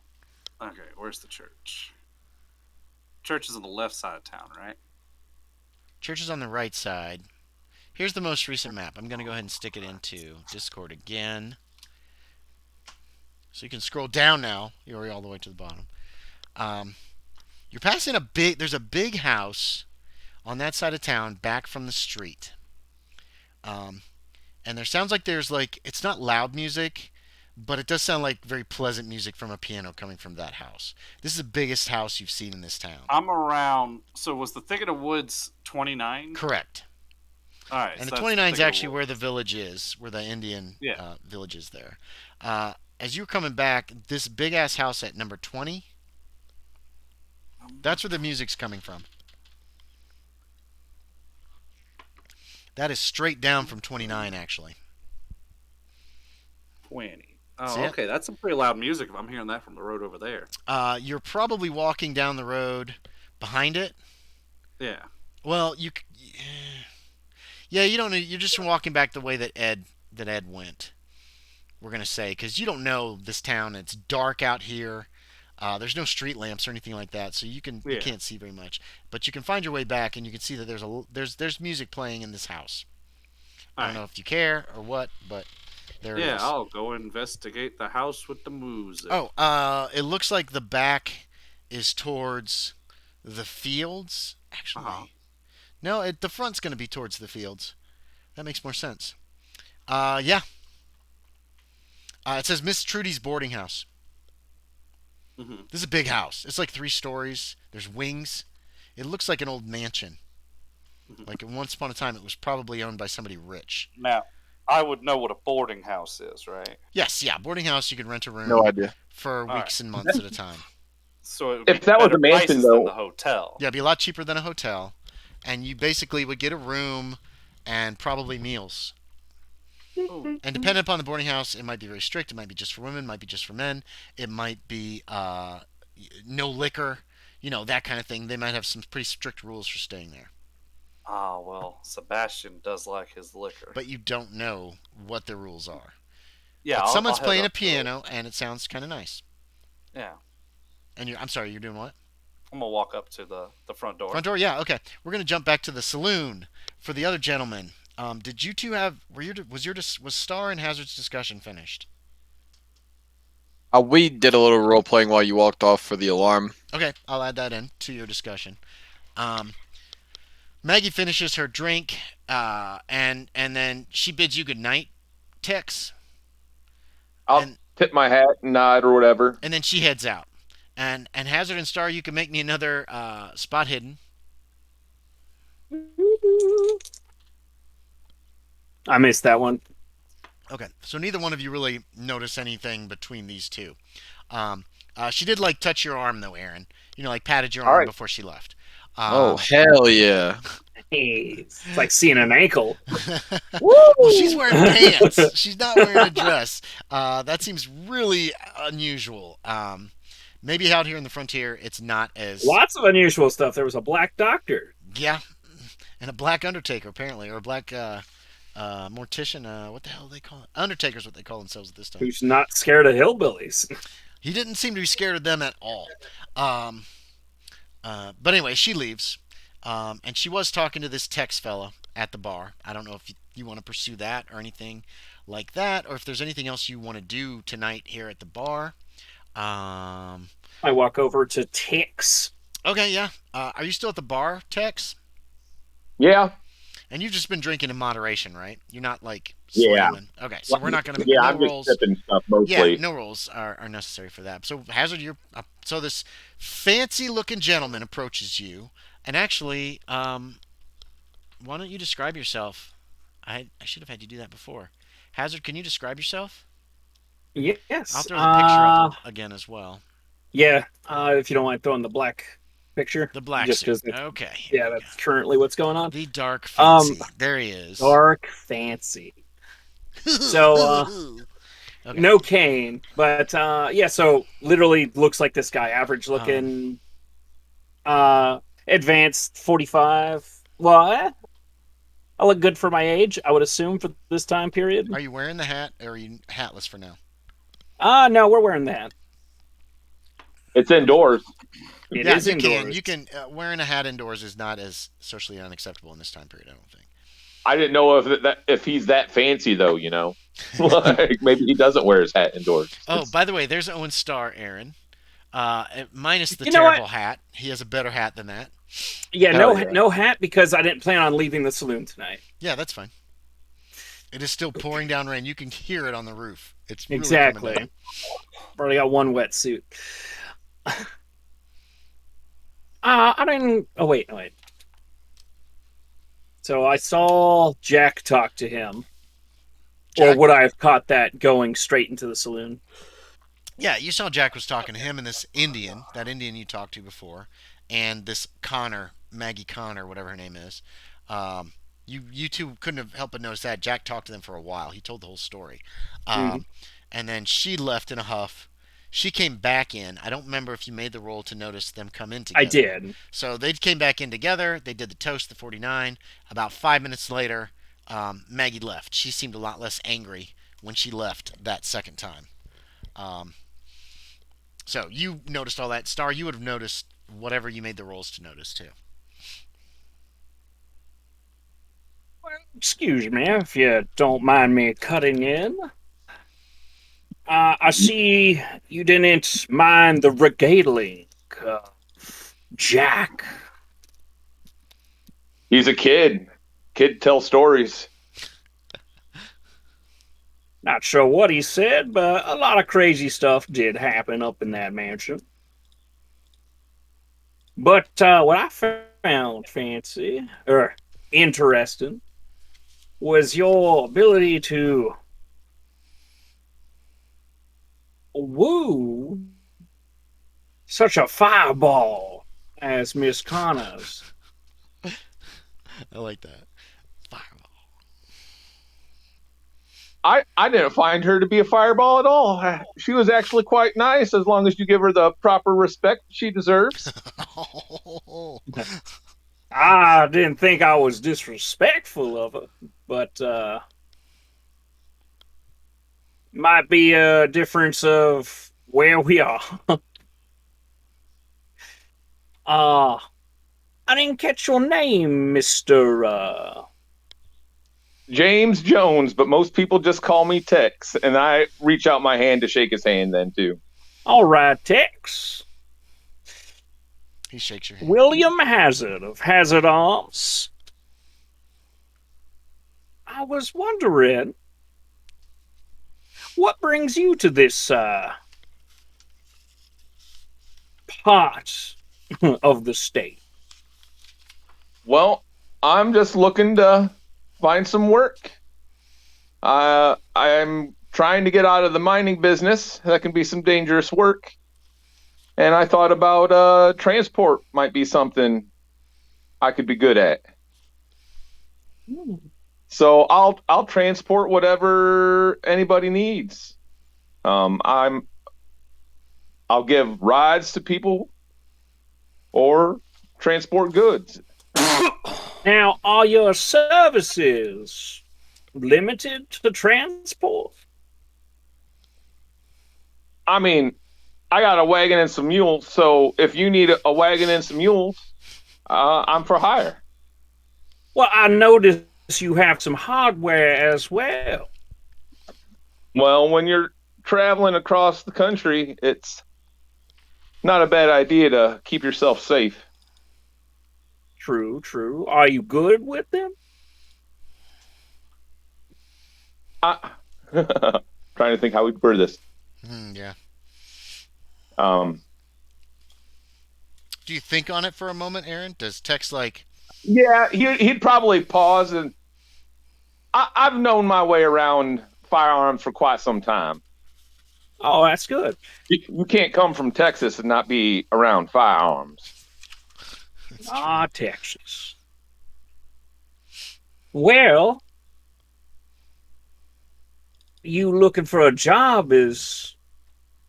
Okay, where's the church? Church is on the left side of town, right? Church is on the right side. Here's the most recent map. I'm going to go ahead and stick it into Discord again. So you can scroll down now. You're already all the way to the bottom. You're passing there's a big house on that side of town back from the street. And there sounds like it's not loud music, but it does sound like very pleasant music from a piano coming from that house. This is the biggest house you've seen in this town. I'm around. So was the Thicket of Woods 29? Correct. All right. And so the that's 29 is Thicket of actually where Woods. the village is, where the Indian Yeah. village is there. As you're coming back, this big ass house at number 20, that's where the music's coming from. That is straight down from 29, actually. 20. Oh, See it? okay. That's some pretty loud music if I'm hearing that from the road over there. You're probably walking down the road behind it. Yeah. Well, yeah, you don't know. You're just walking back the way that Ed went. We're gonna say because you don't know this town. It's dark out here. There's no street lamps or anything like that, so you Yeah. can't see very much. But you can find your way back, and you can see that there's music playing in this house. I don't know if you care or what, but there it Yeah, is. I'll go investigate the house with the music. Oh, it looks like the back is towards the fields. Actually, Uh-huh. no, the front's going to be towards the fields. That makes more sense. Yeah. It says Miss Trudy's boarding house. Mm-hmm. This is a big house. It's like 3 stories. There's wings. It looks like an old mansion. Mhm. Like once upon a time, it was probably owned by somebody rich. Now, I would know what a boarding house is, right? Yes, yeah, boarding house. You could rent a room No idea. for All weeks and months at a time. So it would be If that was better a mansion, prices though- than the hotel. Yeah, it'd be a lot cheaper than a hotel, and you basically would get a room and probably meals. Ooh. And depending upon the boarding house, it might be very strict. It might be just for women. It might be just for men. It might be no liquor. That kind of thing. They might have some pretty strict rules for staying there. Ah, well, Sebastian does like his liquor. But you don't know what the rules are. yeah, But I'll someone's head playing a up to it. piano, and it sounds kind of nice. Yeah, And I'm sorry, you're doing what? I'm gonna walk up to the front door. Front door? Yeah, okay. We're going to jump back to the saloon for the other gentleman. Did you two have... Was Star and Hazard's discussion finished? We did a little role playing while you walked off for the alarm. Okay, I'll add that in to your discussion. Maggie finishes her drink, and then she bids you good night, Tex, I'll and tip my hat and nod or whatever. and then she heads out. And Hazard and Star, you can make me another spot hidden. I missed that one. Okay, so neither one of you really notice anything between these two. She did touch your arm though, Aaron. Patted your All arm right. before she left. Oh, hell yeah. Hey, it's like seeing an ankle. Well, she's wearing pants. She's not wearing a dress. That seems really unusual. Maybe out here in the frontier, it's not as Lots of unusual stuff. There was a black doctor. yeah, and a black undertaker apparently, or a black mortician. What the hell do they call it? Undertaker's what they call themselves at this time. Who's not scared of hillbillies. He didn't seem to be scared of them at all. But anyway, she leaves. And she was talking to this Tex fella at the bar. I don't know if you want to pursue that or anything like that, or if there's anything else you want to do tonight here at the bar. I walk over to Tex. Okay, yeah. Are you still at the bar, Tex? Yeah. And you've just been drinking in moderation, right? You're not Yeah. slamming. Okay, so we're not going to Yeah, no I'm rolls. just sipping stuff Yeah, mostly. no rolls are necessary for that. So Hazard, so this fancy-looking gentleman approaches you, and actually, why don't you describe yourself? I should have had you do that before. Hazard, can you describe yourself? Yes. I'll throw the picture up again as well. Yeah, if you don't mind throwing the black picture. The black Just suit. 'cause it's- Okay. Yeah, that's currently what's going on. The dark fancy. There he is. Dark fancy. So, Okay. no cane, but yeah, so literally looks like this guy, average looking, advanced 45. Well, I look good for my age, I would assume, for this time period. Are you wearing the hat, or are you hatless for now? No, we're wearing that. It's indoors. It yeah, is you indoors. can. Wearing a hat indoors is not as socially unacceptable in this time period, I don't think. I didn't know if he's that fancy though. Like maybe he doesn't wear his hat indoors. Oh, by the way, there's Owen Star, Aaron. Minus the You know what? terrible hat. He has a better hat than that. Yeah, Hell yeah. no hat because I didn't plan on leaving the saloon tonight. Yeah, that's fine. It is still pouring down rain. You can hear it on the roof. It's really Exactly. coming Already got one wetsuit. I didn't. Oh wait. So I saw Jack talk to him, or Jack? would I have caught that going straight into the saloon? Yeah, you saw Jack was talking to him and this Indian, that Indian you talked to before, and this Connor, Maggie Connor, whatever her name is. Um, you two couldn't have helped but notice that Jack talked to them for a while. He told the whole story, Mhm. and then she left in a huff. She came back in. I don't remember if you made the roll to notice them come in I together. did. So they came back in together. They did the toast, the 49. About 5 minutes later, Maggie left. She seemed a lot less angry when she left that second time. Um, so you noticed all that. Star, you would have noticed whatever you made the rolls to notice too. Excuse me if you don't mind me cutting in. I see you didn't mind the regaling, uh, Jack. He's a kid. Kid tells stories. Not sure what he said, but a lot of crazy stuff did happen up in that mansion. But what I found fancy, or interesting, was your ability to woo such a fireball as Miss Connor's. I like that. Fireball. I didn't find her to be a fireball at all. She was actually quite nice as long as you give her the proper respect she deserves. I didn't think I was disrespectful of her, but might be a difference of where we are. I didn't catch your name, Mister. James Jones, but most people just call me Tex, and I reach out my hand to shake his hand then too. All right, Tex. He shakes your hand. William Hazard of Hazard Arms. I was wondering, what brings you to this part of the state? Well, I'm just looking to find some work. I'm trying to get out of the mining business. That can be some dangerous work. And I thought about transport might be something I could be good at. So I'll transport whatever anybody needs. I'll give rides to people or transport goods. Now, are your services limited to transport? I mean, I got a wagon and some mules, so if you need a wagon and some mules, I'm for hire. Well, I noticed you have some hardware as well. Well, when you're traveling across the country, it's not a bad idea to keep yourself safe. True, true. Are you good with them? Trying to think how we'd word this. Yeah. Um, Do you think on it for a moment, Aaron? Does Tex like? yeah, he'd probably pause, and I've known my way around firearms for quite some time. Oh, that's good. You can't come from Texas and not be around firearms. Ah, Texas. Well, you looking for a job is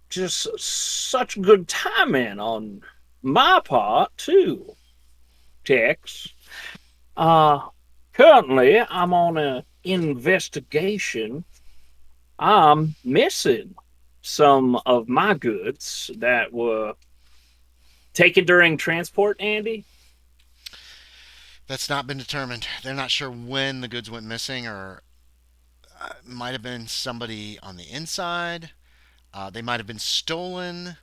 just such good timing on my part, too, Tex. Currently, I'm on an investigation. I'm missing some of my goods that were taken during transport, Andy. That's not been determined. They're not sure when the goods went missing, or might have been somebody on the inside. They might have been stolen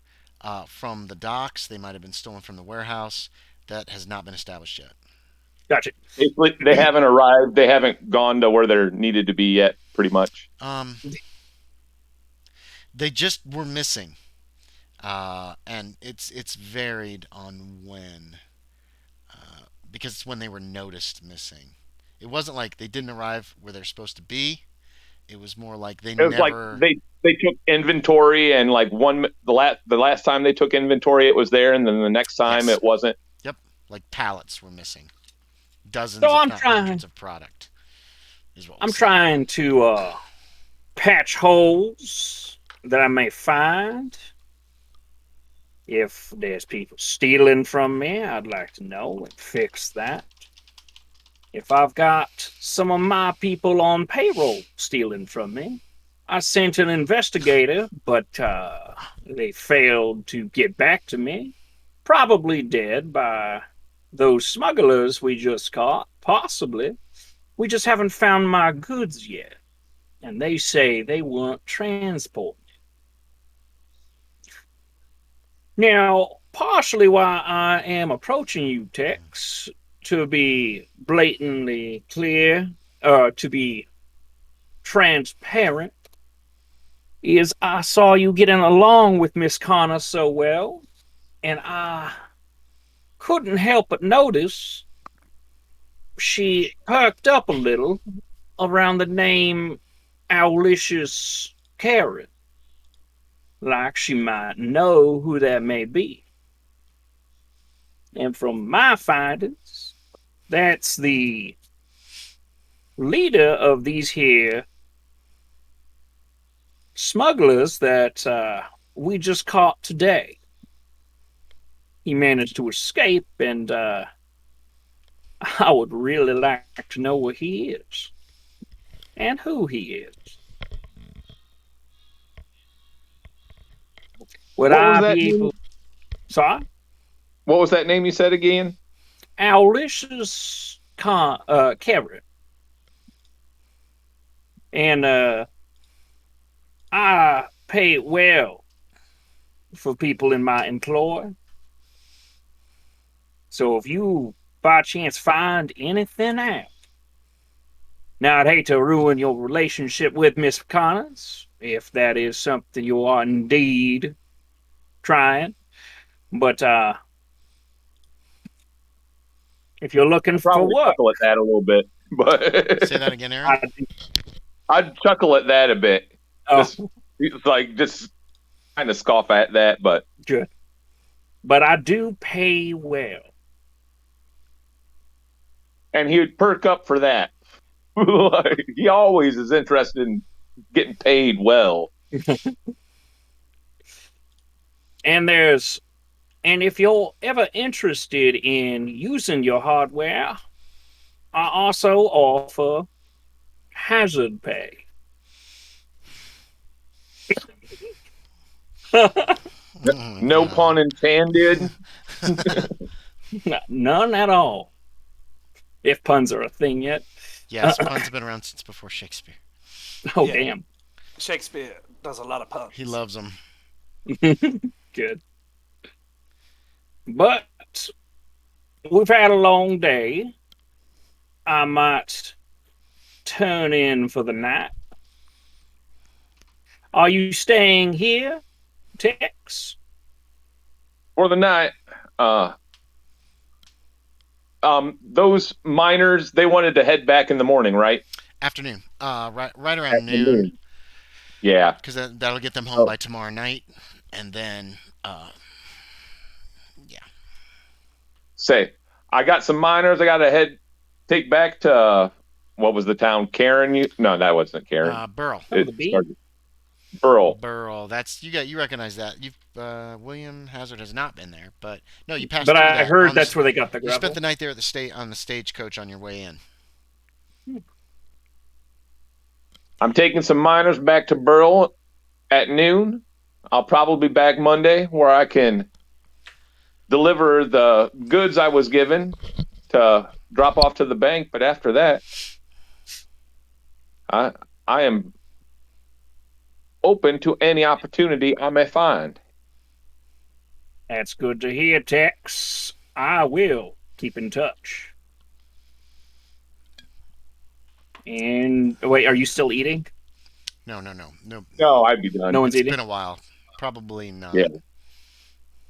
from the docks. They might have been stolen from the warehouse. That has not been established yet. Gotcha. They haven't arrived. They haven't gone to where they're needed to be yet, pretty much. They just were missing, and it's varied on when, because it's when they were noticed missing. It wasn't like they didn't arrive where they're supposed to be. It was more like they It was like never. they took inventory, and like the last time they took inventory, it was there, and then the next time Yes. it wasn't. Yep, like pallets were missing. Dozens, So if I'm not trying. hundreds, of product. Is what I'm was said. trying to patch holes that I may find. If there's people stealing from me, I'd like to know and fix that. If I've got some of my people on payroll stealing from me, I sent an investigator, but they failed to get back to me. Probably dead by those smugglers we just caught, possibly. We just haven't found my goods yet, and they say they weren't transported. Now, partially why I am approaching you, Tex, to be blatantly clear, to be transparent, is I saw you getting along with Miss Connor so well, and I couldn't help but notice she perked up a little around the name Owlicious Karen, like she might know who that may be. And from my findings, that's the leader of these here smugglers that we just caught today. He managed to escape, and I would really like to know where he is and who he is. Would What was I that be name? able? Sorry, What was that name you said again? Owlicious Carrot, and I pay well for people in my employ. So if you by chance find anything out, now I'd hate to ruin your relationship with Miss Connors, if that is something you are indeed trying. But if you're looking for Probably work, chuckle at that a little bit, Say but that again, Aaron. I'd chuckle at that a bit. Oh, Just kind of scoff at that, but good. But I do pay well. and he would perk up for that. Like, he always is interested in getting paid well. And if you're ever interested in using your hardware, I also offer hazard pay. No pun intended. None at all. If puns are a thing yet. Yes, puns have been around since before Shakespeare. Oh, Yeah. damn. Shakespeare does a lot of puns. He loves them. Good. But we've had a long day. I might turn in for the night. Are you staying here, Tex? For the night. Those miners, they wanted to head back in the morning, right? Afternoon. Right around noon. Yeah. Because that'll get them home by tomorrow night. And then, yeah. Say, I got some miners I got to take back to, what was the town? Karen? No, that wasn't Karen. Burl. Burl. Burl. That's you recognize that. William Hazard has not been there, but no, you passed. But through I that heard on that's the, where they got the You gravel. spent the night there at on the stagecoach on your way in. I'm taking some miners back to Burl at noon. I'll probably be back Monday where I can deliver the goods I was given to drop off to the bank. But after that, I am open to any opportunity I may find. That's good to hear, Tex. I will keep in touch. And wait, are you still eating? No. No, I'd be done. No one's It's eating. been a while. Probably not. Yeah.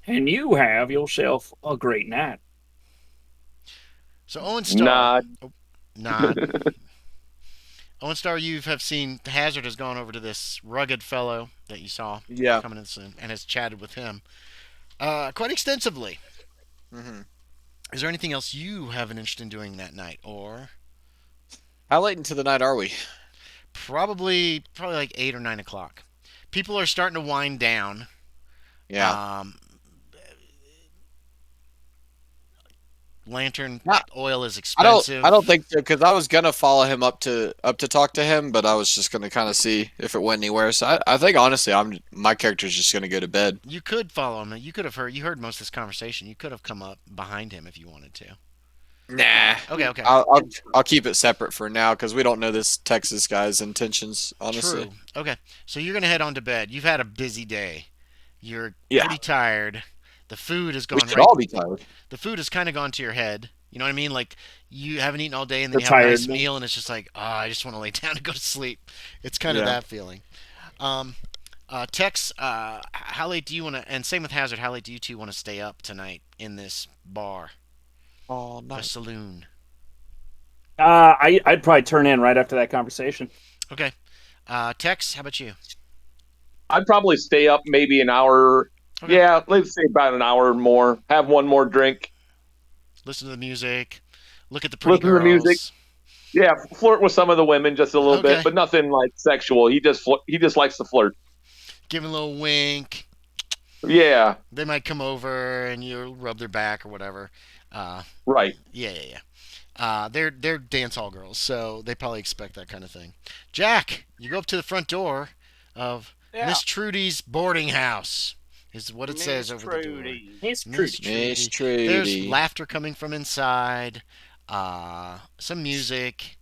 And you have yourself a great night. So Owen Star. Nod. Oh, nod. Owen Star, you have seen Hazard has gone over to this rugged fellow that you saw Yeah. coming in soon and has chatted with him quite extensively. Hmm. Is there anything else you have an interest in doing that night, or How late into the night are we? probably like 8 or 9 o'clock? People are starting to wind down. Yeah. Lantern Nah, oil is I expensive. don't think so, because I was gonna follow him up to talk to him, but I was just gonna kind of see if it went anywhere. So I think honestly, my character's just gonna go to bed. You could follow him. You could have heard. You heard most of this conversation. You could have come up behind him if you wanted to. Nah. Okay. I'll keep it separate for now because we don't know this Texas guy's intentions, honestly. True. Okay. So you're gonna head on to bed. You've had a busy day. You're Yeah. pretty tired. The food has We gone should right. all be tired. The food has kind of gone to your head. You know what I mean? Like you haven't eaten all day, and then The you have a nice tiredness. meal, and it's just like, I just want to lay down and go to sleep. It's kind of Yeah. that feeling. Um, Tex, how late do you want to? And same with Hazard. How late do you two want to stay up tonight in this bar, Oh, the saloon? I'd probably turn in right after that conversation. Okay. Tex, how about you? I'd probably stay up maybe an hour. Okay. Yeah, let's say about an hour more. Have one more drink. Listen to the music. Look at the pretty Listen to the girls. music. Yeah, flirt with some of the women just a little Okay. bit, but nothing like sexual. He just likes to flirt. Give 'em a little wink. Yeah, They might come over and you'll rub their back or whatever. right. Yeah. They're dance hall girls, so they probably expect that kind of thing. Jack, you go up to the front door of Yeah. Miss Trudy's boarding house. Is what it says over the door. Miss Miss Trudy. Miss Trudy. There's Trudy. laughter coming from inside. Some music.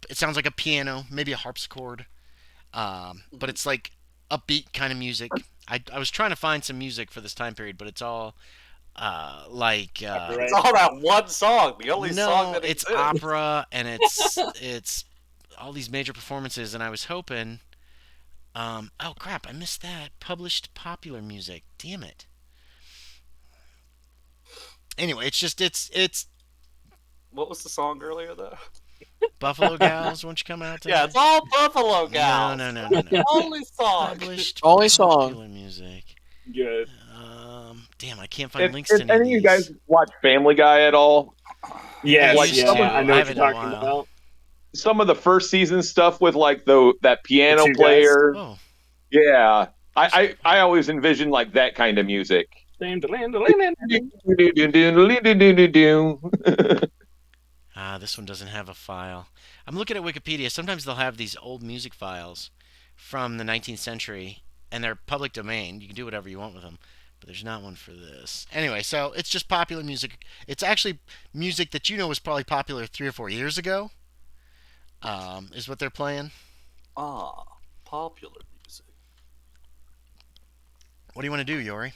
It sounds like a piano, maybe a harpsichord. But it's like upbeat kind of music. I was trying to find some music for this time period, but it's all like It's all that one song. The only song no, that it's exists. opera and it's all these major performances, and I was hoping. Oh crap! I missed that published popular music. Damn it. Anyway, it's What was the song earlier though? Buffalo Gals. Won't you come out tonight? Yeah, it's all Buffalo Gals. No. Only song. Published Only song. popular music. Good. Damn, I can't find If, links to if any of any of you these. guys watch Family Guy at all, Yes, Like yeah, some of- I know I what haven't you're in a talking while. about. some of the first season stuff with like that piano The two guys. player. Oh, Yeah, I always envision like that kind of music. this one doesn't have a file. I'm looking at Wikipedia. Sometimes they'll have these old music files from the 19th century, and they're public domain. You can do whatever you want with them. But there's not one for this. Anyway, so it's just popular music. It's actually music that you know was probably popular 3 or 4 years ago. Is what they're playing. Popular music. What do you want to do, Yorie?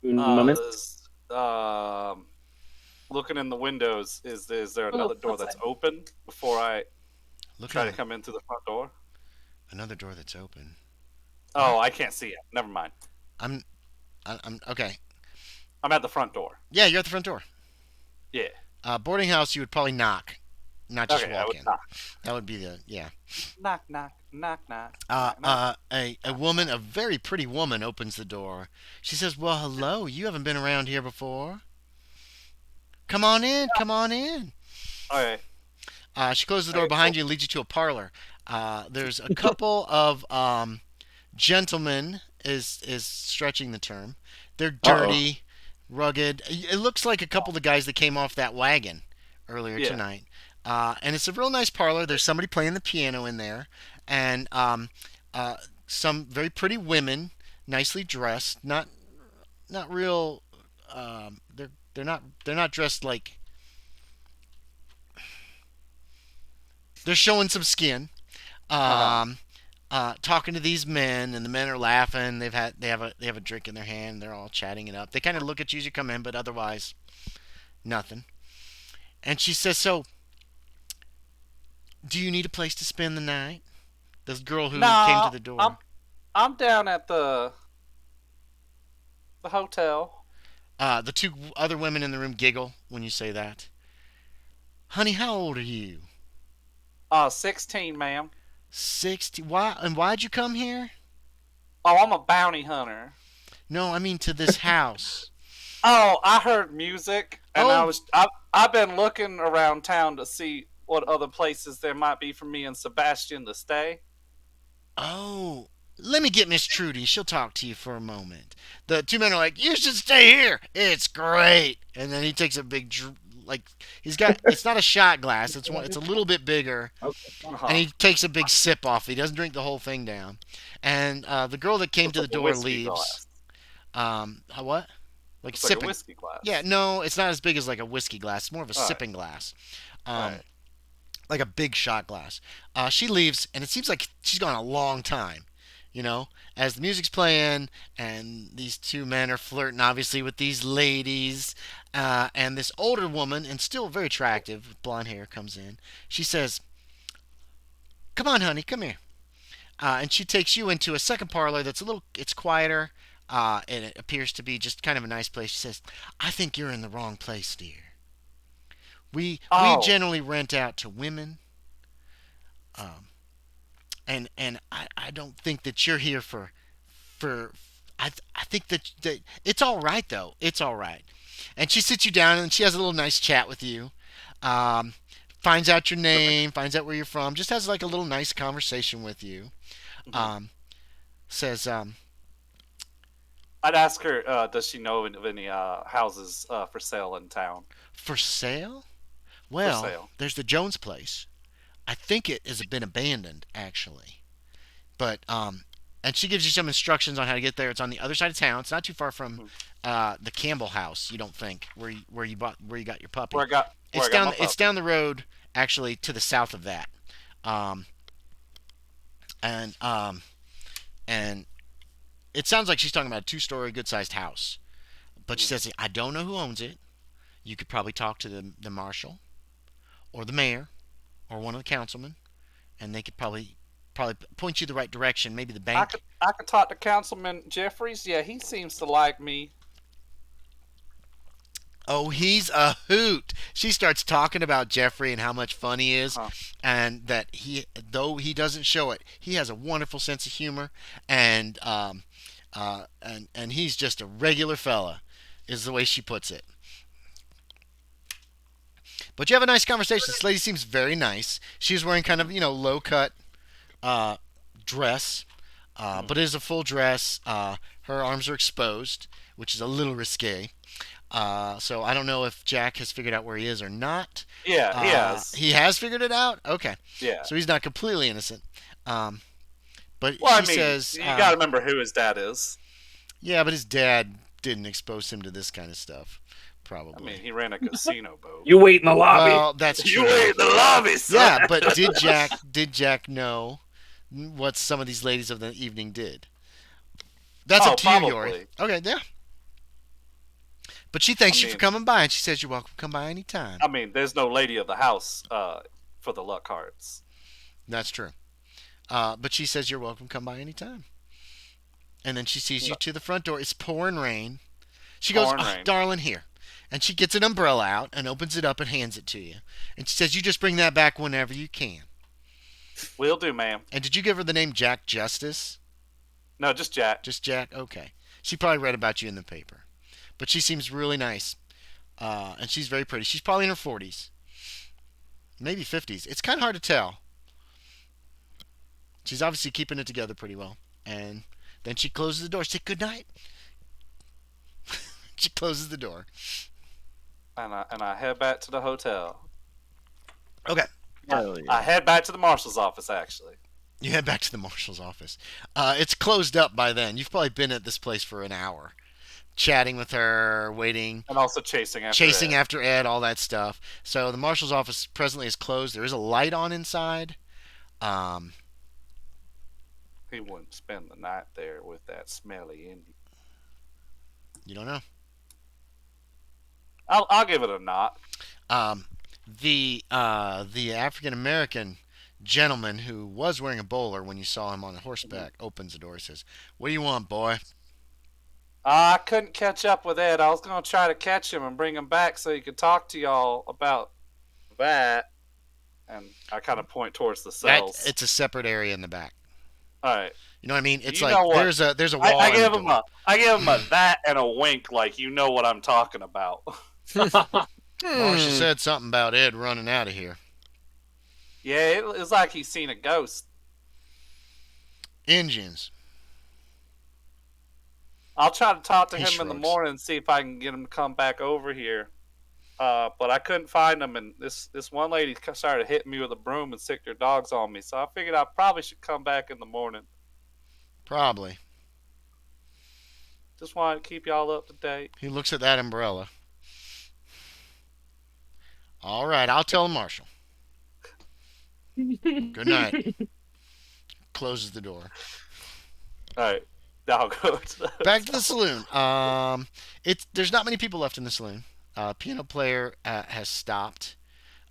Moment. Looking in the windows, is there another door that's open before I Look try at to come in through the front door? another door that's open. Oh, I can't see it. Never mind. I'm okay. I'm at the front door. Yeah, you're at the front door. Yeah. Boarding house, you would probably knock, not just Okay, I walk would in. knock. That would be the yeah. Knock, knock, knock, knock. knock. A woman, a very pretty woman, opens the door. She says, "Well, hello. You haven't been around here before. Come on in. Come on in." All right. She closes the door behind you and leads you to a parlor. There's a couple of gentlemen, is stretching the term. They're dirty, rugged. It looks like a couple of the guys that came off that wagon earlier Yeah. tonight. And it's a real nice parlor. There's somebody playing the piano in there, and some very pretty women, nicely dressed. Not real. They're not dressed like. They're showing some skin. Talking to these men, and the men are laughing. They have a drink in their hand. They're all chatting it up. They kind of look at you as you come in, but otherwise, nothing. And she says, "So, Do you need a place to spend the night? The girl who came to Nah, the door. I'm down at the hotel. The two other women in the room giggle when you say that. Honey, how old are you? 16, ma'am. 60. Why? And why'd you come here? Oh, I'm a bounty hunter. No, I mean to this house. Oh, I heard music, and Oh. I've been looking around town to see what other places there might be for me and Sebastian to stay. Oh, let me get Miss Trudy. She'll talk to you for a moment. The two men are like, you should stay here. It's great. And then he takes a big, like, he's got, it's not a shot glass. It's a little bit bigger. Okay. And he takes a big sip off. He doesn't drink the whole thing down. And the girl that came to the It's like a door whiskey leaves. glass. What? Like It's like a sipping. whiskey glass. Yeah, no, it's not as big as like a whiskey glass. It's more of a All right. sipping glass. Right. Like a big shot glass. She leaves, and it seems like she's gone a long time. You know, as the music's playing, and these two men are flirting, obviously, with these ladies, and this older woman, and still very attractive, with blonde hair, comes in. She says, "Come on, honey, come here," and she takes you into a second parlor that's it's quieter, and it appears to be just kind of a nice place. She says, "I think you're in the wrong place, dear. We Oh. generally rent out to women." Um, and I don't think that you're here for I think that it's all right though. It's all right. And she sits you down and she has a little nice chat with you. Um, Finds out your name, finds out where you're from, just has like a little nice conversation with you. Um, Says, I'd ask her, does she know of any houses for sale in town? for sale? For Well, sale. there's the Jones place. I think it has been abandoned actually. But and she gives you some instructions on how to get there. It's on the other side of town. It's not too far from the Campbell house. You don't think where you got your puppy? Where I got my It's puppy. down the road actually to the south of that. Um, and and it sounds like she's talking about a two-story, good-sized house. But she says, I don't know who owns it. You could probably talk to the marshal or the mayor or one of the councilmen, and they could probably point you the right direction. Maybe the bank. I could talk to Councilman Jeffries. Yeah, he seems to like me. Oh, he's a hoot. She starts talking about Jeffrey and how much fun he is, and that though he doesn't show it, he has a wonderful sense of humor, and and he's just a regular fella, is the way she puts it. But you have a nice conversation. This lady seems very nice. She's wearing kind of low cut uh, dress, but it is a full dress. Her arms are exposed, which is a little risque. So I don't know if Jack has figured out where he is or not. Yeah, he has. He has figured it out. Okay, Yeah. so he's not completely innocent. But Well, I she mean, says, you got to remember who his dad is. yeah, but his dad didn't expose him to this kind of stuff. I Probably. mean, he ran a casino boat. You wait in the lobby. Well, that's true. You wait in the lobby, son. Yeah, but did Jack know what some of these ladies of the evening did? That's Oh, up to you, probably. Yorie. Okay, yeah. But she thanks you for coming by, and she says you're welcome to come by anytime. I mean, there's no lady of the house for the Luckhearts. That's true. But she says you're welcome to come by anytime. And then she sees you to the front door. It's pouring rain. She goes, Pouring "Oh, rain. darling, here." And she gets an umbrella out and opens it up and hands it to you. And she says, you just bring that back whenever you can. Will do, ma'am. And did you give her the name Jack Justice? No, just Jack. Just Jack? Okay. She probably read about you in the paper. But she seems really nice. And she's very pretty. She's probably in her 40s. Maybe 50s. It's kind of hard to tell. She's obviously keeping it together pretty well. And then she closes the door. She said, good night. She closes the door. And I head back to the hotel. Okay. I head back to the marshal's office, actually. You head back to the marshal's office. It's closed up by then. You've probably been at this place for an hour. Chatting with her, waiting. And also chasing after After Ed, all that stuff. So the marshal's office presently is closed. There is a light on inside. He wouldn't spend the night there with that smelly Indian. You don't know. I'll give it a knock. The African American gentleman who was wearing a bowler when you saw him on horseback opens the door and says, "What do you want, boy?" I couldn't catch up with Ed. I was going to try to catch him and bring him back so he could talk to y'all about that. And I kind of point towards the cells. It's a separate area in the back. All right. You know what I mean? It's You like know what? there's a wall. I and give a him door. I give him a that and a wink, like you know what I'm talking about. Marcia said something about Ed running out of here. Yeah, it's like he's seen a ghost. Engines. I'll try to talk to He him in the shrugs. morning and see if I can get him to come back over here. But I couldn't find him, and this one lady started hitting me with a broom and sicked her dogs on me. So I figured I probably should come back in the morning. Probably. Just wanted to keep y'all up to date. He looks at that umbrella. All right, I'll tell Marshall. Good night. Closes the door. All right, I'll go to the Back to the saloon. There's not many people left in the saloon. Piano player has stopped.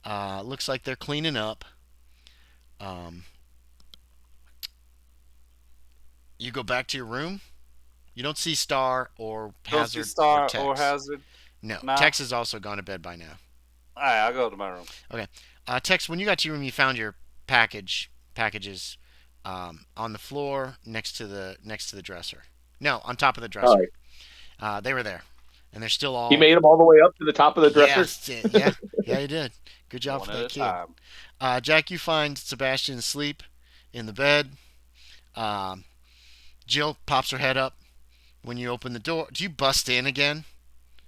Looks like they're cleaning up. You go back to your room. You don't see Star or Hazard Star or Tex. or Hazard. No, Nah. Tex has also gone to bed by now. All right, I'll go to my room. Tex, when you got to your room, you found your packages on the floor next to the dresser. No, on top of the dresser. All right. They were there, and they're still all. He made them all the way up to the top of the dresser. Yeah, he did. Good job One for at that a kid. time. Jack, you find Sebastian asleep in the bed. Jill pops her head up when you open the door. Do you bust in again?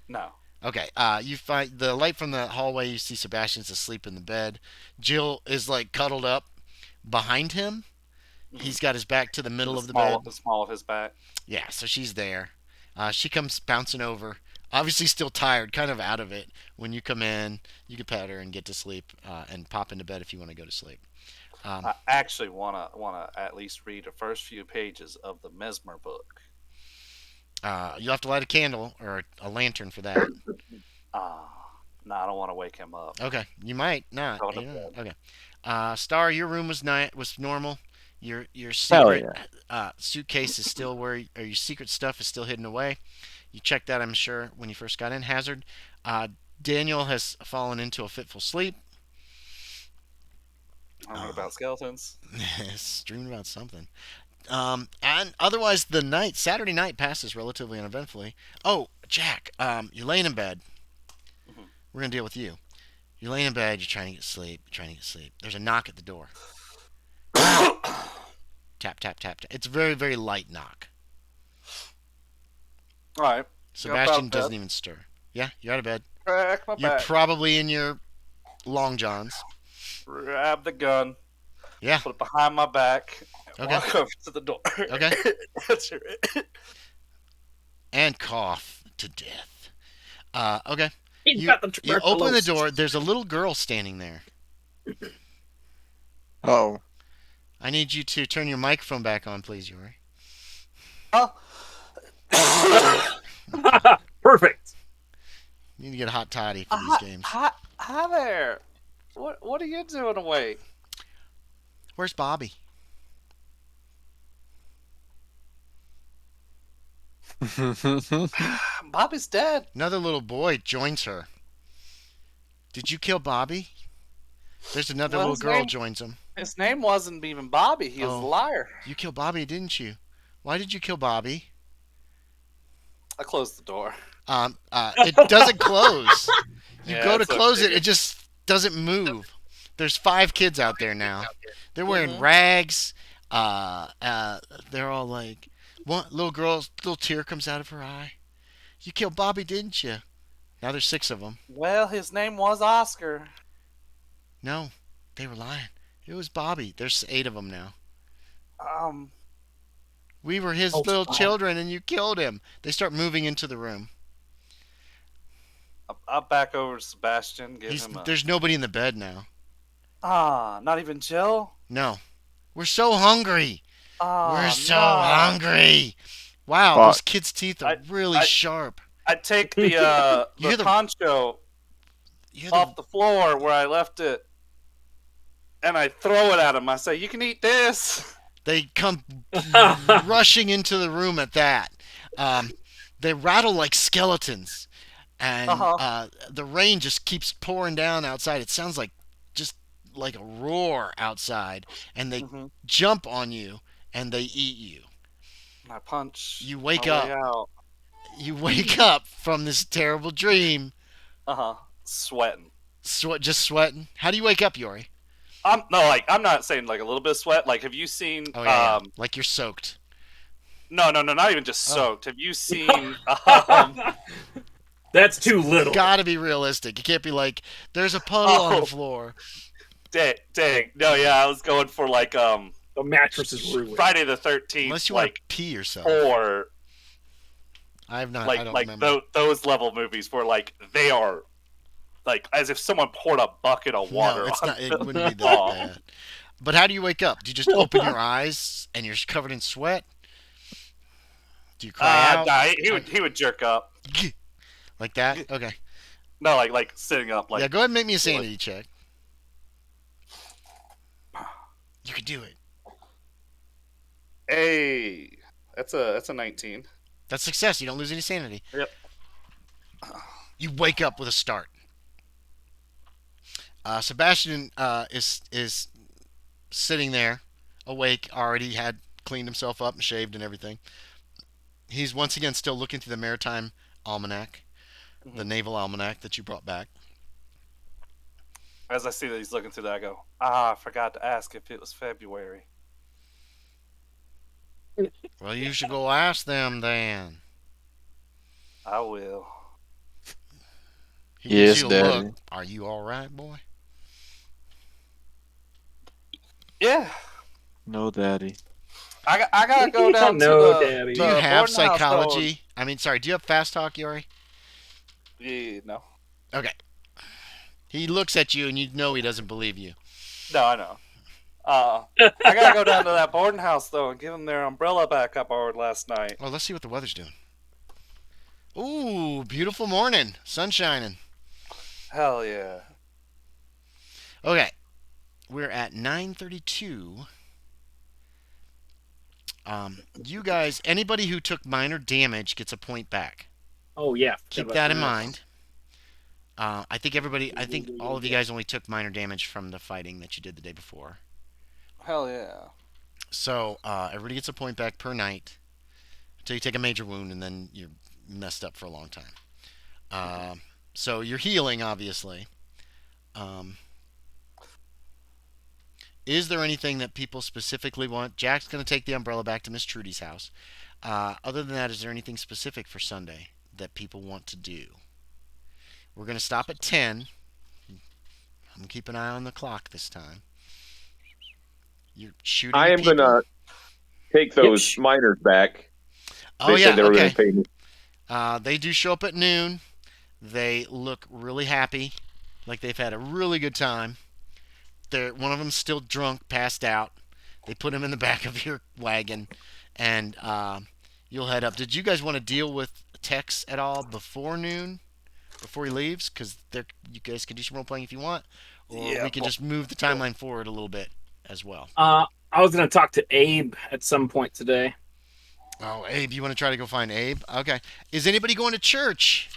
No. Okay. You find the light from the hallway. You see Sebastian's asleep in the bed. Jill is like cuddled up behind him. He's got his back to the middle of the bed. The small of his back. Yeah, so she's there. She comes bouncing over. Obviously still tired, kind of out of it. When you come in, you can pet her and get to sleep and pop into bed if you want to go to sleep. I actually wanna at least read the first few pages of the Mesmer book. You'll have to light a candle or a lantern for that. No, I don't want to wake him up. Okay, you might not. Go to You don't know. bed. Okay. Star, your room was normal. Your Hell secret yeah. suitcase is still or your secret stuff is still hidden away. You checked that, I'm sure, when you first got in. Hazard. Daniel has fallen into a fitful sleep. I don't know about skeletons. It's dreaming about something. And otherwise, Saturday night passes relatively uneventfully. Oh, Jack, you're laying in bed. Mhm. We're going to deal with you. You're laying in bed, you're trying to get sleep, There's a knock at the door. Tap, tap, tap, tap. It's a very, very light knock. All right. Sebastian bed. doesn't even stir. Yeah, you're out of bed. Crack my You're back. probably in your long johns. Grab the gun. Yeah. Put it behind my back. And Okay. walk over to the door. Okay. That's it. And cough to death. Okay. He's You, got the you open the tuberculosis. door. There's a little girl standing there. Oh. I need you to turn your microphone back on, please, Yorie. Perfect. You need to get a hot toddy for these games. Hi there. What are you doing awake? Where's Bobby? Bobby's dead. Another little boy joins her. Did you kill Bobby? There's another Well, little his girl name- joins him. His name wasn't even Bobby. He was Oh. a liar. You killed Bobby, didn't you? Why did you kill Bobby? I closed the door. It doesn't close. You Yeah, go to it's close okay. it, it just doesn't move. There's 5 kids out there now. They're wearing Mhm. rags. They're all like, one little girl's little tear comes out of her eye. You killed Bobby, didn't you? Now there's 6 of them. Well, his name was Oscar. No, they were lying. It was Bobby. There's 8 of them now. We were his Oh, little Bob. children, and you killed him. They start moving into the room. I'll back over to Sebastian. Give him a. There's nobody in the bed now. Not even Jill. No. We're so hungry. We're so no. hungry. Wow, Fuck. those kids' teeth are really I- sharp. I take the You hear the the- poncho You hear the- off the floor where I left it. and I throw it at him. I say, "You can eat this." They come rushing into the room at that. They rattle like skeletons, and the rain just keeps pouring down outside. It sounds like just like a roar outside, and they jump on you and they eat you. And I punch. You wake my way up. out. You wake up from this terrible dream, Sweating. just sweating. How do you wake up, Yorie? I'm not saying like a little bit of sweat. Like, have you seen? Oh yeah, like you're soaked. No, not even just soaked. Have you seen? That's too little. Gotta be realistic. You can't be like, there's a puddle on the floor. Dang. No, yeah, I was going for like The mattress is ruined. Friday the 13th. Unless you like want to pee yourself. or I have not. like I don't like remember. those level movies where like they are like as if someone poured a bucket of water. No, it's on not. It them. wouldn't be that bad. But how do you wake up? Do you just open your eyes and you're covered in sweat? Do you cry out? Nah, he would jerk up. Like that? Okay. No, like sitting up. Like Yeah, go ahead and make me a sanity check. You can do it. hey, that's a 19. That's success. You don't lose any sanity. Yep. You wake up with a start. Sebastian is sitting there, awake, already had cleaned himself up and shaved and everything. He's once again still looking through the maritime almanac, the naval almanac that you brought back. As I see that he's looking through that, I go, I forgot to ask if it was February. Well, you should go ask them then. I will. He gives Yes, you a Daddy. look. Are you all right, boy? Yeah. No, Daddy. I gotta go down No, to the. Daddy. Do you the have boarding house, psychology? I mean, sorry. Do you have fast talk, Yorie? though. Yeah, no. Okay. He looks at you, and you know he doesn't believe you. No, I know. I gotta go down to that boarding house though and give them their umbrella back I borrowed last night. Well, let's see what the weather's doing. Ooh, beautiful morning, sun shining. Hell yeah. Okay, we're at 9:32. You guys, anybody who took minor damage gets a point back. Oh yeah. Keep that in mind. I think all of you guys only took minor damage from the fighting that you did the day before. Hell yeah. So everybody gets a point back per night until you take a major wound, and then you're messed up for a long time. So you're healing, obviously. Is there anything that people specifically want? Jack's going to take the umbrella back to Miss Trudy's house. Other than that, is there anything specific for Sunday that people want to do? We're going to stop at 10. I'm going to keep an eye on the clock this time. You're shooting I am people? going to take those miners back. Oh, They yeah, said they were going okay. to pay me. They do show up at noon. They look really happy, like they've had a really good time. One of them's still drunk, passed out. They put him in the back of your wagon, and you'll head up. Did you guys want to deal with Tex at all before noon, before he leaves? Because you guys can do some role playing if you want, or we can just move the timeline forward a little bit as well. I was gonna talk to Abe at some point today. Oh, Abe, you want to try to go find Abe? Okay. Is anybody going to church?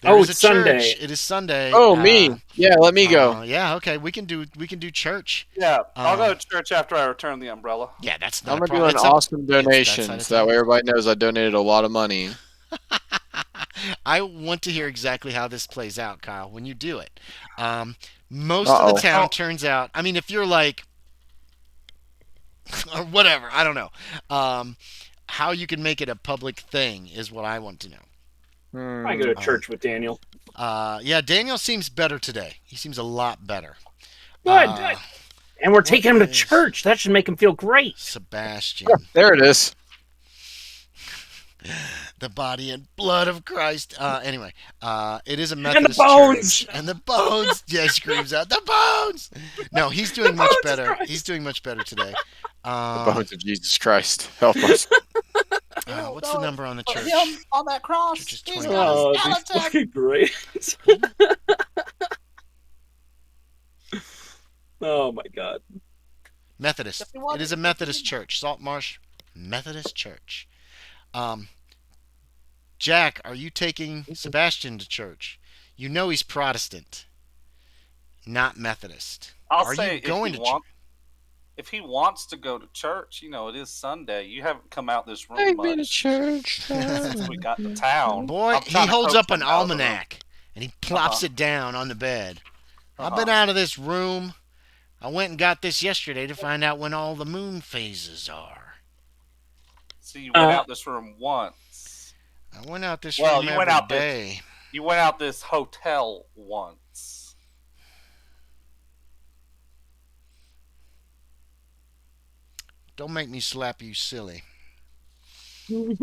It's a Sunday. church. It is Sunday. Oh, me. Yeah, let me go. Yeah, okay. We can do church. Yeah, I'll go to church after I return the umbrella. Yeah, that's not I'm a gonna do problem. an It's up- awesome that donation, side of so that way town. everybody knows I donated a lot of money. I want to hear exactly how this plays out, Kyle, when you do it. Most of the town turns out, I mean, if you're like, or whatever, I don't know. How you can make it a public thing is what I want to know. I go to church with Daniel. Yeah, Daniel seems better today. He seems a lot better. Good. And we're taking him to is- church. That should make him feel great. Sebastian, There it is. the body and blood of Christ. Anyway, it is a Methodist bones! church. And the bones. Yeah, he screams out, the bones! No, he's doing much bones of better. Christ. He's doing much better today. The bones of Jesus Christ. Help us. What's the number on the church? Him on that cross. Church is He's 20. got Oh, a this is skeleton. fucking great. Oh my god. Methodist. If you want It is it, a Methodist church. Saltmarsh Methodist Church. Um, Jack, are you taking Sebastian to church? You know he's Protestant, not Methodist. I'll Are say you going to church? if he wants to go to church, it is Sunday. You haven't come out this room Take me to much church. since we got to town. Boy, I'm he trying to holds coax up an him out of the room. almanac and he plops Uh-huh. it down on the bed. I've Uh-huh. been out of this room. I went and got this yesterday to find out when all the moon phases are. So you went out this room once. I went out this Well, room you every went out this- day. You went out this hotel once. Don't make me slap you silly. Oh,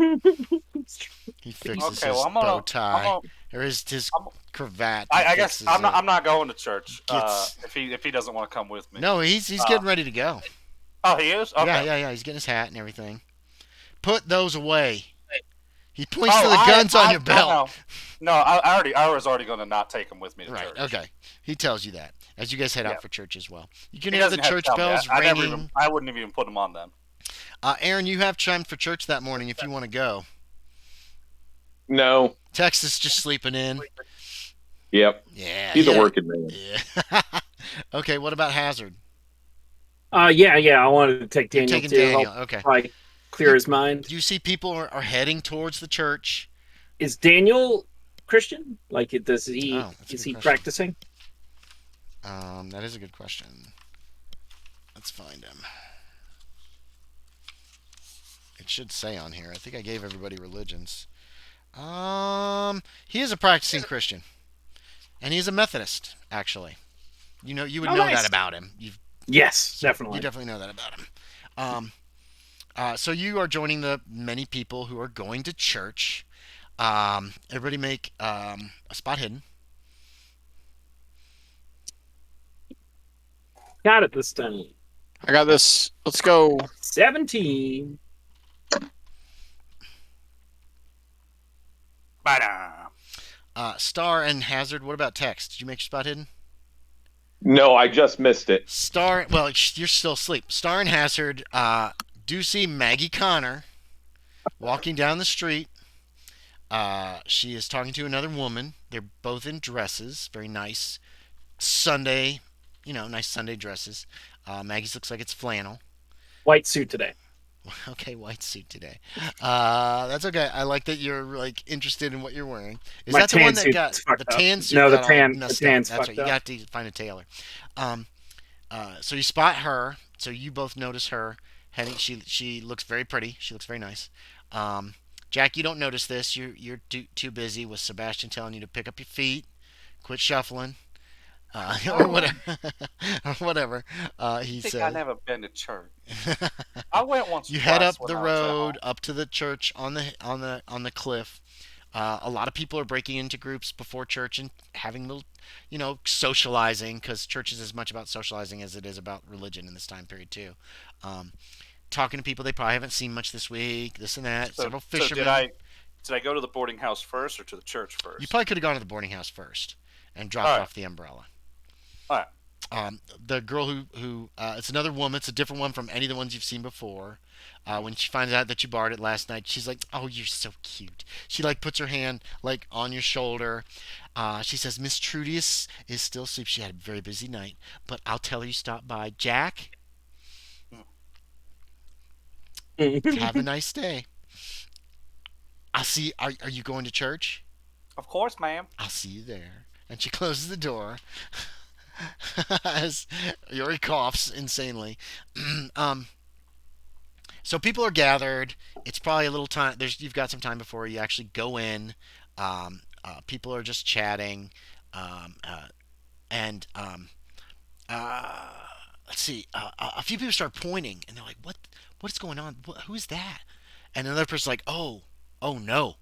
He fixes Okay, well, his I'm gonna- bow tie. I'm Or his I'm- cravat. I He guess fixes I'm not. it. I'm not going to church. Gets- If he doesn't want to come with me. No, he's getting ready to go. Oh, he is. Okay. Yeah. He's getting his hat and everything. Put those away. He points Oh, to the guns on your belt. No, I was already going to not take him with me to Right. church. Okay. He tells you that as you guys head Yeah. out for church as well. You can He hear the doesn't have to church tell me. bells I never ringing. even. I wouldn't have even put him on them. Aaron, you have time for church that morning if you want to go. No. Texas just sleeping in. Yep. Yeah. He's yeah. a working man. Yeah. Okay. What about Hazard? yeah. I wanted to take Daniel Taking too. Daniel. Help Okay. probably clear his mind. You see people are heading towards the church. Is Daniel Christian? Like, does he Oh, that's a is good he question. practicing? That is a good question. Let's find him. It should say on here. I think I gave everybody religions. He is a practicing Christian, and he's a Methodist. Actually, you would Oh, know nice. that about him. Yes, definitely. You definitely know that about him. So you are joining the many people who are going to church. Everybody make a spot hidden. Got it this time. I got this. Let's go. 17. Star and Hazard. What about text? Did you make your spot hidden? No, I just missed it. Star. Well, you're still asleep. Star and Hazard do see Maggie Connor walking down the street. She is talking to another woman. They're both in dresses, very nice Sunday, nice Sunday dresses. Maggie's looks like it's flannel. White suit today. Okay, white suit today. That's okay. I like that you're like interested in what you're wearing. Is My that the tan one that suit's got fucked the up. tan suit? No, the got all tan- the messed tan's up? That's fucked right. You up. got to find a tailor. So you spot her. So you both notice her heading. She looks very pretty. She looks very nice. Jack, you don't notice this. You're too busy with Sebastian telling you to pick up your feet, quit shuffling, or whatever. Or whatever. He I think said. I never been to church. I went once. You or head twice up when the I was at road home. up to the church on the cliff. A lot of people are breaking into groups before church and having little, socializing, because church is as much about socializing as it is about religion in this time period too. Talking to people they probably haven't seen much this week, this and that. Several fishermen. Did I go to the boarding house first or to the church first? You probably could have gone to the boarding house first and dropped All right. off the umbrella. All right. The girl who it's another woman. It's a different one from any of the ones you've seen before. When she finds out that you borrowed it last night, she's like, "Oh, you're so cute." She like puts her hand like on your shoulder. She says, "Miss Trudy is still asleep. She had a very busy night, but I'll tell her you stopped by. Jack, have a nice day. I'll see. Are you going to church? Of course, ma'am. I'll see you there." And she closes the door. As Yorie coughs insanely. So people are gathered. It's probably a little time. You've got some time before you actually go in. People are just chatting, and let's see. A few people start pointing, and they're like, What is going on? Who's that?" And another person's like, "Oh no."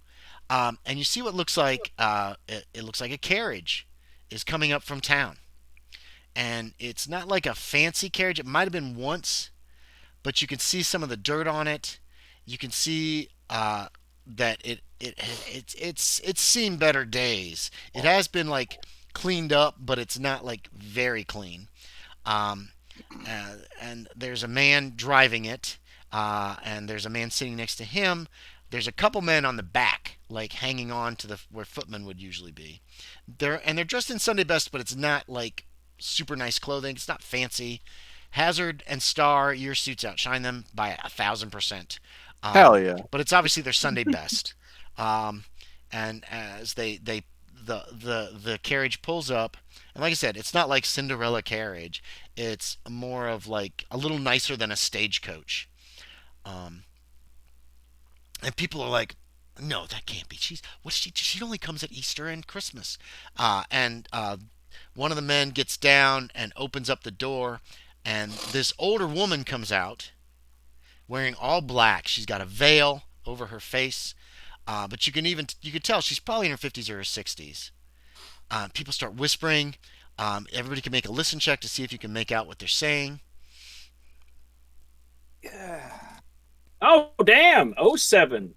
And you see what looks like it looks like a carriage is coming up from town. And it's not like a fancy carriage. It might have been once, but you can see some of the dirt on it. You can see that it's seen better days. It has been like cleaned up, but it's not like very clean. Um, and there's a man driving it, and there's a man sitting next to him. There's a couple men on the back, like hanging on to the where footmen would usually be. They're dressed in Sunday best, but it's not like super nice clothing. It's not fancy. Hazard and Star, your suits outshine them by 1,000%. Hell yeah. But it's obviously their Sunday best. Um, and as the carriage pulls up, and like I said, it's not like Cinderella carriage. It's more of like a little nicer than a stagecoach. Um, and people are like, "No, that can't be. She only comes at Easter and Christmas." And one of the men gets down and opens up the door, and this older woman comes out wearing all black. She's got a veil over her face, but you can tell she's probably in her 50s or her 60s. People start whispering. Everybody can make a listen check to see if you can make out what they're saying. Oh damn! 07.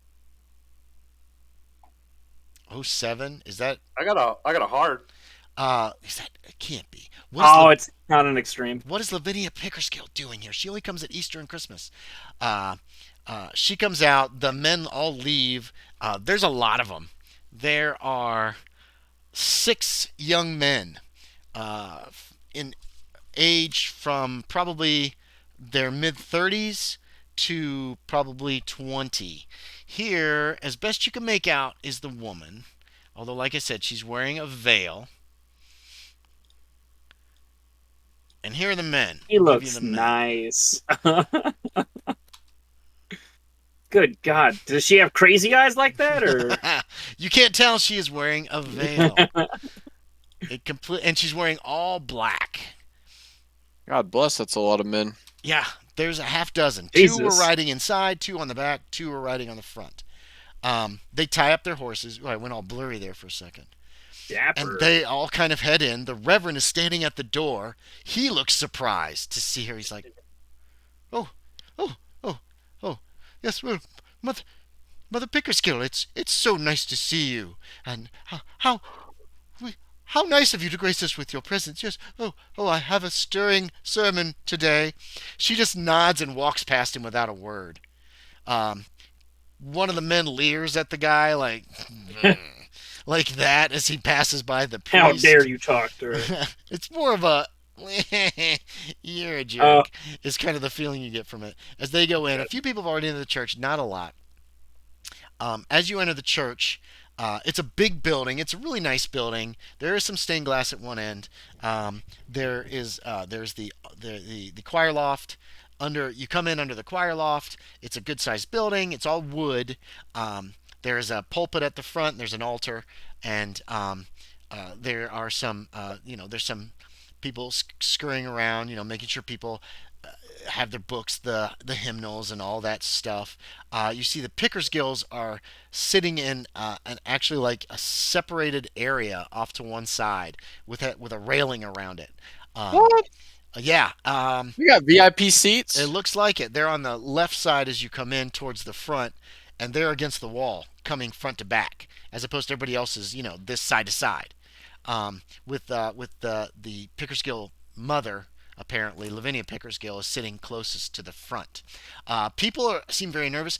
Oh, 07? Is that? I got a heart. Is that? It can't be. It's not an extreme. What is Lavinia Pickersgill doing here? She only comes at Easter and Christmas. She comes out. The men all leave. There's a lot of them. There are 6 young men in age from probably their mid-30s to probably 20. Here, as best you can make out, is the woman. Although, like I said, she's wearing a veil. And here are the men. He I'll give you looks the men. nice. Good God. Does she have crazy eyes like that? Or You can't tell she is wearing a veil. And she's wearing all black. God bless, that's a lot of men. Yeah, there's a half dozen. Jesus. 2 were riding inside, 2 on the back, 2 were riding on the front. They tie up their horses. Oh, I went all blurry there for a second. dapper. And they all kind of head in. The Reverend is standing at the door. He looks surprised to see her. He's like, "Oh, oh, oh, oh, yes, well, Mother Pickersgill, it's so nice to see you. And how nice of you to grace us with your presence. Yes, I have a stirring sermon today." She just nods and walks past him without a word. One of the men leers at the guy like like that as he passes by the priest. How dare you talk to her? It's more of a you're a jerk is kind of the feeling you get from it. As they go in, a few people have already entered the church, not a lot. As you enter the church, it's a big building. It's a really nice building. There is some stained glass at one end. There's the choir loft. You come in under the choir loft. It's a good sized building. It's all wood. There's a pulpit at the front. There's an altar, and there are some there's some people scurrying around, making sure people have their books, the hymnals, and all that stuff. You see the Pickersgills are sitting in actually like a separated area off to one side with a railing around it. What? Yeah. We got VIP seats. It looks like it. They're on the left side as you come in towards the front, and they're against the wall, coming front to back, as opposed to everybody else's, this side to side. With the Pickersgill mother, apparently Lavinia Pickersgill, is sitting closest to the front. People seem very nervous.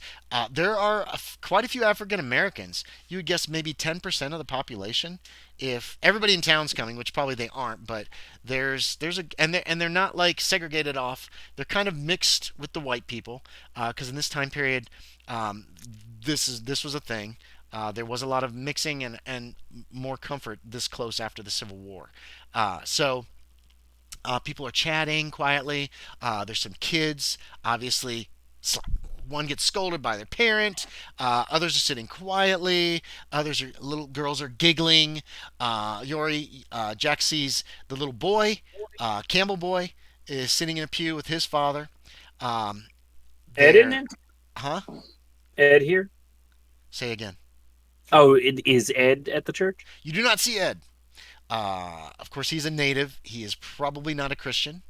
There are quite a few African Americans. You would guess maybe 10% of the population. If everybody in town's coming, which probably they aren't, but they're not like segregated off. They're kind of mixed with the white people, because in this time period, this was a thing. There was a lot of mixing and more comfort this close after the Civil War. So people are chatting quietly. There's some kids. Obviously, one gets scolded by their parent. Others are sitting quietly. Little girls are giggling. Yorie, Jack sees the little boy, Campbell boy, is sitting in a pew with his father. Ed, isn't it? Huh? Ed here? Say again. Oh, is Ed at the church? You do not see Ed. Of course, he's a native. He is probably not a Christian.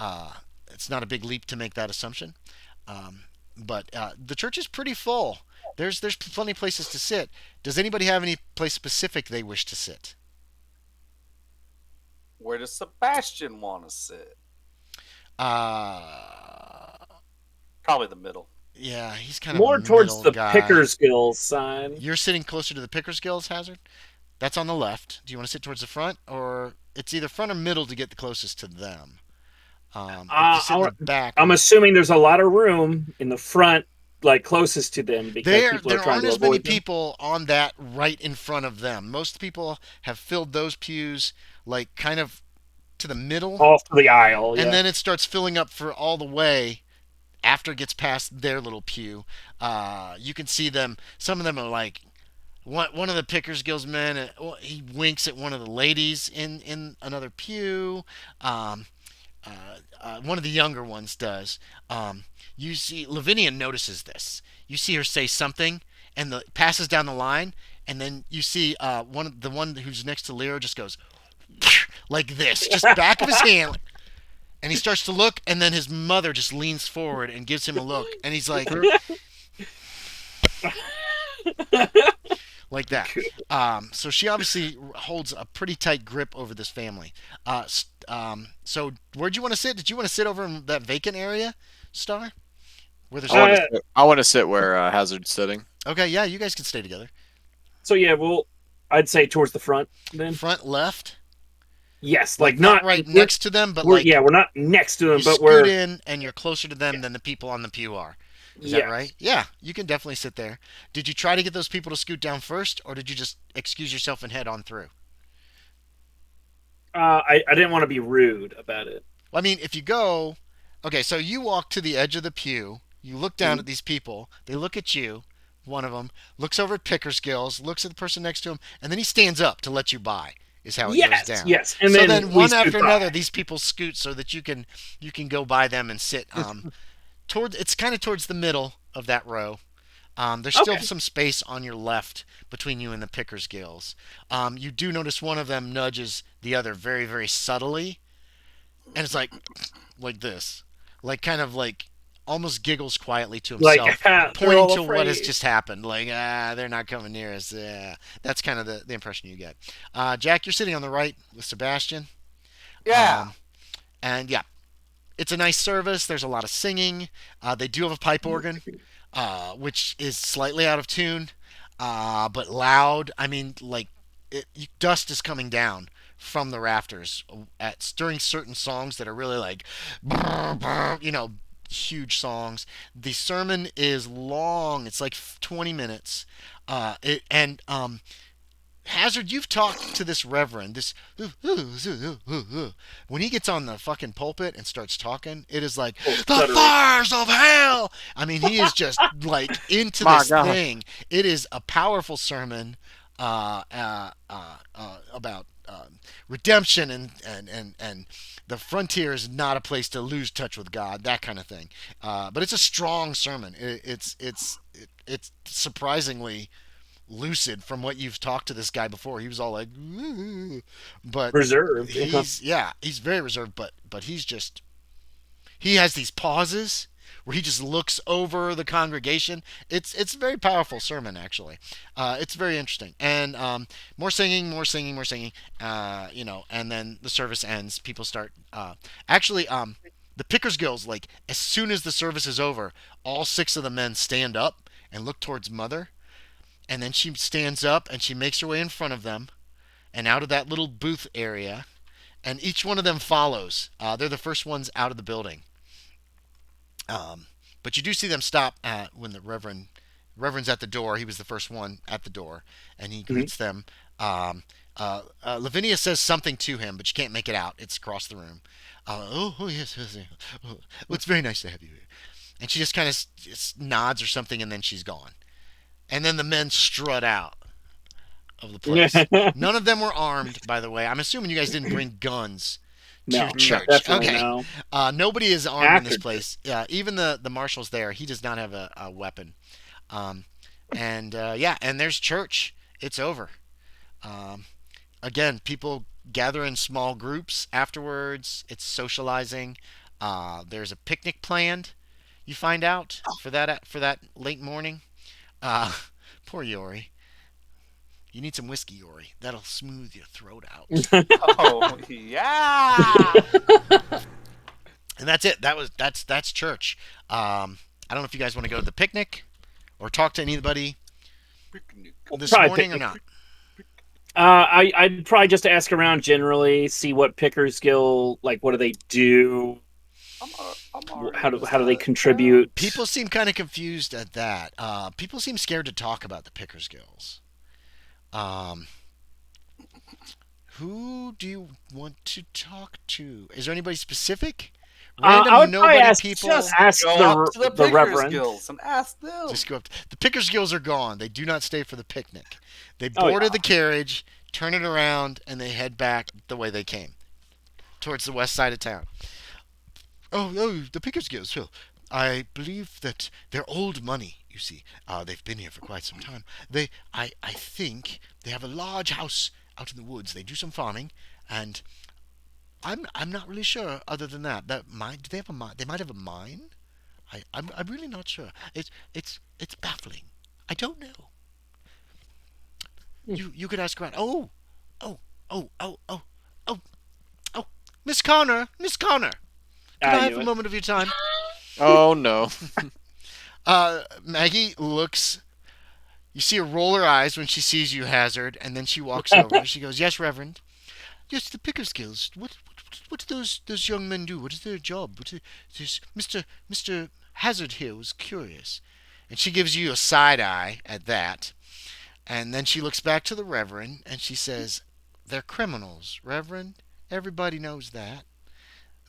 It's not a big leap to make that assumption. But the church is pretty full. There's plenty of places to sit. Does anybody have any place specific they wish to sit? Where does Sebastian want to sit? Uh, Probably the middle. yeah, he's kind of a More towards middle the guy. Pickersgill side. You're sitting closer to the Pickersgills, Hazard. That's on the left. Do you want to sit towards the front, or it's either front or middle to get the closest to them? If you sit in the back, I'm assuming there's a lot of room in the front, like closest to them, because people are there trying aren't to as many avoid them. people on that right in front of them. Most people have filled those pews like kind of to the middle, Off to the aisle, and yeah. then it starts filling up for all the way after it gets past their little pew. You can see them. Some of them are like one of the Pickersgills men. He winks at one of the ladies in another pew. Um, one of the younger ones does. You see, Lavinia notices this. You see her say something, and passes down the line, and then you see the one who's next to Leo just goes like this, just back of his hand, and he starts to look, and then his mother just leans forward and gives him a look, and he's like, like that. So she obviously holds a pretty tight grip over this family. So where'd you want to sit? Did you want to sit over in that vacant area, Star? Where there's I want to sit where Hazard's sitting. okay, yeah, you guys can stay together. So yeah, well, I'd say towards the front then. Front left, Yes, like not right next to them, but like yeah, we're not next to them, you but scoot we're in and you're closer to them than the people on the pew are. Is that right? Yeah, you can definitely sit there. Did you try to get those people to scoot down first, or did you just excuse yourself and head on through? I didn't want to be rude about it. Well, I mean, if you go, okay, so you walk to the edge of the pew, you look down at these people, they look at you, one of them looks over at Pickersgills, looks at the person next to him, and then he stands up to let you by. Is how it goes down. Yes, and so then we one scoot after by. another, these people scoot so that you can go by them and sit. It's kind of towards the middle of that row. There's still some space on your left between you and the Pickersgills. You do notice one of them nudges the other very, very subtly, and it's like this, like kind of like almost giggles quietly to himself, pointing to what has just happened. Like, they're not coming near us. That's kind of the impression you get. Jack, you're sitting on the right with Sebastian. Yeah. And yeah, it's a nice service. There's a lot of singing. They do have a pipe organ, which is slightly out of tune, but loud. I mean, like, dust is coming down from the rafters during certain songs that are really like, huge songs. The sermon is long. It's like 20 minutes. Hazard, you've talked to this reverend. When he gets on the fucking pulpit and starts talking, it is like the fires of hell. I mean, he is just like into this thing. It is a powerful sermon about redemption and the frontier is not a place to lose touch with God, that kind of thing. But it's a strong sermon. It's surprisingly lucid from what you've talked to this guy before. He was all like, but reserved. He's very reserved, but he has these pauses where he just looks over the congregation. It's a very powerful sermon, actually. It's very interesting, and more singing, and then the service ends. People start the Pickersgills, like as soon as the service is over, all 6 of the men stand up and look towards Mother. And then she stands up and she makes her way in front of them and out of that little booth area. And each one of them follows. They're the first ones out of the building. But you do see them stop when the Reverend's at the door. He was the first one at the door. And he greets them. Lavinia says something to him, but you can't make it out. It's across the room. Yes. Well, it's very nice to have you here. And she just kind of nods or something, and then she's gone. And then the men strut out of the place. None of them were armed, by the way. I'm assuming you guys didn't bring guns to church. Okay. No. Nobody is armed in this place. Even the marshal's there. He does not have a weapon. And there's church. It's over. Again, people gather in small groups afterwards. It's socializing. There's a picnic planned. You find out for that late morning. Poor Yorie. You need some whiskey, Yorie. That'll smooth your throat out. Oh yeah. And that's it. That's church. I don't know if you guys want to go to the picnic or talk to anybody this Probably morning or picnic. not. I'd probably just ask around generally, see what Pickersgill, like, what do they do? I'm already How do just they like, contribute? People seem kind of confused at that. People seem scared to talk about the Pickersgills. Who do you want to talk to? Is there anybody specific? Random I would probably nobody ask, people. just ask Go up to the Pickers Reverend. Guilds and ask them. Just go up. The Pickersgills are gone. They do not stay for the picnic. They Oh, boarded yeah. the carriage, turn it around, and they head back the way they came, towards the west side of town. Oh, the Pickersgills, Phil. I believe that they're old money. You see, they've been here for quite some time. I think they have a large house out in the woods. They do some farming, and I'm not really sure. Other than that, do they have a mine? They might have a mine. I'm really not sure. It's baffling. I don't know. You could ask around. Oh, oh, oh, oh, oh, oh, oh, Miss Connor, Miss Connor. Can I have knew a it. moment of your time? Oh no. Maggie looks. You see her roll her eyes when she sees you, Hazard, and then she walks over. She goes, "Yes, Reverend. Yes, the Pickersgills. What do those young men do? What is their job? Mr. Hazard here was curious." And she gives you a side eye at that. And then she looks back to the Reverend and she says, "They're criminals, Reverend. Everybody knows that.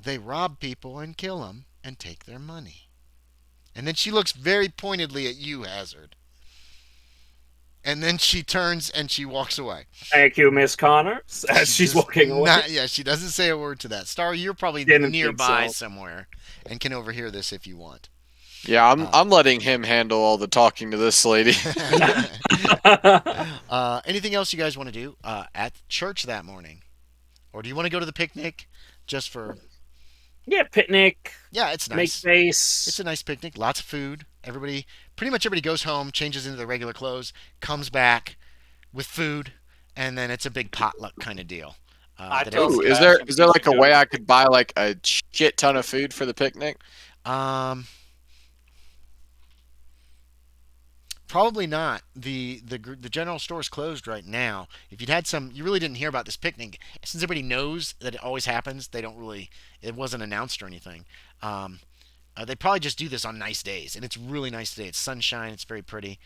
They rob people and kill them and take their money." And then she looks very pointedly at you, Hazard. And then she turns and she walks away. Thank you, Miss Connor, as She she's does walking away. Yeah, she doesn't say a word to that. Star, you're probably Didn't think nearby so. somewhere and can overhear this if you want. Yeah, I'm letting him handle all the talking to this lady. Anything else you guys want to do at church that morning? Or do you want to go to the picnic just for... Yeah, picnic, Yeah, it's make nice. face. It's a nice picnic. Lots of food. Pretty much everybody goes home, changes into their regular clothes, comes back with food, and then it's a big potluck kind of deal. I that told Ooh, everybody- is there like a way I could buy like a shit ton of food for the picnic? Probably not. The general store is closed right now. If you'd had some, you really didn't hear about this picnic. Since everybody knows that it always happens, they don't really. It wasn't announced or anything. They probably just do this on nice days, and it's really nice today. It's sunshine. It's very pretty.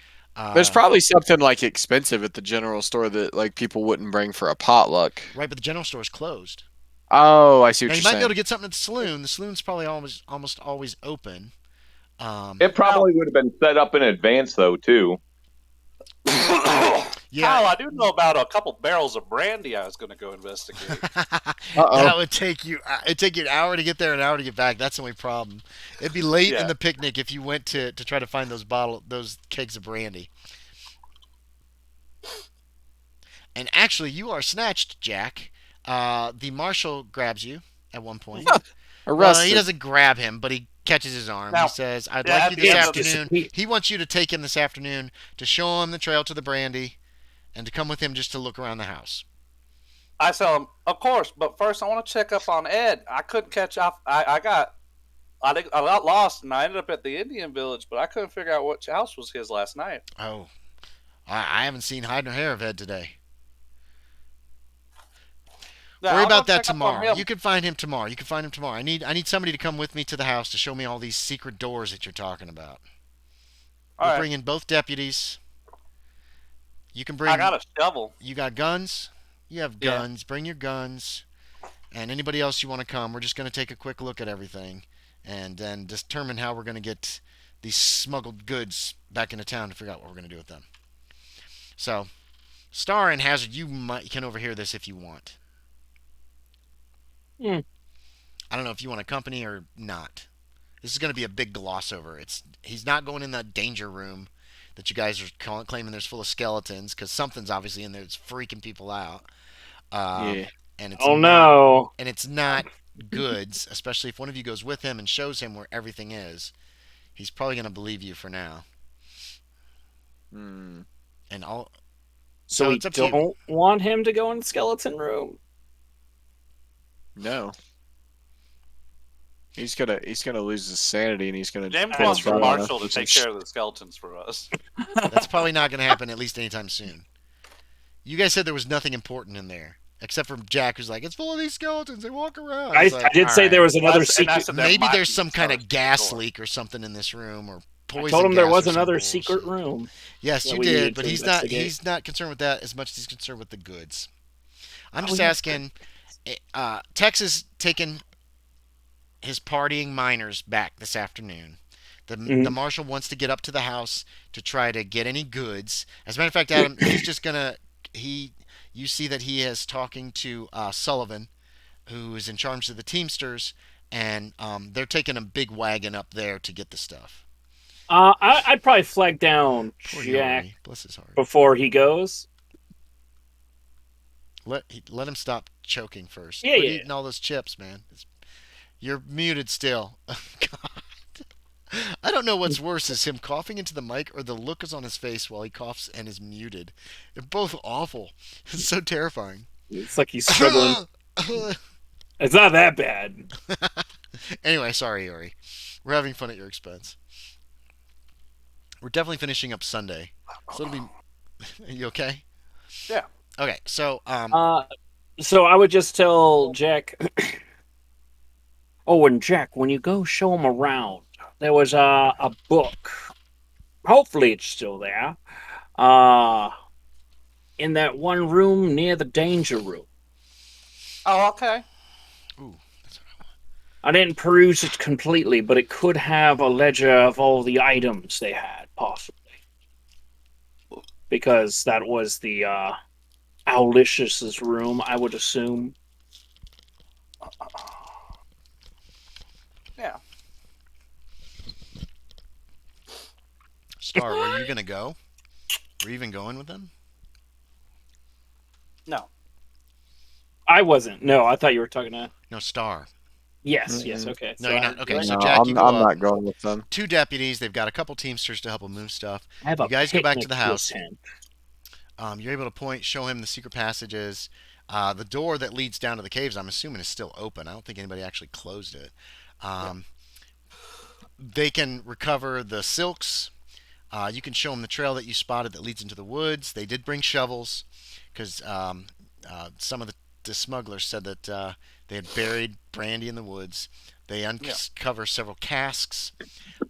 There's probably something like expensive at the general store that like people wouldn't bring for a potluck. Right, but the general store is closed. Oh, I see what Now you you're might be able saying. to get something at the saloon. The saloon's probably almost always open. It probably would have been set up in advance, though, too. Yeah, Kyle, I do know about a couple barrels of brandy I was going to go investigate. that would take you. It'd take you an hour to get there, an hour to get back. That's the only problem. It'd be late in Yeah. the picnic if you went to try to find those kegs of brandy. And actually, you are snatched, Jack. The marshal grabs you at one point. Well, Arrested. he doesn't grab him, but he catches his arm. Now- He says, "I'd Yeah, like at you the this end of afternoon." He wants you to take him this afternoon to show him the trail to the brandy, and to come with him just to look around the house. I tell him, of course, but first I want to check up on Ed. I couldn't catch up. I got lost and I ended up at the Indian village, but I couldn't figure out which house was his last night. Oh, I haven't seen hide nor hair of Ed today. Yeah, Worry I'll go about that check up on tomorrow. him. You can find him tomorrow. I need somebody to come with me to the house to show me all these secret doors that you're talking about. All We'll right. bring in both deputies. You can bring. I got a shovel. You got guns? You have Yeah. guns. Bring your guns. And anybody else you want to come, we're just going to take a quick look at everything and then determine how we're going to get these smuggled goods back into town to figure out what we're going to do with them. So, Star and Hazard, you can overhear this if you want. Hmm. I don't know if you want a company or not. This is going to be a big gloss over. He's not going in that danger room that you guys are claiming there's full of skeletons, because something's obviously in there that's freaking people out. Yeah. And it's Oh not, no! and it's not goods, especially if one of you goes with him and shows him where everything is. He's probably going to believe you for now. Hmm. And all So we it's up to you. don't want him to go in the skeleton room. No. He's gonna lose his sanity and he's gonna. James That's wants for right. Marshall to take care of the skeletons for us. That's probably not going to happen at least anytime soon. You guys said there was nothing important in there. Except for Jack, who's like, it's full of these skeletons. They walk around. I, It's like, I did all say right. there was another That's- and I secret. said that Maybe might there's be some kind of the gas door. leak or something in this room, or poison. I told him there gas was or some another bullshit. secret room. Yes, that you we did, needed but to he's not. investigate. He's not concerned with that as much as he's concerned with the goods. I'm Oh, just yeah. asking. Tex is taking his partying miners back this afternoon. The marshal wants to get up to the house to try to get any goods. As a matter of fact, Adam, he's just gonna. You see that he is talking to Sullivan, who is in charge of the teamsters, and they're taking a big wagon up there to get the stuff. I'd probably flag down Poor Jack Yorie, bless his heart. before he goes. Let him stop choking first. Yeah, Quit yeah. eating all those chips, man. You're muted still. God. I don't know what's worse, is him coughing into the mic or the look is on his face while he coughs and is muted. They're both awful. It's so terrifying. It's like he's struggling. It's not that bad. Anyway, sorry, Yorie. We're having fun at your expense. We're definitely finishing up Sunday. So it'll be... Are you okay? Yeah. Okay, so... So I would just tell Jack. Oh, and Jack, when you go show him around, there was a book. Hopefully, it's still there. In that one room near the danger room. Oh, okay. Ooh, that's what I want. I didn't peruse it completely, but it could have a ledger of all the items they had, possibly. Because that was the Owlicious's room, I would assume. Yeah. Star, were you going to go? Were you even going with them? No. I wasn't. No, I thought you were talking to... No, Star. Yes, yes, okay. No, you're not. Okay, right? so No, Jack, you go I'm up. not going with them. 2 deputies. They've got a couple teamsters to help them move stuff. I have You a guys go back to picnic the house. attend. You're able to show him the secret passages. The door that leads down to the caves, I'm assuming, is still open. I don't think anybody actually closed it. They can recover the silks. You can show them the trail that you spotted that leads into the woods. They did bring shovels because some of the smugglers said that they had buried brandy in the woods. They uncover several casks,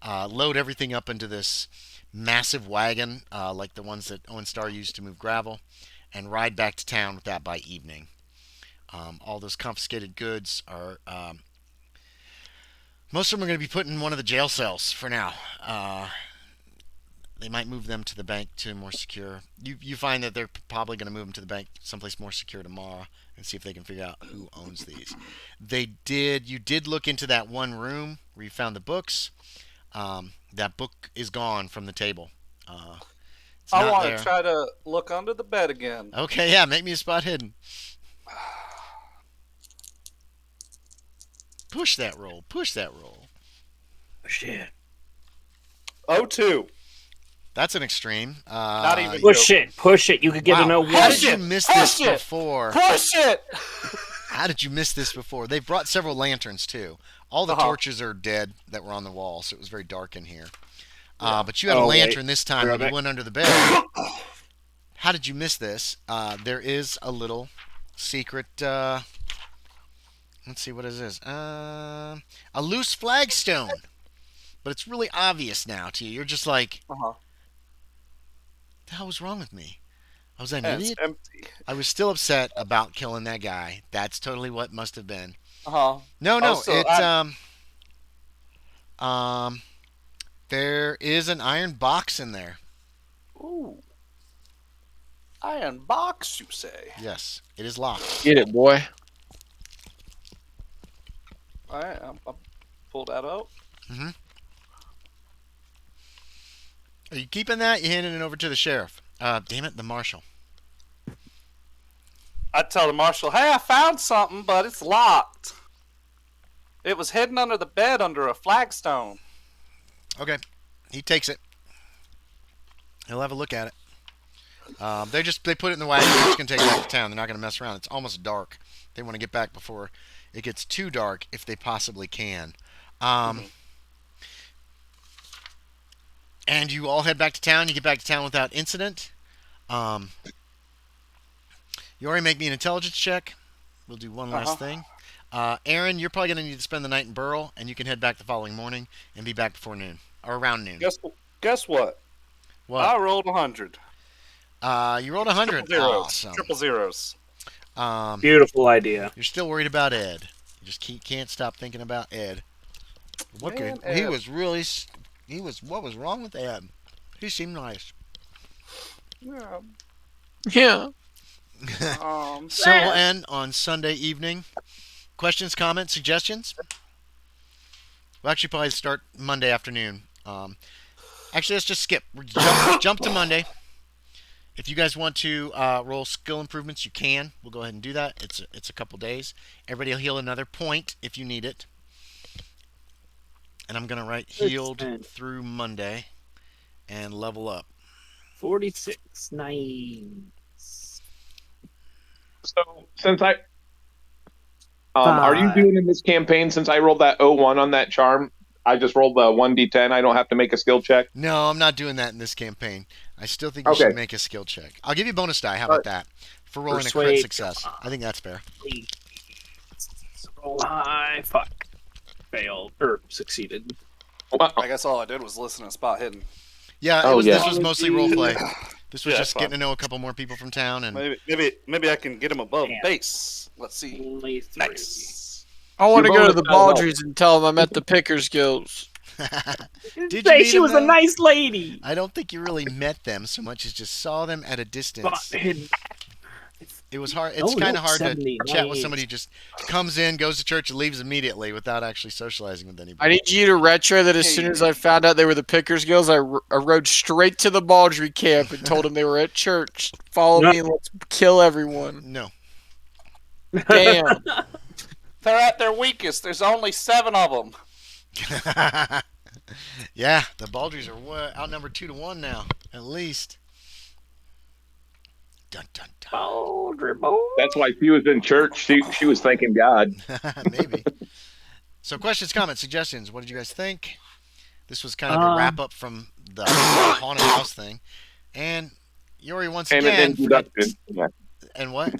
load everything up into this massive wagon like the ones that Owen Starr used to move gravel, and ride back to town with that by evening. All those confiscated goods are... most of them are going to be put in one of the jail cells for now. They might move them to the bank to more secure. You find that they're probably going to move them to the bank someplace more secure tomorrow and see if they can figure out who owns these. You did look into that one room where you found the books. That book is gone from the table. It's I not want there. to try to look under the bed again. Okay, yeah, make me a spot hidden. Push that roll. Push that roll. Shit. 02. That's an extreme. Not even Push it. Push it. You could get Wow. to know How what. did you miss this before? Push it! How did you miss this before? They've brought several lanterns too. All the torches are dead that were on the wall, so it was very dark in here. But you had a lantern this time when you went under the bed. How did you miss this? There is a little secret. Let's see, what is this? A loose flagstone. But it's really obvious now to you. You're just like, Uh-huh. the hell was wrong with me? I was an And it's idiot. empty. I was still upset about killing that guy. That's totally what must have been. Uh-huh. No, Also, it's there is an iron box in there. Ooh. Iron box, you say? Yes, it is locked. Get it, boy. All right, I'll pull that out. Are you keeping that? You handing it over to the sheriff? Damn it, the marshal. I tell the marshal, hey, I found something, but it's locked. It was hidden under the bed under a flagstone. Okay, he takes it. He'll have a look at it. They put it in the wagon. They're just gonna take it back to town. They're not gonna mess around. It's almost dark. They want to get back before it gets too dark, if they possibly can. Um, and you all head back to town. You get back to town without incident. Um, Yorie, make me an intelligence check. We'll do one last thing. Aaron, you're probably going to need to spend the night in Burl, and you can head back the following morning and be back before noon, or around noon. Guess what? What? I rolled 100. You rolled 100. Awesome. Triple zeros. Beautiful idea. You're still worried about Ed. You just can't stop thinking about Ed. What Man, could he Ed. was really what was wrong with Ed? He seemed nice. Yeah. Yeah. So we'll end on Sunday evening. Questions, comments, suggestions? We'll actually probably start Monday afternoon. Actually, let's just skip. Jump to Monday. If you guys want to roll skill improvements, you can. We'll go ahead and do that. It's a couple days. Everybody will heal another point if you need it. And I'm going to write healed through Monday and level up. 46. Nice. So since are you doing in this campaign, since I rolled that 01 on that charm, I just rolled the 1d10, I don't have to make a skill check? No, I'm not doing that in this campaign. I still think you Okay. should make a skill check. I'll give you a bonus die. How about that? For rolling a crit Persuade. success. I think that's fair. Roll high. Fuck. Failed. Or succeeded. Well, I guess all I did was listen and spot hidden. Yeah, Oh, yeah. this was mostly role play. This was Yeah, just fine. getting to know a couple more people from town, and Maybe I can get him above Damn. base. Let's see. Only 3. Nice. I want to Your go to bonus the does help. Baldries and tell them I met the Pickers Guilds. Did you Say meet she him, was a though? nice lady. I don't think you really met them so much as just saw them at a distance. It was hard. It's Oh, kind no, of hard 70, to chat with nice. somebody who just comes in, goes to church, and leaves immediately without actually socializing with anybody. I need you to retro that as soon as I found out they were the Pickers Guilds, I rode straight to the Baldry camp and told them they were at church. Follow No. me and let's kill everyone. No. Damn. They're at their weakest. There's only 7 of them. Yeah, the Baldries are outnumbered 2-1 now, at least. Dun dun dun. Baldry boy. that's why she was in church. She was thanking God. Maybe. So, questions, comments, suggestions. What did you guys think? This was kind of a wrap up from the haunted house thing. And Yorie, once And an again, introduction. Yeah. and what?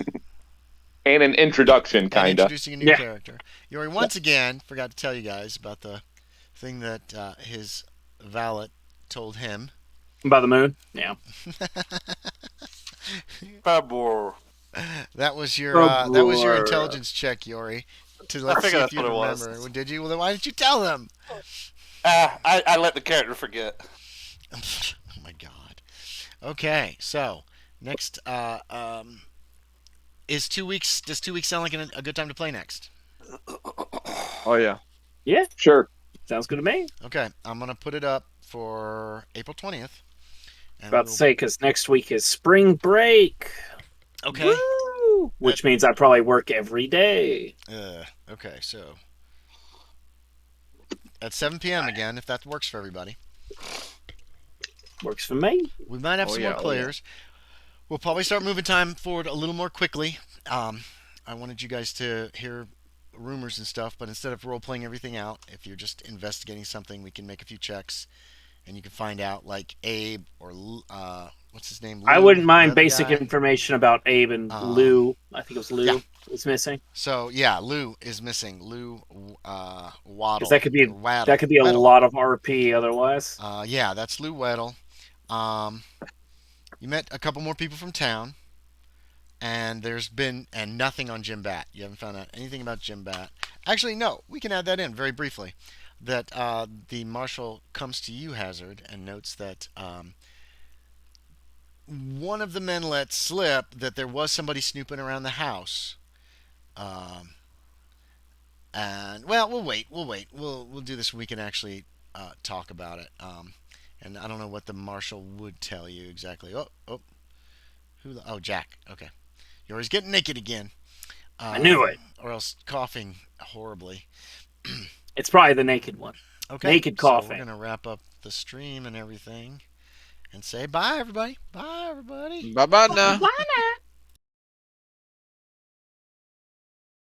And an introduction, And kind of. introducing a new Yeah. character. Yorie, once again, forgot to tell you guys about the thing that his valet told him. By the moon? Yeah. Babor. That was your Babor. intelligence check, Yorie. To I let's see figured if that's you what it was. remember. Well, did you? Well, then why didn't you tell them? I let the character forget. Oh my God. Okay, so next is 2 weeks. Does 2 weeks sound like a good time to play next? Oh, yeah. Yeah. Sure. Sounds good to me. Okay, I'm gonna put it up for April 20th. And About to say, because next week is spring break. okay. Woo! Which means I probably work every day. Okay, so at 7 p.m. again, if that works for everybody. Works for me. We might have Oh, some yeah, more oh, players. We'll probably start moving time forward a little more quickly. I wanted you guys to hear rumors and stuff, but instead of role playing everything out, if you're just investigating something, we can make a few checks, and you can find out like Abe or what's his name? I Lou, wouldn't the mind other basic guy. information about Abe and Lou. I think it was Lou yeah. was missing. So yeah, Lou is missing. Lou Waddle. 'Cause that could be or Waddle. That could be a Weddle. lot of RP otherwise. Yeah, that's Lou Weddle. You met a couple more people from town, and there's been nothing on Jim Bat. You haven't found out anything about Jim Bat. Actually, no. We can add that in very briefly. That the marshal comes to you, Hazard, and notes that one of the men let slip that there was somebody snooping around the house. And well, we'll wait. We'll do this when we can actually talk about it. And I don't know what the marshal would tell you exactly. Oh, Jack. Okay, you're always getting naked again. I knew it. Or else coughing horribly. It's probably the naked one. Okay. Naked So coughing. we're gonna wrap up the stream and everything, and say bye, everybody. Bye, everybody. Bye bye now. Bye.